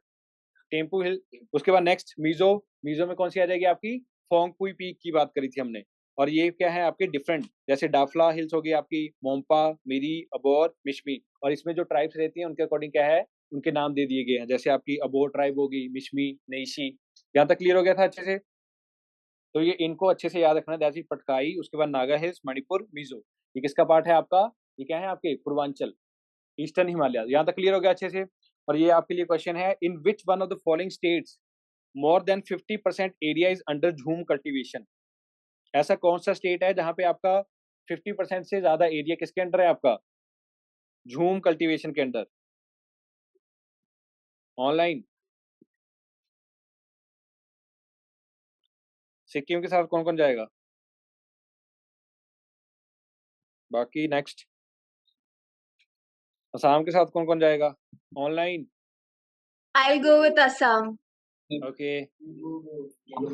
टेम्पू हिल। उसके बाद नेक्स्ट मिजो। मिजो में कौन सी आ जाएगी आपकी? फोंगपुई पीक की बात करी थी हमने। और ये क्या है आपके डिफरेंट, जैसे डाफला हिल्स होगी आपकी, मोम्पा, मिरी, अबोर, मिश्मी। और इसमें जो ट्राइब्स रहती हैं उनके अकॉर्डिंग क्या है, उनके नाम दे दिए गए हैं। जैसे आपकी अबोर ट्राइब होगी, मिश्मी, नईशी। यहाँ तक क्लियर हो गया था अच्छे से? तो ये इनको अच्छे से याद रखना। जैसे पटकाई, उसके बाद नागा हिल्स, मणिपुर, मिजो। ये किसका पार्ट है आपका? ये क्या है आपके? पूर्वांचल, ईस्टर्न हिमालय। यहाँ तक क्लियर हो गया अच्छे से? और ये आपके लिए क्वेश्चन है, in which one of the following states more than 50% area is under jhum cultivation? ऐसा कौन सा स्टेट है जहां पे आपका 50% से ज्यादा एरिया किसके अंडर है आपका? झूम कल्टीवेशन के अंडर। ऑनलाइन सिक्किम के साथ कौन कौन जाएगा? बाकी नेक्स्ट असम के साथ कौन कौन जाएगा? Online. I'll go with Assam. Okay.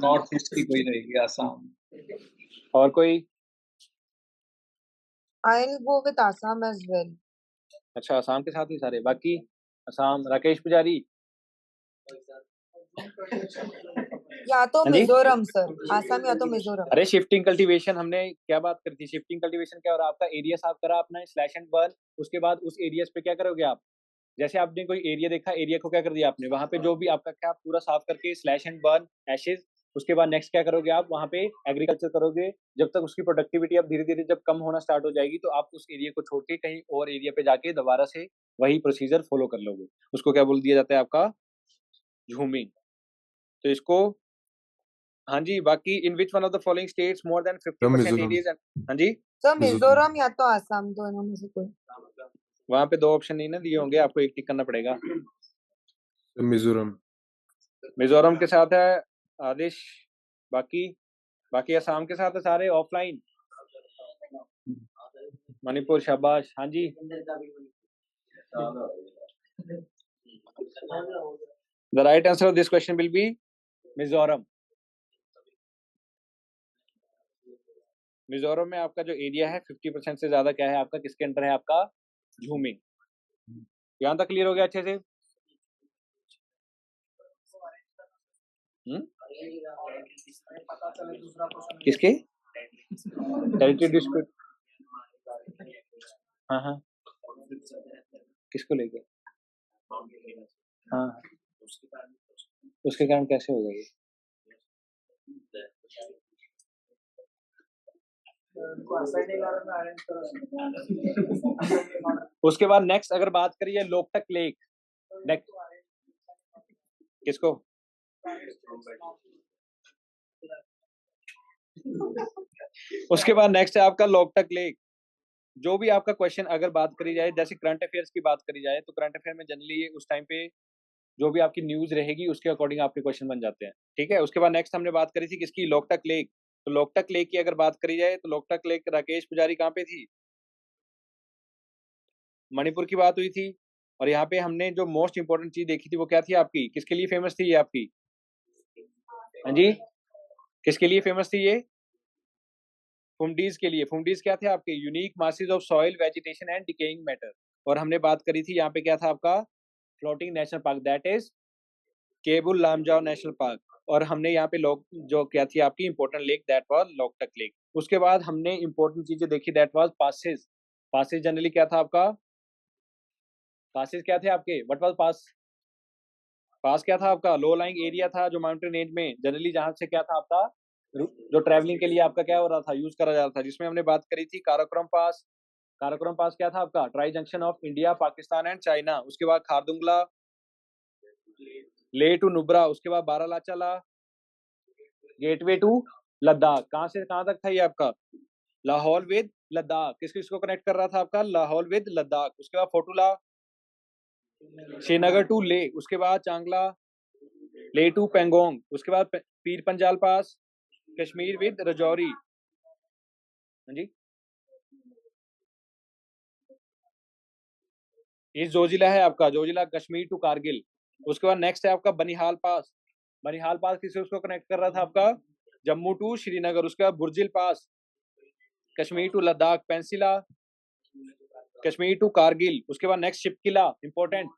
North east की कोई रहेगी, आसाम। और कोई? I'll go with Assam as well. अच्छा, असम के साथ ही सारे। बाकी असम, राकेश पुजारी। या तो हाँ जी? मिजोरम सर, आसाम या तो मिजोरम। अरे शिफ्टिंग कल्टीवेशन हमने क्या बात करी थी? शिफ्टिंग कल्टीवेशन क्या हो रहा है आपका? एरिया साफ करा आपने, स्लैश एंड बर्न। उसके बाद उस एरियाज पे क्या करोगे आप? जैसे आपने कोई एरिया देखा, एरिया को क्या कर दिया आपने? वहां पे जो भी आपका क्या पूरा साफ करके स्लैश एंड बर्न, एशेज। उसके बाद नेक्स्ट क्या करोगे आप? वहां पे एग्रीकल्चर करोगे। जब तक उसकी प्रोडक्टिविटी अब धीरे धीरे जब कम होना स्टार्ट हो जाएगी, तो आप उस एरिया को छोड़ के कहीं और एरिया पे जाके दोबारा से वही प्रोसीजर फॉलो कर लोगे। उसको क्या बोल दिया जाता है आपका? झूमिंग। तो इसको, हाँ जी। बाकी in which one of the following states more than 50% areas. हाँ जी? सर मिजोरम या तो आसाम, दोनों में से कोई। वहां पे 2 ऑप्शन नहीं ना दिए होंगे, आपको एक टिक करना पड़ेगा। मिजोरम। मिजोरम के साथ है आदिश। बाकी बाकी असम के साथ है सारे ऑफलाइन। मणिपुर, शाबाश। हाँ जी? The right answer of this question will be Mizoram. Mizoram में आपका जो एरिया है 50% से ज्यादा क्या है आपका? किसके अंडर है आपका? झूमिंग। यहाँ तक क्लियर हो गया अच्छे से? किसके? Territory dispute. हाँ हाँ, किसको लेके? हाँ, उसके कारण कैसे होगा ये? उसके बाद नेक्स्ट अगर बात करिए लोकटक लेक, किसको? उसके बाद नेक्स्ट है आपका लोकटक लेक। जो भी आपका क्वेश्चन अगर बात करी जाए, जैसे करंट अफेयर्स की बात करी जाए, तो करंट अफेयर में जनरली उस टाइम पे जो भी आपकी न्यूज रहेगी उसके अकॉर्डिंग आपके क्वेश्चन बन जाते हैं, ठीक है। उसके बाद नेक्स्ट हमने बात करी थी किसकी? लोकटक लेक। तो लोकटक लेक की अगर बात करी जाए तो लोकटक लेक राकेश पुजारी कहाँ पे थी? मणिपुर की बात हुई थी। और यहाँ पे हमने जो मोस्ट इंपॉर्टेंट चीज देखी थी वो क्या थी आपकी? किसके लिए फेमस थी ये आपकी? हाँ जी, किसके लिए फेमस थी ये? फुमडीज के लिए। फुमडीज क्या थे आपके? Unique masses of soil, vegetation and decaying matter. और हमने बात करी थी यहाँ पे क्या था आपका? Floating national park, that is Keibul Lamjao national park. और हमने यहाँ पे लोग जो क्या थी आपकी important lake, that was Loktak lake. उसके बाद हमने इंपॉर्टेंट चीजें देखी, that was passes. Passes generally क्या था आपका? पासेस क्या थे आपके? व्हाट वाज पास? पास क्या था आपका? लो लाइंग एरिया था जो माउंटेन रेंज में जनरली जहां से क्या था आपका जो ट्रैवलिंग के लिए आपका क्या हो रहा था, यूज करा जा रहा था, जिसमें हमने बात करी थी काराकोरम पास। काराकोरम पास क्या था आपका? Tri junction of India, Pakistan and China. उसके बाद खारदुंगला, ले टू नुब्रा। उसके बाद बारालाचाला, गेटवे टू लद्दाख। कहां से कहां तक था ये आपका? लाहौल विद लद्दाख। किस किसको कनेक्ट कर रहा था आपका? लाहौल विद लद्दाख। उसके बाद फोटुला, श्रीनगर टू ले। उसके बाद चांगला, ले टू पेंगोंग। उसके बाद पीर पंजाल पास, कश्मीर विद रजौरी। हाँ जी, ये जोजिला है आपका, जोजिला कश्मीर टू कारगिल। उसके बाद नेक्स्ट है आपका बनिहाल पास। बनिहाल पास किससे उसको कनेक्ट कर रहा था आपका? जम्मू टू श्रीनगर। उसके बाद Burzil pass, Kashmir to Ladakh. Pensila, Kashmir to Kargil. उसके बाद next Shipkila, important,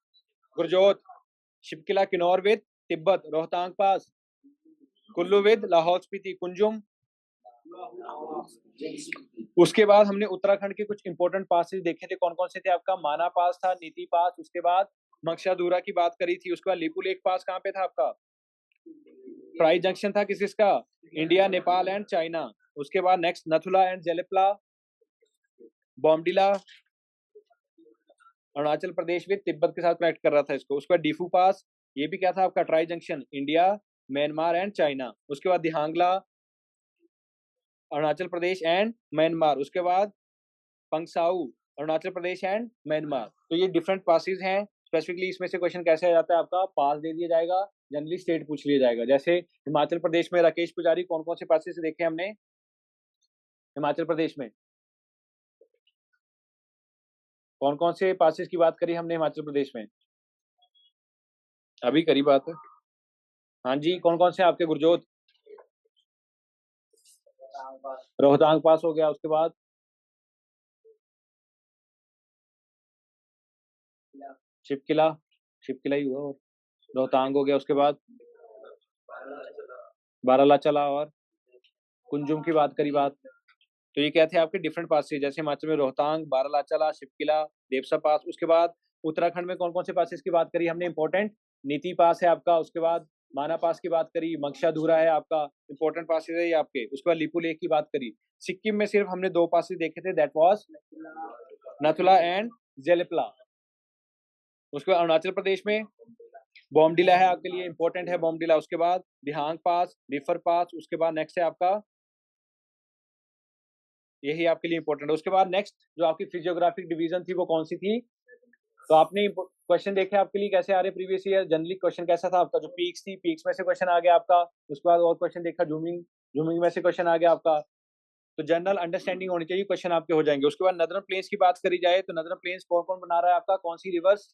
Gurjot. Shipkila Kinnaur with Tibet. Rohtang pass, Kullu with Lahaul Spiti. Kunzum. उसके बाद हमने उत्तराखंड के कुछ इंपॉर्टेंट पासेस देखे थे, कौन कौन से थे आपका? माना पास था, नीति पास। उसके बाद मक्शादूरा की बात करी थी। उसके बाद लिपू लेक पास कहाँ पे था आपका? ट्राई जंक्शन था किस किसका? India, Nepal and China. उसके बाद नेक्स्ट नथुला एंड जेलेपला, बॉमडिला, अरुणाचल प्रदेश में तिब्बत के साथ कनेक्ट कर रहा था इसको। उसके बाद डीफू पास, ये भी क्या था आपका? Tri junction, India, Myanmar and China. उसके बाद दिहांगला, अरुणाचल प्रदेश एंड म्यांमार। उसके बाद पंगसाऊ, अरुणाचल प्रदेश एंड म्यांमार। तो ये डिफरेंट पासेस हैं। स्पेसिफिकली इसमें से क्वेश्चन कैसे आ जाता है आपका? पास दे दिया जाएगा, जनरली स्टेट पूछ लिया जाएगा। जैसे हिमाचल प्रदेश में राकेश पुजारी कौन कौन से पासेस देखे हमने हिमाचल प्रदेश में? कौन कौन से पासेस की बात करी हमने हिमाचल प्रदेश में? अभी करी बात है। हाँ जी, कौन कौन से आपके? गुरजोत, रोहतांग पास हो गया। उसके बाद शिपकिला, शिपकिला ही हुआ। और रोहतांग हो गया। उसके बाद बारालाचला और कुंजुम की बात करी बात। तो ये क्या थे आपके डिफरेंट पासेस? जैसे हिमाचल में रोहतांग, बारालाचला, शिपकिला, देवसा पास। उसके बाद उत्तराखंड में कौन कौन से पासेस की बात करी हमने? इंपॉर्टेंट, नीति पास है आपका। उसके बाद माना पास की बात करी, मक्शाधुरा है आपका, इंपॉर्टेंट पासेस है ये आपके। उसके बाद लिपू लेक की बात करी। सिक्किम में सिर्फ हमने दो पासेस देखे थे, that was Nathula and Jelepla. उसके बाद अरुणाचल प्रदेश में बॉमडिला है आपके लिए, इंपॉर्टेंट है बॉमडिला। उसके बाद दिहांग पास, डिफर पास। उसके बाद नेक्स्ट है आपका, यही आपके लिए इंपॉर्टेंट है। उसके बाद नेक्स्ट जो आपकी फिजियोग्राफिक डिवीजन थी वो कौन सी थी? तो आपने क्वेश्चन देखे आपके लिए कैसे आ रहे प्रीवियस ईयर? जनरली क्वेश्चन कैसा था आपका? जो पीक्स थी, पीक्स में से क्वेश्चन आ गया आपका। उसके बाद और क्वेश्चन देखा, जूमिंग, जूमिंग में से क्वेश्चन आ गया आपका। तो जनरल अंडरस्टैंडिंग होनी चाहिए, क्वेश्चन आपके हो जाएंगे। उसके बाद नदर्न प्लेन्स की बात करी जाए तो नदर्न प्लेन्स कौन कौन बना रहा है आपका? कौन सी rivers?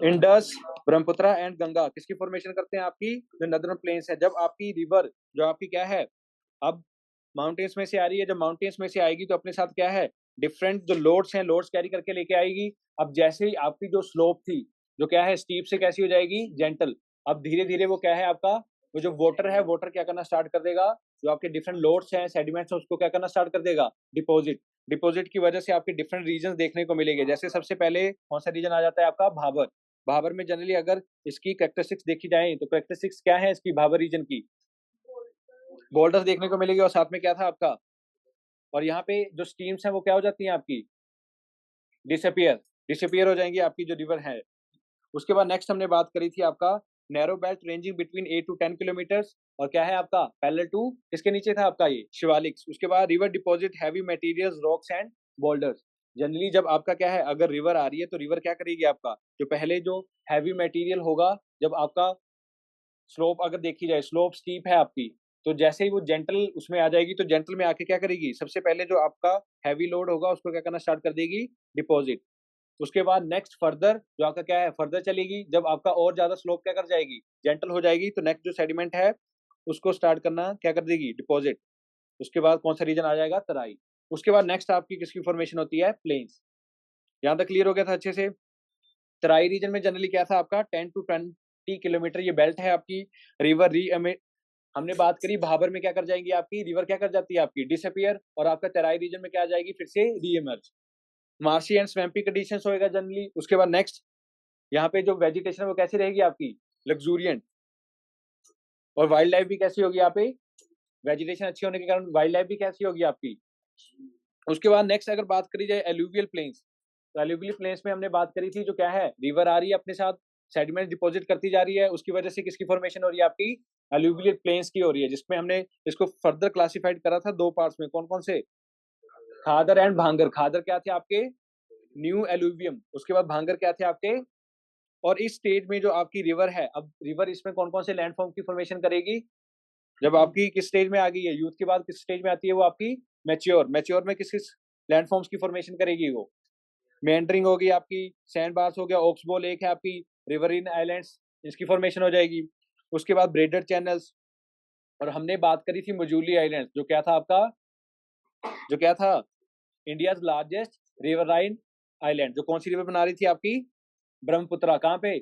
Indus, Brahmaputra and Ganga. किसकी फॉर्मेशन करते हैं आपकी? जो नदर्न प्लेन्स है। जब आपकी रिवर जो आपकी क्या है अब माउंटेन्स में से आ रही है, जब माउंटेन्स में से आएगी तो अपने साथ क्या है? डिफरेंट जो लोड्स हैं, लोड्स कैरी करके लेके आएगी। अब जैसे ही आपकी जो स्लोप थी जो क्या है स्टीप से कैसी हो जाएगी? जेंटल। अब धीरे धीरे वो क्या है आपका, वो जो वाटर है, वाटर क्या करना स्टार्ट कर देगा? जो आपके डिफरेंट लोड्स हैं, सेडिमेंट्स हैं, उसको क्या करना स्टार्ट कर देगा? डिपॉजिट। डिपॉजिट की वजह से आपके डिफरेंट रीजन देखने को मिलेंगे। जैसे सबसे पहले कौन सा रीजन आ जाता है आपका? भाबर। भाबर में जनरली अगर इसकी कैरेक्टरिस्टिक्स देखी जाए तो कैरेक्टरिस्टिक्स क्या है इसकी भाबर रीजन की? बोल्डर्स देखने को मिलेगी और साथ में क्या था आपका, और यहाँ पे जो स्ट्रीम्स हैं वो क्या हो जाती हैं आपकी? डिसअपियर हो जाएंगी आपकी जो रिवर है। उसके बाद नेक्स्ट हमने बात करी थी आपका narrow belt ranging between 8 to 10 kilometres, और क्या है आपका पैरेलल टू, इसके नीचे था आपका ये शिवालिक्स। उसके बाद river deposit heavy materials rocks and boulders. Generally जब आपका क्या है, अगर रिवर आ रही है तो रिवर क्या करेगी आपका, जो पहले जो हैवी मटेरियल होगा, जब आपका स्लोप अगर देखी जाए, स्लोप स्टीप है आपकी, तो जैसे ही वो जेंटल उसमें आ जाएगी तो जेंटल में आके क्या करेगी, सबसे पहले जो आपका हैवी लोड होगा उसको क्या करना स्टार्ट कर देगी, डिपॉजिट। उसके बाद नेक्स्ट फर्दर जो आपका क्या है, फर्दर चलेगी, जब आपका और ज्यादा स्लोप क्या कर जाएगी, जेंटल हो जाएगी, तो नेक्स्ट जो सेडिमेंट है उसको स्टार्ट करना क्या कर देगी, डिपॉजिट। उसके बाद कौन सा रीजन आ जाएगा, तराई। उसके बाद नेक्स्ट आपकी किसकी फॉर्मेशन होती है, प्लेन्स। यहाँ तक क्लियर हो गया था अच्छे से। तराई रीजन में जनरली क्या था आपका 10 to 20 किलोमीटर ये बेल्ट है आपकी। रिवर री हमने बात करी भाबर में क्या कर जाएंगी आपकी, रिवर क्या कर जाती है आपकी, डिसअपियर, और आपका तराई रीजन में क्या आ जाएगी, फिर से री emerge. Marshy and swampy conditions होएगा जनरली। उसके बाद नेक्स्ट यहाँ पे जो वेजिटेशन है वो कैसी रहेगी आपकी, लग्जूरियंट, और वाइल्ड लाइफ भी कैसी होगी यहाँ पे, वेजिटेशन अच्छी होने के कारण वाइल्ड लाइफ भी कैसी होगी आपकी। उसके बाद नेक्स्ट अगर बात करी जाए एलुवियल प्लेन्स, तो एलुवियल प्लेन्स में हमने बात करी थी जो क्या है, रिवर आ रही है अपने साथ सेडिमेंट डिपॉजिट करती जा रही है, उसकी वजह से किसकी फॉर्मेशन हो रही है आपकी, एलुवियल प्लेन्स की हो रही है, जिसमें हमने इसको फर्दर क्लासिफाइड करा था दो पार्ट्स में, कौन कौन से, खादर एंड भांगर। खादर क्या थे आपके, न्यू एलुवियम, उसके बाद भांगर क्या थे आपके। और इस स्टेज में जो आपकी रिवर है, अब रिवर इसमें कौन कौन से लैंडफॉर्म की फॉर्मेशन करेगी, जब आपकी किस स्टेज में आ गई है, यूथ के बाद किस स्टेज में आती है वो आपकी, मैच्योर। मैच्योर में किस किस लैंडफॉर्म्स की फॉर्मेशन करेगी वो, मेंडरिंग होगी आपकी, सैंड बार्स हो गया, ऑक्सबो लेक है आपकी, रिवरिन आइलैंड्स, इसकी फॉर्मेशन हो जाएगी। उसके बाद ब्रेडेड चैनल्स, और हमने बात करी थी मजूली आइलैंड, जो क्या था आपका, जो क्या था, इंडियाज लार्जेस्ट रिवराइन आइलैंड, जो कौन सी रिवर बना रही थी आपकी, ब्रह्मपुत्रा, कहाँ पे,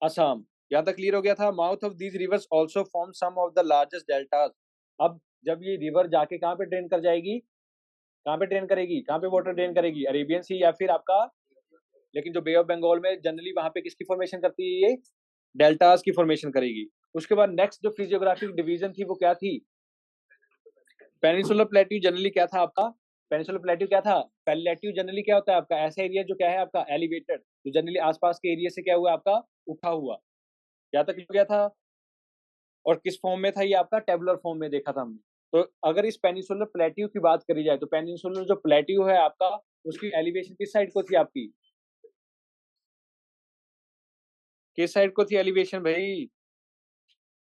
असम। यहाँ तक क्लियर हो गया था। Mouth of these rivers also form some of the largest deltas. अब जब ये रिवर जाके कहाँ पे ड्रेन कर जाएगी, कहाँ पे ड्रेन करेगी, कहाँ पे वाटर ड्रेन करेगी, अरेबियन सी या फिर आपका, लेकिन जो बे ऑफ बंगाल में जनरली वहां पे किसकी फॉर्मेशन करती है, ये डेल्टास की फॉर्मेशन करेगी। उसके बाद नेक्स्ट जो फिजियोग्राफिक डिवीजन थी वो क्या थी, पेनिनसुलर प्लेट्यू जनरली क्या था आपका, पेनिनसुलर प्लेट्यू क्या था, पैलेट्यू जनरली क्या होता है आपका, ऐसा एरिया जो क्या है आपका एलिवेटेड, जो जनरली आसपास के एरिया से क्या हुआ आपका, उठा हुआ। यहाँ तक हो गया था। और किस फॉर्म में था ये आपका, टेबुलर फॉर्म में देखा था हमने। तो अगर इस पेनिनसुलर प्लेट्यू की बात करी जाए तो पेनिनसुलर जो प्लेट्यू है आपका, उसकी एलिवेशन किस साइड को थी आपकी, किस साइड को थी एलिवेशन भाई,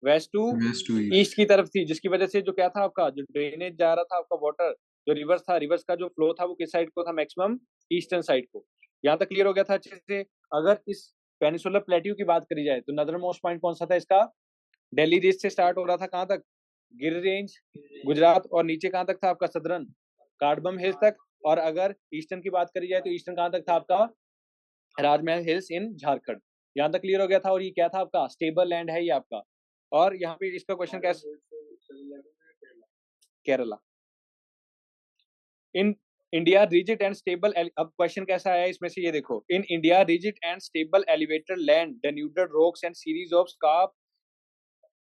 west to West to east. East की तरफ थी, जिसकी वजह से जो क्या था आपका, जो ड्रेनेज जा रहा था आपका वाटर, जो रिवर्स था, रिवर्स का जो फ्लो था वो किस साइड को था, मैक्सिमम ईस्टर्न साइड को। यहाँ तक क्लियर हो गया था अच्छे से। अगर इस पेनिनसुलर प्लेट्यू की बात करी जाए तो नदर्न मोस्ट पॉइंट कौन सा था इसका, दिल्ली रीच से स्टार्ट हो रहा था, कहाँ तक, गिर रेंज गुजरात, और नीचे कहाँ तक था आपका, सदरन कार्डमम हिल्स तक। और अगर ईस्टर्न की बात करी जाए तो ईस्टर्न कहाँ तक था आपका, राजमहल हिल्स इन झारखंड। यहाँ तक क्लियर हो गया था। और ये क्या था आपका, स्टेबल लैंड है ये आपका। और यहाँ पे इसका क्वेश्चन कैसे, Kerala, in India rigid and stable, अब क्वेश्चन कैसा आया इसमें से, ये देखो, in India rigid and stable elevated land denuded rocks and series of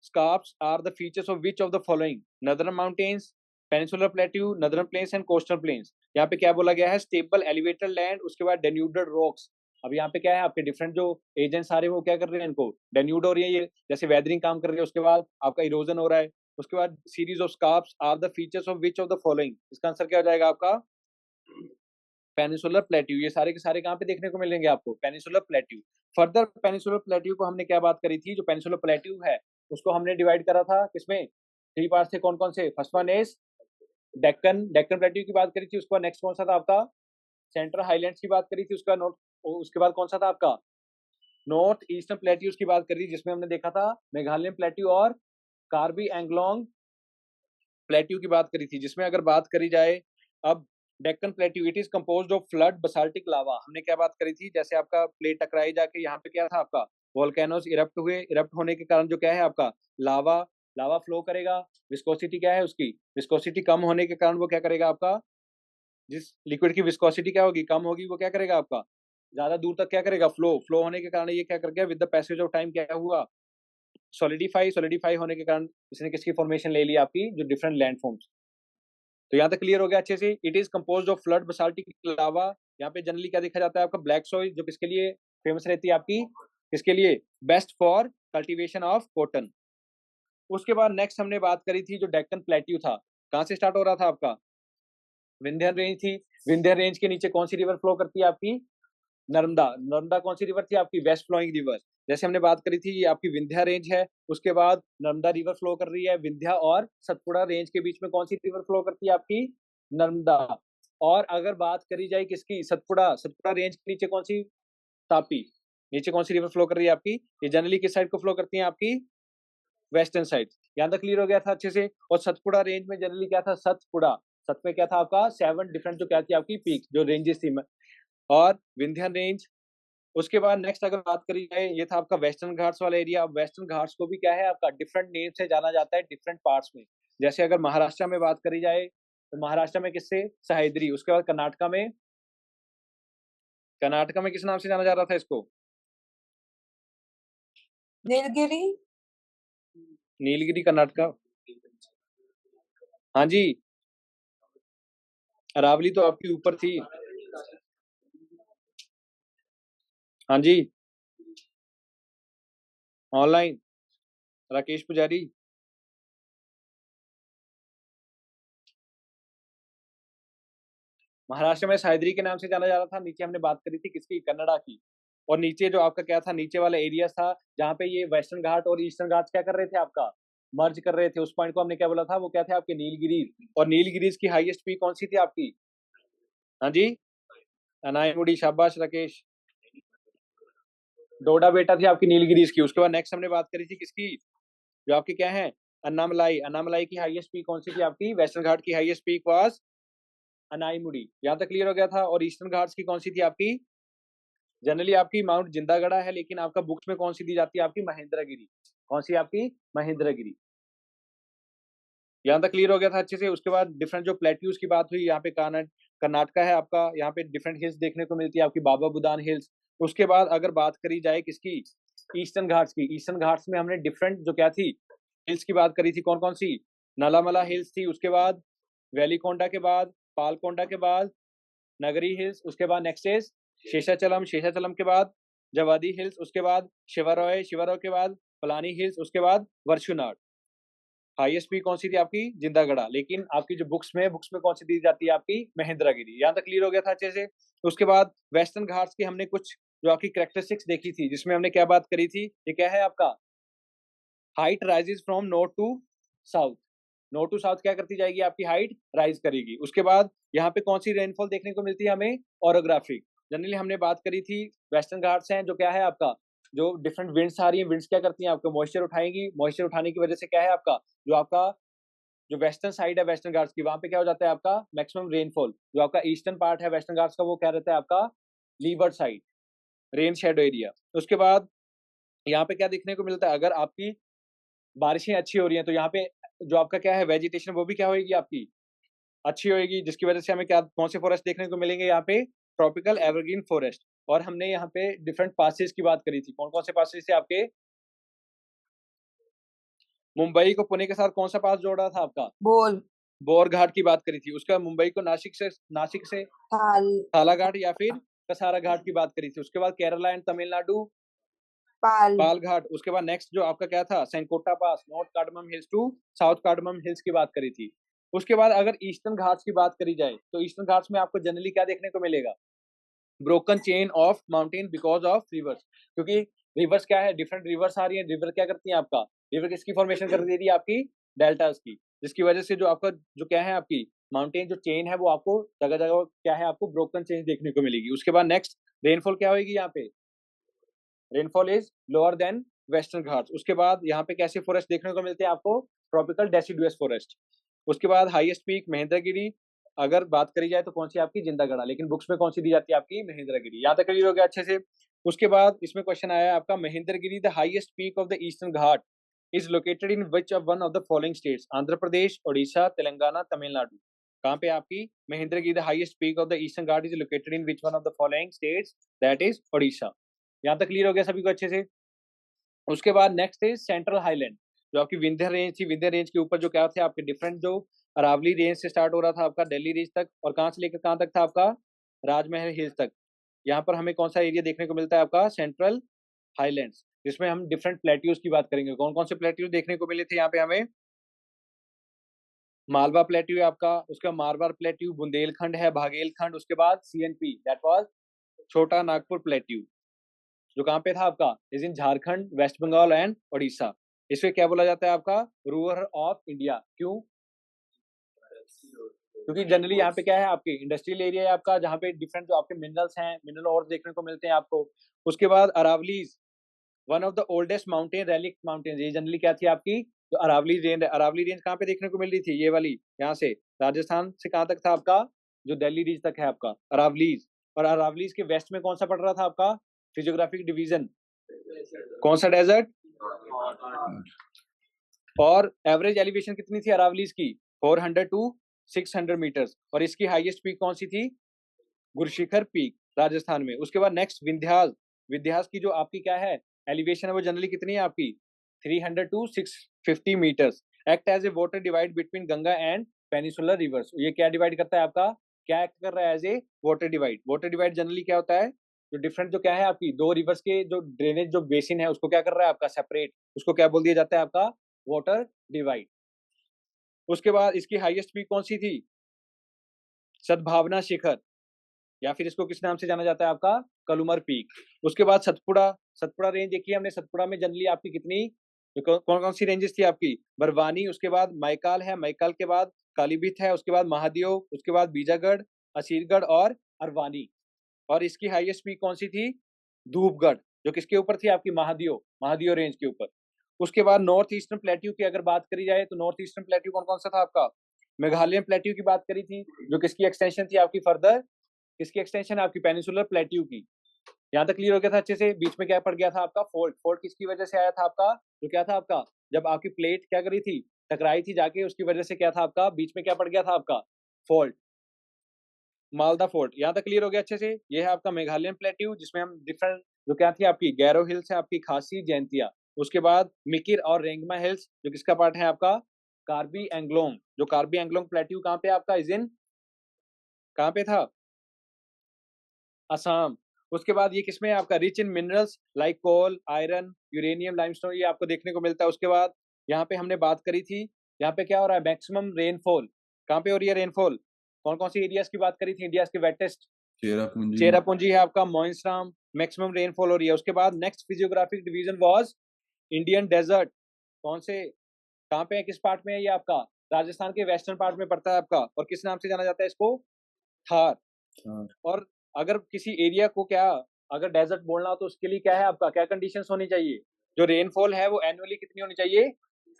scarps are the features of which of the following, northern mountains, peninsular plateau, northern plains and coastal plains। यहाँ पे क्या बोला गया है, स्टेबल एलिवेटेड लैंड, उसके बाद denuded rocks। अब यहाँ पे क्या है आपके डिफरेंट जो एजेंट्स आ रहे हैं वो क्या कर रहे हैं, इनको डेन्यूड हो रही है, ये जैसे वेदरिंग काम कर रही है, उसके बाद आपका इरोजन हो रहा है, उसके बाद series of scarps are the features of which of the following. इसका आंसर क्या हो जाएगा आपका, पेनिनसुलर प्लेट्यू। ये सारे के सारे कहाँ पे देखने को मिलेंगे आपको, peninsular plateau. Further peninsular plateau को हमने क्या बात करी थी, जो पेनिनसुलर प्लेट्यू है उसको हमने डिवाइड करा था किसमें, 3 पार्ट थे, कौन कौन से, first one is Deccan, Deccan plateau की बात करी थी। उसके बाद नेक्स्ट कौन सा था आपका, सेंट्रल हाईलैंड्स की बात करी थी। उसका नॉर्थ, उसके बाद कौन सा था आपका, नॉर्थ ईस्टर्न प्लेट्यूज की बात करी, जिसमें हमने देखा था मेघालयन प्लेट्यू और कार्बी एंगलोंग प्लेट्यू की बात करी थी। जिसमें अगर बात करी जाए अब Deccan plateau, it is composed of flood basaltic lava. हमने क्या बात करी थी, जैसे आपका प्लेट टकराई जाके यहाँ पे क्या था आपका, वोल्केनोस इरप्ट हुए, इरप्ट होने के कारण जो क्या है आपका, लावा लावा फ्लो करेगा। विस्कोसिटी क्या है उसकी, विस्कोसिटी कम होने के कारण वो क्या करेगा आपका, जिस लिक्विड की विस्कोसिटी क्या होगी, कम होगी, वो क्या करेगा आपका, ज्यादा दूर तक क्या करेगा, फ्लो होने के कारण ये क्या कर गया, with the passage of time क्या हुआ, सॉलिडिफाई होने के कारण इसने किसकी फॉर्मेशन ले ली, आपकी जो डिफरेंट लैंड फॉर्म्स। तो यहाँ तक क्लियर हो गया अच्छे से। It is composed of flood basaltic lava. यहाँ पे जनरली क्या देखा जाता है आपका, ब्लैक सॉइल, जो किसके लिए फेमस रहती है आपकी, किसके लिए, best for cultivation of cotton. उसके बाद नेक्स्ट हमने बात करी थी जो डेक्कन प्लेट्यू था, कहाँ से स्टार्ट हो रहा था आपका, विंध्यान रेंज थी। विंध्यान रेंज के नीचे कौन सी रिवर फ्लो करती है आपकी, नर्मदा। नर्मदा कौन सी रिवर थी आपकी, वेस्ट फ्लोइंग रिवर। जैसे हमने बात करी थी ये आपकी विंध्या रेंज है, उसके बाद नर्मदा रिवर फ्लो कर रही है, विंध्या और सतपुड़ा रेंज के बीच में कौन सी रिवर फ्लो करती है आपकी, नर्मदा। और अगर बात करी जाए किसकी, सतपुड़ा रेंज के नीचे कौन सी, तापी, नीचे कौन सी रिवर फ्लो कर रही है आपकी, ये जनरली किस साइड को फ्लो करती है आपकी, वेस्टर्न साइड। यहाँ तक क्लियर हो गया था अच्छे से। और सतपुड़ा रेंज में जनरली क्या था, सत में क्या था आपका, 7 डिफरेंट जो क्या थी आपकी पीक, जो रेंजेस थी, और विंध्यान रेंज। उसके बाद नेक्स्ट अगर बात करी जाए, ये था आपका वेस्टर्न घाट्स वाला एरिया। वेस्टर्न घाट्स को भी क्या है आपका, डिफरेंट नेम से जाना जाता है डिफरेंट पार्ट्स में। जैसे अगर महाराष्ट्र में बात करी जाए तो महाराष्ट्र में किससे, सह्याद्री। उसके बाद कर्नाटका में किस नाम से जाना जा रहा था इसको, नीलगिरी कर्नाटका। हाँ जी, अरावली तो आपकी ऊपर थी। हाँ जी, ऑनलाइन राकेश पुजारी। महाराष्ट्र में सह्याद्री के नाम से जाना जा रहा था। नीचे हमने बात करी थी किसकी, कन्नड़ा की। और नीचे जो आपका क्या था, नीचे वाला एरिया था जहाँ पे ये वेस्टर्न घाट और ईस्टर्न घाट क्या कर रहे थे आपका, मर्ज कर रहे थे। उस पॉइंट को हमने क्या बोला था, वो क्या थे आपके, नीलगिरीज। और नीलगिरीज की हाईएस्ट पीक कौन सी थी आपकी, हाँ जी, अनाईमुड़ी। शाबाश राकेश, डोडा बेटा थी आपकी नीलगिरीज की। उसके बाद नेक्स्ट हमने बात करी थी किसकी, जो आपकी क्या है, अन्नामलाई की हाईएस्ट पीक कौन सी थी आपकी, वेस्टर्न घाट की हाईएस्ट पीक वाज अनाईमुड़ी। यहाँ तक क्लियर हो गया था। और ईस्टर्न घाट्स की कौन सी थी आपकी, जनरली आपकी माउंट जिंदागढ़ा है, लेकिन आपका बुक्स में कौन सी दी जाती है आपकी, महेंद्रगिरी। कौन सी आपकी, महेंद्रगिरी। यहाँ तक क्लियर हो गया था अच्छे से। उसके बाद डिफरेंट जो प्लेट्यूज की बात हुई, यहाँ पे कर्नाटका है आपका, यहाँ पे डिफरेंट हिल्स देखने को मिलती है आपकी, बाबा बुदान हिल्स। उसके बाद अगर बात करी जाए किसकी, ईस्टर्न घाट्स की। ईस्टर्न घाट्स में हमने डिफरेंट जो क्या थी, हिल्स की बात करी थी, कौन कौन सी, नलामला हिल्स थी, उसके बाद वैलीकोंडा के बाद, पालकोंडा के बाद नगरी हिल्स, उसके बाद नेक्स्ट इज शेषाचलम के बाद जवादी हिल्स, उसके बाद शिवरॉय के बाद पलानी हिल्स, उसके बाद वर्षुनाड। हाईएस्ट पीक कौन सी थी आपकी, जिंदागढ़ा। लेकिन आपकी जो बुक्स में कौन सी दी जाती है आपकी, महेंद्रगिरी। यहाँ तक क्लियर हो गया था अच्छे से। उसके बाद वेस्टर्न घाट्स की हमने कुछ जो आपकी कैरेक्टरिस्टिक्स देखी थी, जिसमें हमने क्या बात करी थी, ये क्या है आपका, height rises from north to south. North to south क्या करती जाएगी, आपकी हाइट राइज करेगी। उसके बाद यहाँ पे कौन सी रेनफॉल देखने को मिलती है हमें, ऑरोग्राफिक। जनरली हमने बात करी थी वेस्टर्न घाट्स हैं जो क्या है आपका, जो डिफरेंट विंड्स आ रही है, विंड्स क्या करती हैं आपका, मॉइस्चर उठाएंगी। मॉइस्चर उठाने की वजह से क्या है आपका, जो आपका जो वेस्टर्न साइड है वेस्टर्न घाट्स की, वहां पे क्या हो जाता है आपका, मैक्सिमम रेनफॉल। जो आपका ईस्टर्न पार्ट है वेस्टर्न घाट्स का, वो क्या रहता है आपका, levered side, rain shadow area. उसके बाद यहाँ पे क्या देखने को मिलता है, अगर आपकी बारिशें अच्छी हो रही हैं तो यहाँ पे जो आपका क्या है, वेजिटेशन वो भी क्या होगी आपकी, अच्छी होगी। जिसकी वजह से हमें क्या, कौन से फॉरेस्ट देखने को मिलेंगे यहाँ पे, ट्रॉपिकल एवरग्रीन फॉरेस्ट। और हमने यहाँ पे डिफरेंट पासेस की बात करी थी, कौन कौन से पासेस थे आपके, मुंबई को पुणे के साथ कौन सा पास जोड़ रहा था आपका, बोर घाट की बात करी थी। उसके बाद मुंबई को नासिक से थाला घाट या फिर कसारा घाट की बात करी थी। उसके बाद केरला एंड तमिलनाडु पाल घाट। उसके बाद नेक्स्ट जो आपका क्या था, Shencottah pass, north cardamom hills to south cardamom hills की बात करी थी। उसके बाद अगर ईस्टर्न घाट्स की बात करी जाए तो ईस्टर्न घाट्स में आपको जनरली क्या देखने को मिलेगा, broken chain of mountain because of reverse. क्योंकि रिवर्स क्या है, डिफरेंट रिवर्स आ रही है। रिवर क्या करती है आपका, रिवर किसकी फॉर्मेशन कर दे रही है आपकी, डेल्टास की। जिसकी वजह से जो आपका जो क्या है आपकी माउंटेन जो चेन है, वो आपको जगह जगह क्या है, आपको ब्रोकन चेन देखने को मिलेगी। उसके बाद नेक्स्ट रेनफॉल क्या होगी, यहाँ पे rainfall is lower than western Ghats. उसके बाद यहाँ पे कैसे फॉरेस्ट देखने को मिलते हैं आपको, ट्रॉपिकल डेसिडुअस फॉरेस्ट। उसके बाद हाईएस्ट पीक महेंद्रगिरी। अगर बात करी जाए तो कौन सी आपकी, जिंदागढ़ा। लेकिन बुक्स में कौन सी दी जाती है आपकी, महेंद्रगिरी। यहाँ तक क्लियर हो गया अच्छे से। उसके बाद इसमें क्वेश्चन आया आपका, Mahendragiri the highest peak of the eastern ghat is located in which of one of the following states, Andhra Pradesh, Odisha, Telangana, Tamil Nadu. कहाँ पे आपकी Mahendragiri the highest peak of the eastern ghat is located in which one of the following states, that is Odisha. यहाँ तक clear हो गया सभी को अच्छे से। उसके बाद नेक्स्ट इज सेंट्रल हाईलैंड, जो आपकी विंध्य रेंज थी, विंध्य रेंज के ऊपर जो क्या थे आपके डिफरेंट, जो अरावली रेंज से स्टार्ट हो रहा था आपका दिल्ली रेंज तक, और कहाँ से लेकर कहाँ तक था आपका राजमहल हिल्स तक। यहाँ पर हमें कौन सा एरिया देखने को मिलता है आपका सेंट्रल हाईलैंड्स, जिसमें हम डिफरेंट प्लेट्यूज की बात करेंगे। कौन कौन से प्लेट्यूज देखने को मिले थे यहाँ पे हमें? मालवा प्लेट्यू है आपका, उसका मारवाड़ प्लेट्यू, बुंदेलखंड है, भागेलखंड, उसके बाद सीएनपी दैट वाज छोटा नागपुर प्लेट्यू, जो कहाँ पे था आपका is in Jharkhand, West Bengal and Odisha. इसे क्या बोला जाता है आपका रूअर ऑफ इंडिया। क्यों? क्योंकि जनरली यहाँ पे क्या है आपके इंडस्ट्रियल एरिया है आपका, जहाँ पे डिफरेंट जो आपके मिनरल्स हैं, मिनरल और देखने को मिलते हैं आपको। उसके बाद Aravallis, one of the oldest mountain, relic mountain, ये जनरली क्या थी आपकी जो अरावली रेंज है। अरावली रेंज कहाँ पे देखने को मिल रही थी? ये वाली, यहाँ से राजस्थान से कहाँ तक था आपका, जो दिल्ली रेंज तक है आपका अरावलीज। और अरावलीज के वेस्ट में कौन सा पड़ रहा था आपका फिजियोग्राफिक डिवीजन? कौन सा डेजर्ट? और एवरेज एलिवेशन कितनी थी अरावलीज की? 400 टू 600 मीटर्स। और इसकी हाईएस्ट पीक कौन सी थी? गुरशिखर पीक, राजस्थान में। उसके बाद नेक्स्ट विंध्यास, विंध्यास की जो आपकी क्या है एलिवेशन है वो जनरली कितनी है आपकी? 300 to 650 metres. Act as a water divide between Ganga and peninsular rivers. ये क्या डिवाइड करता है आपका? क्या एक्ट कर रहा है as a water divide? Water divide generally क्या होता है, जो डिफरेंट जो क्या है आपकी दो रिवर्स के जो ड्रेनेज जो बेसिन है उसको क्या कर रहा है आपका सेपरेट, उसको क्या बोल दिया जाता है आपका? Water divide. उसके बाद इसकी हाईएस्ट पीक कौन सी थी? सद्भावना शिखर, या फिर इसको किस नाम से जाना जाता है आपका? कलुमर पीक। उसके बाद सतपुड़ा, सतपुड़ा रेंज देखी हमने। सतपुड़ा में जनरली आपकी कितनी कौन कौन सी रेंजेस थी आपकी? बरवानी, उसके बाद मैकाल है, मैकाल के बाद कालीबीथ है, उसके बाद महादेव, उसके बाद बीजागढ़, असीरगढ़ और अरवानी। और इसकी हाईएस्ट पीक कौन सी थी? धूपगढ़, जो किसके ऊपर थी आपकी? महादेव, महादेव रेंज के ऊपर। उसके बाद नॉर्थ ईस्टर्न प्लेट्यू की अगर बात करी जाए तो नॉर्थ ईस्टर्न प्लेट्यू कौन कौन सा था आपका? मेघालयन प्लेट्यू की बात करी थी, जो किसकी एक्सटेंशन थी आपकी फर्दर? किसकी एक्सटेंशन है आपकी? पेनिसुलर प्लेट्यू की। यहाँ तक क्लियर हो गया था अच्छे से। बीच में क्या पड़ गया था आपका? फोल्ट। फोल्ट किसकी वजह से आया था आपका? जो क्या था आपका जब आपकी प्लेट क्या करी थी, टकराई थी जाके, उसकी वजह से क्या था आपका बीच में क्या पड़ गया था आपका? Fault, Malda fort. यहाँ तक क्लियर हो गया अच्छे से। ये है आपका मेघालयन प्लेट्यू, जिसमें हम डिफरेंट जो क्या थी आपकी गैरो हिल्स है आपकी, खासी, जैंतिया। उसके बाद मिकिर और रेंगमा हिल्स, जो किसका पार्ट है आपका? कार्बी एंग्लोंग। जो कार्बी एंग्लोंग प्लेट्यू कहाँ पे आपका इज इन, कहाँ पे था? असम। उसके बाद ये किसमें है आपका? Rich in minerals like coal, iron, uranium, limestone, ये आपको देखने को मिलता है। उसके बाद यहाँ पे हमने बात करी थी, यहाँ पे क्या हो रहा है? मैक्सिमम रेनफॉल कहाँ पे हो रही है? रेनफॉल कौन कौन सी एरियाज की बात करी थी? इंडिया के वेटेस्ट चेरापूंजी चेरापूंजी है आपका, मोइंसराम, मैक्सिमम रेनफॉल हो रही है। उसके बाद next physiographic division was Indian desert. कौन से, कहाँ पे है, किस पार्ट में है ये आपका? राजस्थान के वेस्टर्न पार्ट में पड़ता है आपका। और किस नाम से जाना जाता है इसको? थार। और अगर किसी एरिया को क्या अगर डेजर्ट बोलना हो तो उसके लिए क्या है आपका, क्या कंडीशंस होनी चाहिए? जो रेनफॉल है वो एनुअली कितनी होनी चाहिए?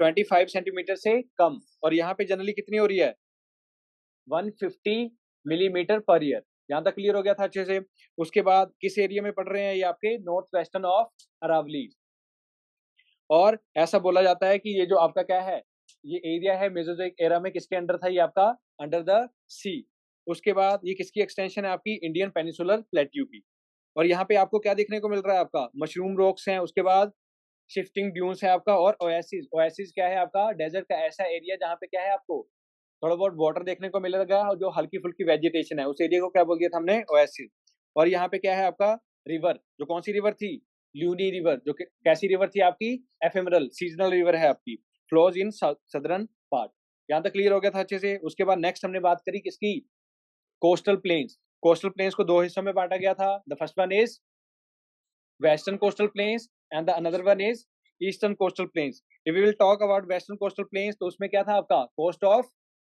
25 सेंटीमीटर से कम। और यहाँ पे जनरली कितनी हो रही है? 150 मिलीमीटर पर ईयर। यहाँ तक क्लियर हो गया था अच्छे से। उसके बाद किस एरिया में पड़ रहे हैं ये आपके? North western of Aravalli. और ऐसा बोला जाता है कि ये जो आपका क्या है, ये एरिया है मेसोजोइक एरा में किसके अंडर था? ये आपका अंडर द सी। उसके बाद ये किसकी एक्सटेंशन है आपकी? इंडियन पेनिसुलर प्लेट्यू की। और यहाँ पे आपको क्या देखने को मिल रहा है आपका? मशरूम रॉक्स हैं, उसके बाद शिफ्टिंग ड्यून्स है आपका, और ओएसिस। ओएसिस क्या है आपका? डेजर्ट का ऐसा एरिया जहाँ पे क्या है आपको थोड़ा बहुत वाटर देखने को मिलेगा और जो हल्की फुल्की वेजिटेशन है, उस एरिया को क्या बोल दिया था हमने? ओएसिस। और यहाँ पे क्या है आपका? रिवर, जो कौन सी रिवर थी? ल्यूनी रिवर, जो कैसी रिवर थी आपकी? एफेमरल सीजनल रिवर है आपकी, फ्लोज इन सदर्न पार्ट। यहाँ तक क्लियर हो गया था अच्छे से। उसके बाद नेक्स्ट हमने बात करी किसकी? Coastal planes. कोस्टल प्लेन्स को दो हिस्सों में बांटा गया था। The first one is western coastal plains and the another one is eastern coastal plains. If we will talk about western coastal plains तो उसमें क्या था आपका? कोस्ट ऑफ,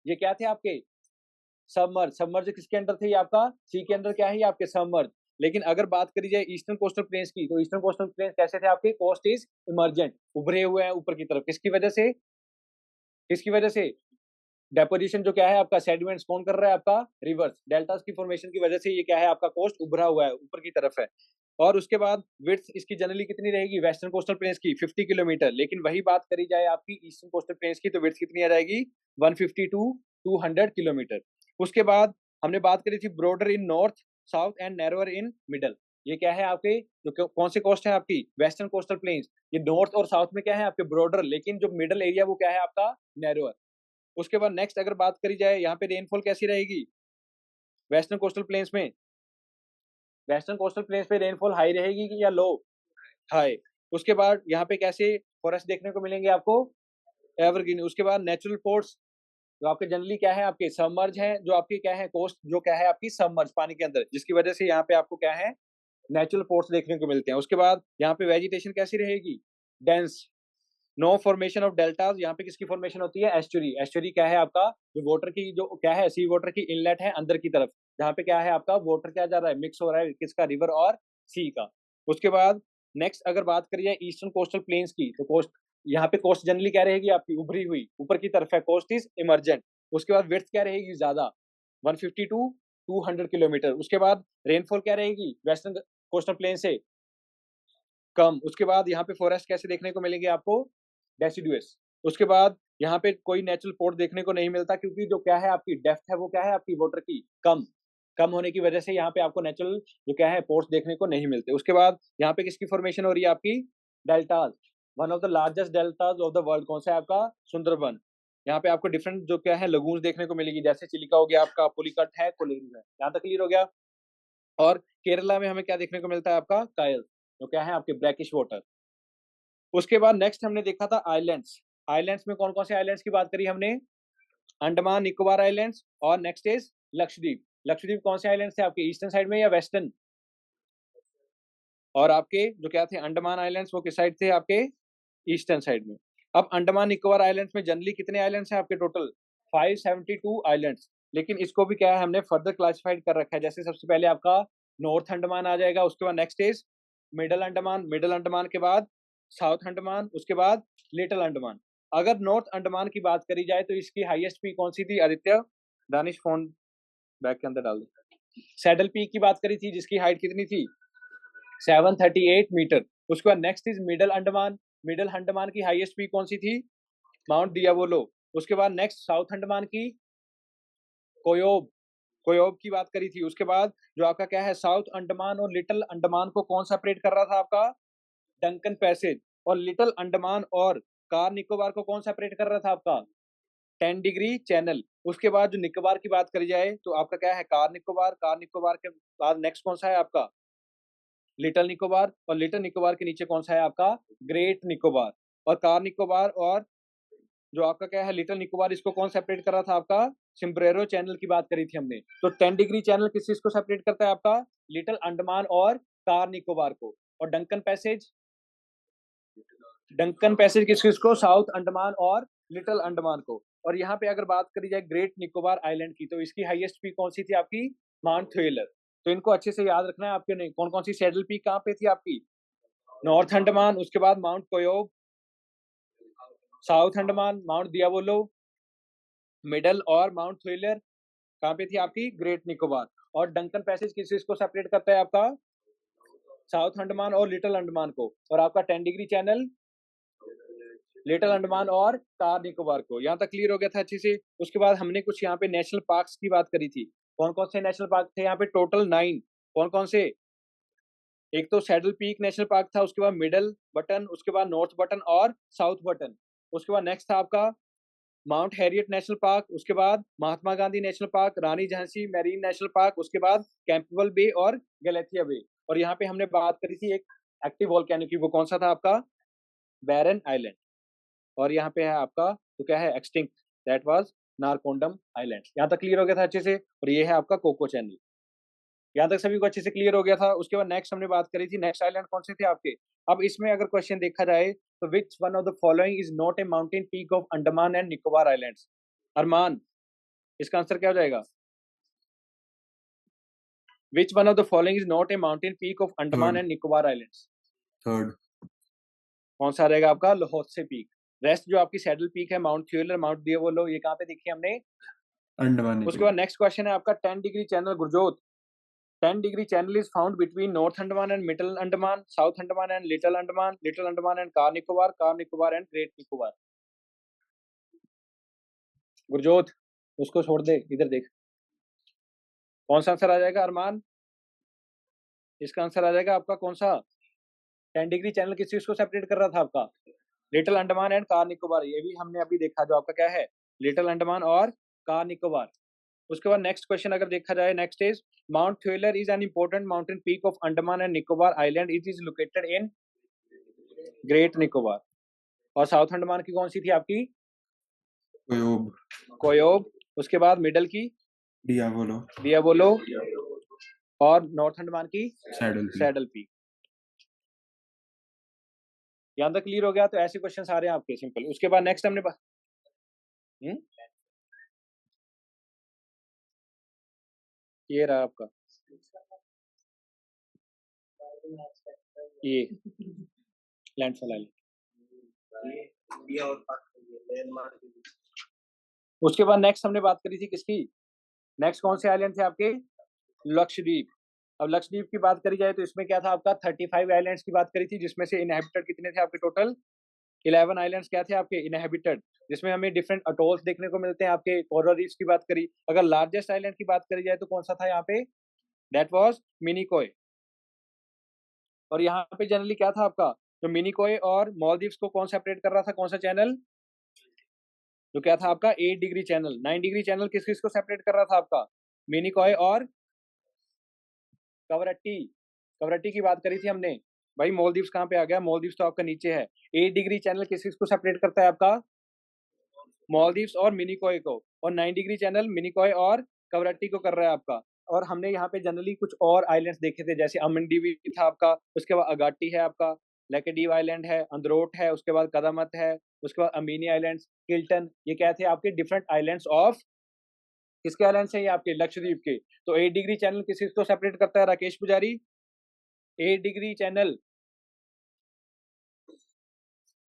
ये क्या थे आपके? सबमर्ज। सबमर्ज किसके अंडर थे? ये आपका सी के अंडर क्या है? ये आपके सबमर्ज। लेकिन अगर बात करी जाए ईस्टर्न कोस्टल प्लेन्स की तो ईस्टर्न कोस्टल प्लेन्स कैसे थे आपके? कोस्ट इज इमर्जेंट, उभरे हुए हैं ऊपर की तरफ। किसकी वजह से? किसकी वजह से? डेपोजिशन जो क्या है आपका? सेडिमेंट्स कौन कर रहा है आपका? रिवर्स, डेल्टास की फॉर्मेशन की वजह से ये क्या है आपका? कोस्ट उभरा हुआ है, ऊपर की तरफ है। और उसके बाद विड्थ इसकी जनरली कितनी रहेगी? वेस्टर्न कोस्टल प्लेन्स की 50 किलोमीटर। लेकिन वही बात करी जाए आपकी ईस्टर्न कोस्टल प्लेन्स की तो विड्थ कितनी आ जाएगी? 150 टू 200 किलोमीटर। उसके बाद हमने बात करी थी broader in north south and narrower in middle. ये क्या है आपके जो कौन से कोस्ट है आपकी वेस्टर्न कोस्टल प्लेन्स, ये नॉर्थ और साउथ में क्या है आपके ब्रॉडर, लेकिन जो मिडल एरिया वो क्या है आपका नैरोअर। उसके बाद नेक्स्ट अगर बात करी जाए यहाँ पे रेनफॉल कैसी रहेगी वेस्टर्न कोस्टल प्लेन्स में, वेस्टर्न कोस्टल प्लेन्स पे रेनफॉल हाई रहेगी कि या लो, हाई। उसके बाद यहाँ पे कैसे फॉरेस्ट देखने को मिलेंगे आपको एवरग्रीन। उसके बाद नेचुरल पोर्ट्स जो आपके जनरली क्या है आपके सबमर्ज है, जो आपकी क्या है कोस्ट जो क्या है आपकी सबमर्ज पानी के अंदर, जिसकी वजह से यहाँ पे आपको क्या है नेचुरल पोर्ट्स देखने को मिलते हैं। उसके बाद यहाँ पे वेजिटेशन कैसी रहेगी dense, no formation of deltas. यहाँ पे किसकी फॉर्मेशन होती है एस्चुरी। एस्चुरी क्या है आपका जो वाटर की जो क्या है सी वाटर की इनलेट है अंदर की तरफ, जहाँ पे क्या है आपका वाटर क्या जा रहा है मिक्स हो रहा है किसका रिवर और सी का। उसके बाद नेक्स्ट अगर बात करिए ईस्टर्न कोस्टल प्लेन्स की, तो कोस्ट यहाँ पे कोस्ट जनरली क्या रहेगी आपकी उभरी हुई ऊपर की तरफ है, कोस्ट इज इमर्जेंट। उसके बाद विड्थ क्या रहेगी ज्यादा 150 टू 200 किलोमीटर। उसके बाद रेनफॉल क्या रहेगी वेस्टर्न कोस्टल प्लेन से कम। उसके बाद यहाँ पे फॉरेस्ट कैसे देखने को मिलेंगे आपको डेसिडुअस। उसके बाद यहाँ पे कोई नेचुरल पोर्ट देखने को नहीं मिलता क्योंकि जो क्या है आपकी डेप्थ है वो क्या है आपकी वाटर की कम होने की वजह से यहाँ पे आपको नेचुरल जो क्या है पोर्ट्स देखने को नहीं मिलते। उसके बाद यहाँ पे किसकी फॉर्मेशन हो रही है आपकी deltas, one of the largest deltas of the world कौन सा है आपका सुंदरबन। यहाँ पे आपको डिफरेंट जो क्या है लगून्स देखने को मिलेगी, जैसे चिलिका हो गया आपका, पुलिकट है, कोलेरू है। यहाँ तक क्लियर हो गया। और केरला में हमें क्या देखने को मिलता है आपका कायल जो क्या है आपके ब्लैकिश वाटर। उसके बाद नेक्स्ट हमने देखा था आइलैंड्स। आइलैंड्स में कौन कौन से आइलैंड्स की बात करी हमने, अंडमान निकोबार आइलैंड्स और नेक्स्ट इज लक्षद्वीप। लक्षद्वीप कौन से आइलैंड्स थे आपके ईस्टर्न साइड में या वेस्टर्न, और आपके जो क्या थे अंडमान आइलैंड्स वो किस साइड थे आपके ईस्टर्न साइड में। अब अंडमान निकोबार आइलैंड्स में जनरली कितने आइलैंड्स हैं आपके टोटल 572 आइलैंड्स, लेकिन इसको भी क्या है हमने फर्दर क्लासिफाइड कर रखा है। जैसे सबसे पहले आपका नॉर्थ अंडमान आ जाएगा, उसके बाद next is middle Andaman, middle Andaman के बाद साउथ अंडमान, उसके बाद लिटिल अंडमान। अगर नॉर्थ अंडमान की बात करी जाए तो इसकी हाईएस्ट पीक कौन सी थी आदित्य, दानिश फोन बैग के अंदर डाल दो। सैडल पीक की बात करी थी जिसकी हाइट कितनी थी 738 मीटर। उसके बाद next is middle Andaman, middle Andaman की हाईएस्ट पीक कौन सी थी माउंट दियावोलो। उसके बाद नेक्स्ट साउथ अंडमान की कोयोब, कोयोब की बात करी थी। उसके बाद जो आपका क्या है साउथ अंडमान और लिटिल अंडमान को कौन सेपरेट कर रहा था आपका डंकन पैसेज, और लिटिल अंडमान और कार निकोबार को कौन सेपरेट कर रहा था आपका 10 डिग्री चैनल। उसके बाद जो निकोबार की बात करी जाए तो आपका क्या है कार निकोबार, कार निकोबार के बाद नेक्स्ट कौन सा है आपका लिटिल निकोबार, और लिटिल निकोबार के नीचे कौन सा है आपका ग्रेट निकोबार। और कार निकोबार और जो आपका क्या है लिटिल निकोबार इसको कौन सेपरेट कर रहा था आपका सिम्ब्रेरो चैनल की बात करी थी हमने। तो 10 डिग्री चैनल किस चीज को सेपरेट करता है आपका लिटिल अंडमान और कार निकोबार को। और डंकन पैसेज, डंकन पैसेज किस किस को साउथ अंडमान और लिटिल अंडमान को। और यहाँ पे अगर बात करी जाए ग्रेट निकोबार आइलैंड की तो इसकी हाईएस्ट पीक कौन सी थी आपकी माउंट थ्वेलर। तो इनको अच्छे से याद रखना है आपके ने कौन कौन सी सैडल पीक कहाँ पे थी आपकी नॉर्थ अंडमान, उसके बाद mount Koyob, south Andaman mount Diavolo, middle और माउंट थ्वेलर कहाँ पे थी आपकी ग्रेट निकोबार। और डंकन पैसेज किस चीज को सेपरेट करता है आपका साउथ अंडमान और लिटिल अंडमान को। और आपका 10 डिग्री चैनल लिटिल अंडमान और कार निकोबार को। यहाँ तक क्लियर हो गया था अच्छे से। उसके बाद हमने कुछ यहाँ पे नेशनल पार्क्स की बात करी थी। कौन कौन से नेशनल पार्क थे यहाँ पे टोटल 9। कौन कौन से, एक तो सैडल पीक नेशनल पार्क था, उसके बाद मिडल बटन, उसके बाद नॉर्थ बटन और साउथ बटन। उसके बाद नेक्स्ट था आपका माउंट हैरियट नेशनल पार्क, उसके बाद महात्मा गांधी नेशनल पार्क, रानी झांसी मैरीन नेशनल पार्क, उसके बाद कैंपबेल बे और गैलेथिया बे। और यहाँ पे हमने बात करी थी एक एक्टिव वोल्केनो की, वो कौन सा था आपका बैरन आइलैंड। और यहाँ पे है आपका तो क्या है extinct, that was Narcondam island. यहाँ तक क्लियर हो गया था अच्छे से। और ये है आपका कोको चैनल। यहाँ तक सभी को अच्छे से क्लियर हो गया था। उसके बाद नेक्स्ट हमने बात करी थी नेक्स्ट आइलैंड कौन से थे आपके। अब इसमें अगर क्वेश्चन देखा जाए तो which one of the following is not a mountain peak of Andaman and Nicobar islands. Arman, इसका आंसर क्या हो जाएगा, which one of the following is not a mountain peak of Andaman and Nicobar islands. Third कौन सा रहेगा आपका लोहोत्से पीक। रेस्ट जो आपकी सैडल पीक है माउंट थ्योलर माउंट दियावोलो ये कहाँ पे देखी हमने अंडमान उसके बाद नेक्स्ट क्वेश्चन है आपका 10 degree channel Gurjot. 10 degree channel is found between North Andaman and Middle Andaman, South Andaman and Little Andaman, Little Andaman and Car Nicobar and Great Nicobar। Gurjot उसको छोड़ दे, इधर देख। कौन सा आंसर आ जाएगा अरमान? इसका आंसर आ जाएगा आपका कौन सा? 10 डिग्री चैनल किस चीज को सेपरेट कर रहा था आपका? Little Andaman and car Nicobar. ये भी हमने अभी देखा, जो आपका क्या है, लिटिल अंडमान और कार निकोबार। उसके बाद नेक्स्ट क्वेश्चन अगर देखा जाए, next is mount Thuillier is an important mountain peak of Andaman and Nicobar island, it is located in great Nicobar. और साउथ अंडमान की कौन सी थी आपकी? कोयोब, कोयोब। उसके बाद मिडल की डियावोलो, डियावोलो। और नॉर्थ अंडमान की सैडल पीक। Saddle peak. यहाँ तक क्लियर हो गया? तो ऐसे क्वेश्चन आ रहे हैं आपके सिंपल। उसके बाद नेक्स्ट हमने ये रहा आपका ये लैंडफॉल आइलैंड। उसके बाद नेक्स्ट हमने बात करी थी किसकी? नेक्स्ट कौन से आइलैंड थे आपके? लक्षद्वीप। अब लक्षद्वीप की बात करी जाए तो इसमें क्या था आपका? 35 आइलैंड्स की बात करी थी, जिसमें से इनहेबिटेड कितने थे आपके? टोटल 11 आइलैंड्स क्या थे आपके? इनहेबिटेड, जिसमें हमें डिफरेंट अटोल्स देखने को मिलते हैं। आपके कोरल रीफ्स की बात करी। अगर लार्जेस्ट आइलैंड की बात करी जाए तो कौन सा था यहाँ पे? That was Minicoy. और यहाँ पे जनरली क्या था आपका? जो मिनिकॉय और मालदीव्स को कौन सेपरेट कर रहा था? कौन सा चैनल? जो क्या था आपका? 8 डिग्री चैनल। 9 डिग्री चैनल किस किस को सेपरेट कर रहा था आपका? मिनिकॉय और कवरट्टी। कवरट्टी की बात करी थी हमने। भाई मालदीव्स कहाँ पे आ गया? मालदीव्स तो आपका नीचे है। 8 डिग्री चैनल किस किस को सेपरेट करता है आपका? मालदीव्स और मिनिकॉय को। और 9 डिग्री चैनल मिनिकॉय और कवरट्टी को कर रहा है आपका। और हमने यहाँ पे जनरली कुछ और आइलैंड्स देखे थे, जैसे अमनडीवी था आपका, उसके बाद अगाटी है आपका, लेकेडीव आइलैंड है, अंद्रोट है, उसके बाद कदामत है, उसके बाद अमीनी आइलैंड्स, किल्टन। ये क्या थे आपके? डिफरेंट आइलैंड्स ऑफ किसके आइलैंड्स हैं? ये आपके लक्षद्वीप के। तो 8 डिग्री चैनल किस को सेपरेट करता है राकेश पुजारी? 8 डिग्री चैनल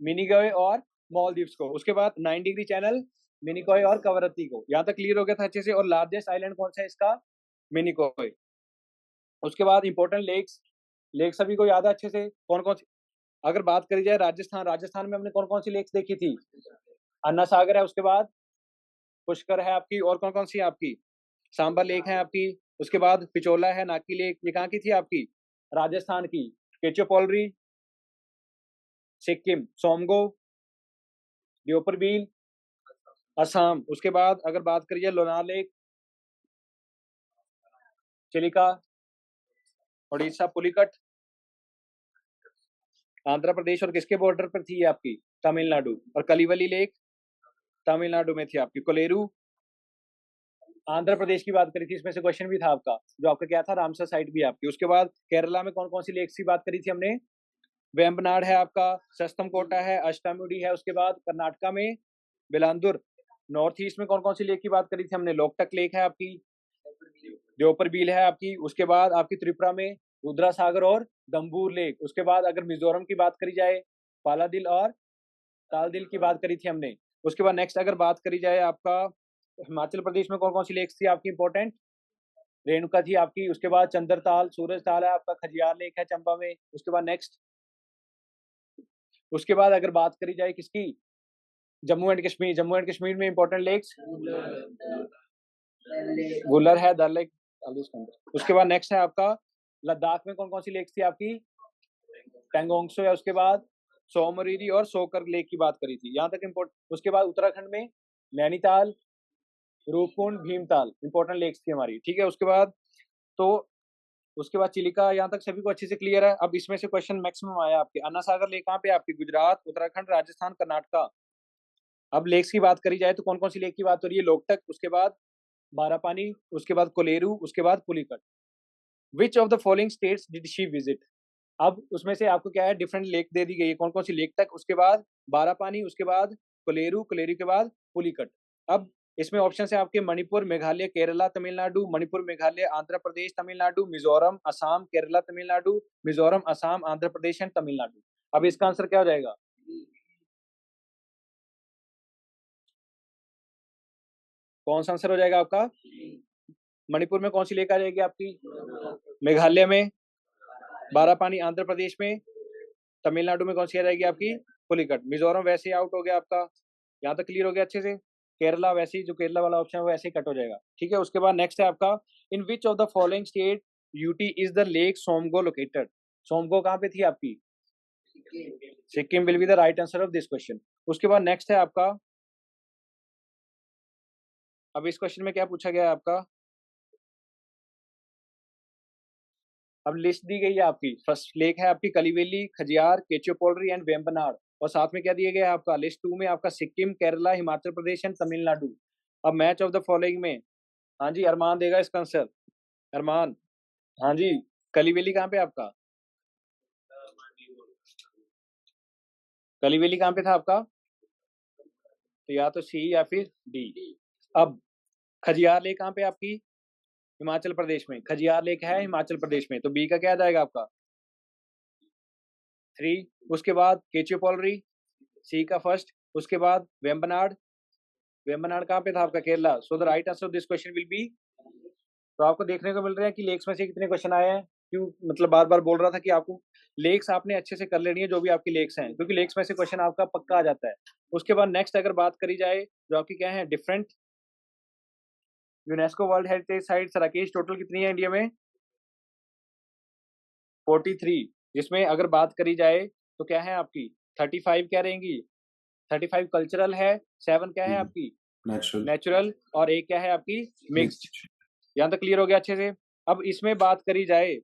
मिनिकॉय और मालदीव्स को। उसके बाद 9 डिग्री चैनल मिनिकॉय और कवरत्ती को। यहाँ तक क्लियर हो गया था अच्छे से? और लार्जेस्ट आइलैंड कौन सा है इसका? मिनिकॉय। उसके बाद इंपॉर्टेंट लेक्स। लेक सभी को याद है अच्छे से? कौन कौन सी? अगर बात करी जाए राजस्थान, राजस्थान में हमने कौन कौन सी लेक्स देखी थी? अन्ना सागर है, उसके बाद पुष्कर है आपकी, और कौन कौन सी है आपकी? सांबर लेक है आपकी, उसके बाद पिचोला है, नाकी लेक। ये कहाँ की थी आपकी? राजस्थान की। केचोपोलरी सिक्किम, सोमगो दियोपरबील असम। उसके बाद अगर बात करिए लोनार लेक चिलिका उड़ीसा, पुलिकट आंध्र प्रदेश। और किसके बॉर्डर पर थी ये आपकी? तमिलनाडु। और कलिवली लेक तमिलनाडु में थी आपकी। कोलेरू आंध्र प्रदेश की बात करी थी, इसमें से क्वेश्चन भी था आपका, जो आपका क्या था? रामसर साइट भी आपकी। उसके बाद केरला में कौन कौन सी लेक्स की बात करी थी हमने? वेम्बनाड है आपका, सस्तम कोटा है, अष्टामुडी है। उसके बाद कर्नाटका में बिलांदुर। नॉर्थ ईस्ट में कौन कौन सी लेक की बात करी थी हमने? लोकटक लेक है आपकी, द्योपर बील है आपकी। उसके बाद आपकी त्रिपुरा में रुद्रा सागर और दम्बूर लेक। उसके बाद अगर मिजोरम की बात करी जाए, पालादिल और तालदिल की बात करी थी हमने। उसके बाद नेक्स्ट अगर बात करी जाए आपका हिमाचल प्रदेश में कौन कौन सी लेक्स थी आपकी इंपॉर्टेंट? रेणुका थी आपकी। उसके बाद चंद्रताल, सूरज ताल है आपका, खजियार लेक है चंबा में। उसके बाद नेक्स्ट, उसके बाद अगर बात करी जाए किसकी? जम्मू एंड कश्मीर। जम्मू एंड कश्मीर में इंपॉर्टेंट लेक्स वुलर है, दल लेक। उसके बाद नेक्स्ट है आपका लद्दाख में कौन कौन सी लेक्स थी आपकी? पेंगोंगसो है, उसके बाद सोमरीरी और सोकर लेक की बात करी थी, यहाँ तक इम्पोर्टेंट। उसके बाद उत्तराखंड में नैनीताल, रूपकुंड, भीमताल इंपॉर्टेंट लेक्स थी हमारी, ठीक है। उसके बाद तो उसके बाद चिलिका, यहाँ तक सभी को अच्छे से क्लियर है। अब इसमें से क्वेश्चन मैक्सिमम आया आपके। अन्ना सागर लेक कहाँ पे आपकी? गुजरात, उत्तराखंड, राजस्थान, कर्नाटका। अब लेक्स की बात करी जाए तो कौन कौन सी लेक की बात हो रही है? लोकटक, उसके बाद बारापानी, उसके बाद कोलेरू, उसके बाद पुलिकट। विच of the following states did she visit? अब उसमें से आपको क्या है? डिफरेंट लेक दे दी गई है, कौन कौन सी लेक तक, उसके बाद बारापानी, उसके बाद कोलेरू, कोलेरू के बाद पुलिकट। अब इसमें ऑप्शन है आपके मणिपुर, मेघालय, केरला, तमिलनाडु। मणिपुर, मेघालय, आंध्र प्रदेश, तमिलनाडु, मिजोरम, असम, केरला, तमिलनाडु, मिजोरम, असम, आंध्र प्रदेश एंड तमिलनाडु। अब इसका आंसर क्या हो जाएगा? कौन सा आंसर हो जाएगा आपका? मणिपुर में कौन सी लेक आ जाएगी आपकी? मेघालय में बारापानी, आंध्र प्रदेश में तमिलनाडु में कौन सी आ जाएगी आपकी? पुलिकट। मिजोरम वैसे आउट हो गया आपका। यहाँ तक क्लियर हो गया अच्छे से? केरला वैसे ही, जो केरला वाला ऑप्शन है वो ऐसे ही कट हो जाएगा, ठीक है। उसके बाद नेक्स्ट है आपका, in which of the following state UT is the lake Tsomgo located. Tsomgo कहाँ पे थी आपकी? Sikkim will be the right answer of this question. उसके बाद नेक्स्ट है आपका, अब इस क्वेश्चन में क्या पूछा गया है आपका, अब लिस्ट दी गई है आपकी। फर्स्ट लेक है आपकी कलिवेली, खजियार, केचोपोलरी एंड वेम्बनाड, और साथ में क्या दिया गया है आपका, लिस्ट 2 में आपका सिक्किम, केरला, हिमाचल प्रदेश एंड तमिलनाडु। अब मैच ऑफ द फॉलोइंग में, हाँ जी अरमान देगा इसका आंसर, अरमान। हाँ जी, कलिवेली कहाँ पे आपका, कलिवेली कहाँ पे था आपका? तो या तो सी या फिर डी। अब खजियार लेक कहाँ पे आपकी? हिमाचल प्रदेश में, खजियार लेक है हिमाचल प्रदेश में, तो बी का क्या आ जाएगा आपका? 3। उसके बाद केचुपोलरी, सी का फर्स्ट। उसके बाद वेम्बनाड, वेम्बनाड कहाँ पे था आपका? Kerala. So the right answer of this question will B, तो आपको देखने को मिल रहा है कि लेक्स में से कितने क्वेश्चन आए हैं। क्यों मतलब बार बार बोल रहा था कि आपको लेक्स आपने अच्छे से कर लेनी है, जो भी आपकी लेक्स हैं, क्योंकि लेक्स में से क्वेश्चन आपका पक्का आ जाता है। उसके बाद नेक्स्ट अगर बात करी जाए, जो आपकी क्या है, different UNESCO world heritage sites, Rakesh total कितनी है इंडिया में? 43, जिसमें अगर बात करी जाए तो क्या है आपकी, 35 क्या रहेंगी? 35 कल्चरल है, 7 क्या है आपकी? नेचुरल नेचुरल, और एक क्या है आपकी? मिक्स्ड। यहाँ तक क्लियर हो गया अच्छे से। अब इसमें बात करी जाए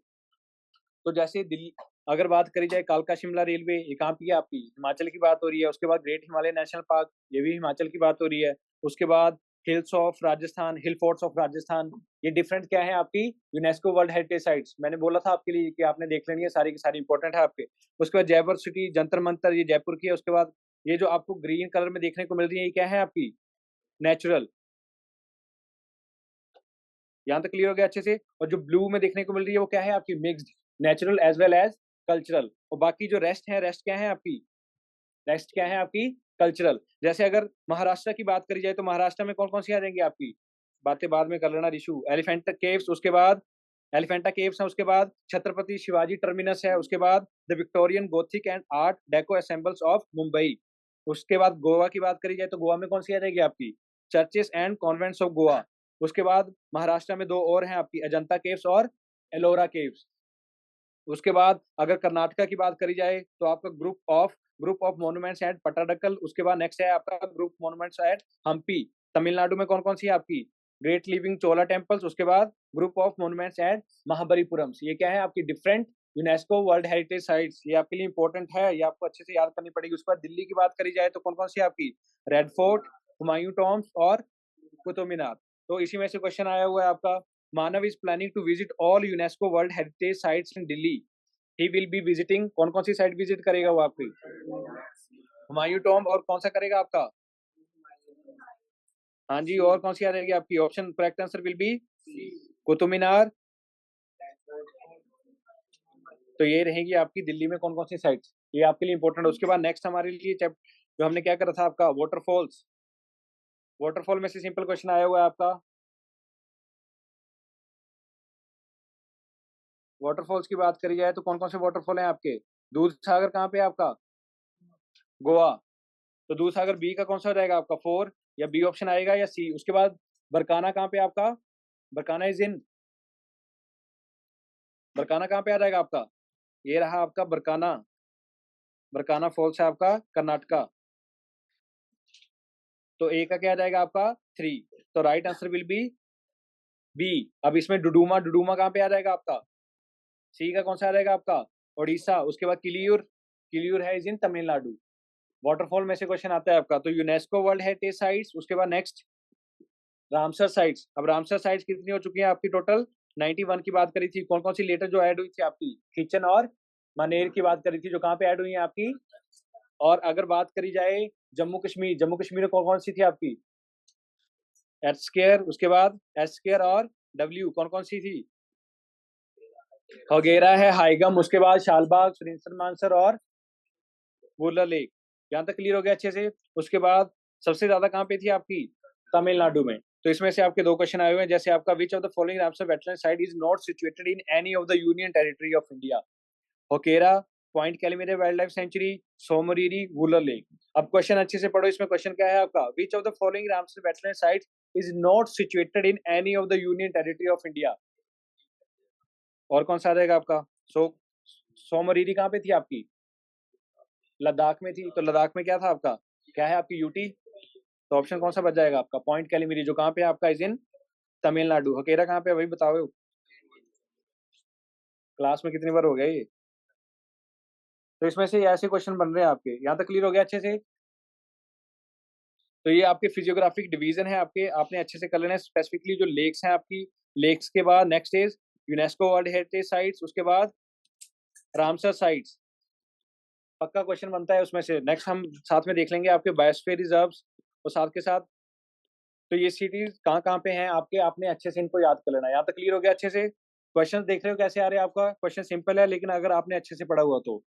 तो जैसे दिल्ली, अगर बात करी जाए कालका शिमला रेलवे, ये कहाँ की है आपकी? हिमाचल की बात हो रही है। उसके बाद ग्रेट हिमालय नेशनल पार्क, ये भी हिमाचल की बात हो रही है। उसके बाद hills of Rajasthan, hill forts of Rajasthan, ये डिफरेंट क्या है आपकी? UNESCO world heritage sites. मैंने बोला था आपके लिए कि आपने देख लेनी है, सारी की सारी इंपॉर्टेंट है आपके। उसके बाद जयपुर सिटी, जंतर मंतर, ये जयपुर की है। उसके बाद ये जो आपको ग्रीन कलर में देखने को मिल रही है, ये क्या है आपकी? नेचुरल। यहाँ तक क्लियर हो गया अच्छे से। और जो ब्लू में देखने को मिल रही है वो क्या है आपकी? Mixed, natural as well as cultural. और बाकी जो रेस्ट है, रेस्ट क्या है आपकी? रेस्ट क्या है आपकी? कल्चरल। जैसे अगर महाराष्ट्र की बात करी जाए तो महाराष्ट्र में कौन कौन सी आ जाएंगी आपकी? बातें बाद में कर लेना रिशु। एलिफेंटा केव्स, उसके बाद एलिफेंटा केव्स है, उसके बाद छत्रपति शिवाजी टर्मिनस है, उसके बाद the Victorian Gothic and art deco assembles of Mumbai. उसके बाद गोवा की बात करी जाए तो गोवा में कौन सी आ जाएगी आपकी? Churches and convents of Goa. उसके बाद महाराष्ट्र में 2 और हैं आपकी, अजंता केव्स और एलोरा केव्स। उसके बाद अगर कर्नाटका की बात करी जाए तो आपका ग्रुप ऑफ मॉन्यूमेंट्स एट पटाडकल। उसके बाद नेक्स्ट है आपका group monuments at Hampi. Tamil Nadu में कौन कौन सी है आपकी? ग्रेट लिविंग चोला टेम्पल्स। उसके बाद group of monuments at Mahabalipuram. ये क्या है आपकी? Different UNESCO world heritage sites. ये आपके लिए इंपॉर्टेंट है, ये आपको अच्छे से याद करनी पड़ेगी। उसके बाद दिल्ली की बात करी जाए तो कौन कौन सी आपकी? रेड फोर्ट, हुमायूं टॉम्ब और कुतुब मीनार। तो इसी में से क्वेश्चन आया हुआ है आपका, Manav is planning to visit all UNESCO world heritage sites in Delhi. He will be visiting, कौन कौन सी साइट विजिट करेगा वो आपकी? हुमायूं टॉम्ब, और कौन सा करेगा आपका? हाँ जी, और कौन सी आ जाएगी आपकी? Option correct answer will be Qutub Minar. तो ये रहेगी आपकी दिल्ली में कौन कौन सी साइट्स, ये आपके लिए इंपॉर्टेंट है। उसके बाद नेक्स्ट हमारे लिए जो हमने क्या करा था आपका, वाटरफॉल्स। वाटरफॉल में से सिंपल क्वेश्चन आया हुआ है आपका, वाटरफॉल्स की बात करी जाए तो कौन कौन से वाटरफॉल हैं आपके? दूध सागर कहाँ पे है आपका? गोवा। तो दूध सागर बी का कौन सा रहेगा आपका? 4, या बी ऑप्शन आएगा या सी। उसके बाद बरकाना कहाँ पे आपका? बरकाना इज इन, बरकाना कहाँ पे आ जाएगा आपका? ये रहा आपका बरकाना, बरकाना फॉल्स है आपका कर्नाटका। तो ए का क्या आ जाएगा आपका? 3। तो right answer will be B. अब इसमें डुडुमा, डुडुमा कहाँ पे आ जाएगा आपका? सी का कौन सा आ जाएगा आपका? ओडिशा। उसके बाद किलियूर, किलियूर है इज इन तमिलनाडु। वाटरफॉल में से क्वेश्चन आता है आपका। तो यूनेस्को वर्ल्ड हेरिटेज साइट्स, उसके बाद नेक्स्ट रामसर साइट्स। अब रामसर साइट्स कितनी हो चुकी है आपकी? टोटल 91 की बात करी थी। कौन कौन सी लेटर जो ऐड हुई थी आपकी? खींचन और मानेर की बात करी थी, जो कहाँ पे ऐड हुई है आपकी? और अगर बात करी जाए जम्मू कश्मीर, जम्मू कश्मीर में कौन कौन सी थी आपकी? एच उसके बाद एच और डब्ल्यू, कौन कौन सी थी? खगेरा है, हाईगम, उसके बाद शालबाग, सुरिंसर मानसर और वुलर लेक। यहाँ तक क्लियर हो गया अच्छे से। उसके बाद सबसे ज्यादा कहाँ पे थी आपकी? तमिलनाडु में। तो इसमें से आपके 2 क्वेश्चन आए हुए हैं, जैसे आपका which of the following Ramsar wetland site is not situated in any of the union territory of India? Hokera, point Calimere wild life sanctuary, Tsomoriri, Wular lake. अब क्वेश्चन अच्छे से पढ़ो, इसमें क्वेश्चन क्या है आपका, which of the following Ramsar wetland sites is not situated in any of the union territory of India. और कौन सा आ जाएगा आपका, सोमरीरी कहाँ पे थी आपकी, लद्दाख में थी, तो लद्दाख में क्या था आपका, क्या है आपकी यूटी, तो ऑप्शन कौन सा बच जाएगा आपका, पॉइंट कैलीमिरी, जो कहाँ पे है आपका, इज इन तमिलनाडु। हकेरा कहाँ पे है, वही बताओ, क्लास में कितनी बार हो गया ये। तो इसमें से ऐसे क्वेश्चन बन रहे हैं आपके, यहाँ तक क्लियर हो गया अच्छे से। तो ये आपके फिजियोग्राफिक डिवीजन है आपके, आपने अच्छे से कर लेना है। स्पेसिफिकली जो लेक्स हैं आपकी, लेक्स के बाद next is UNESCO world heritage sites, उसके बाद रामसर साइट्स, पक्का क्वेश्चन बनता है उसमें से। नेक्स्ट हम साथ में देख लेंगे आपके बायोस्फीयर रिजर्व्स और साथ के साथ, तो ये सिटीज कहाँ कहाँ पे हैं आपके, आपने अच्छे से इनको याद कर लेना है। यहाँ तक क्लियर हो गया अच्छे से। क्वेश्चन देख रहे हो कैसे आ रहे हैं आपका, क्वेश्चन सिंपल है लेकिन अगर आपने अच्छे से पढ़ा हुआ तो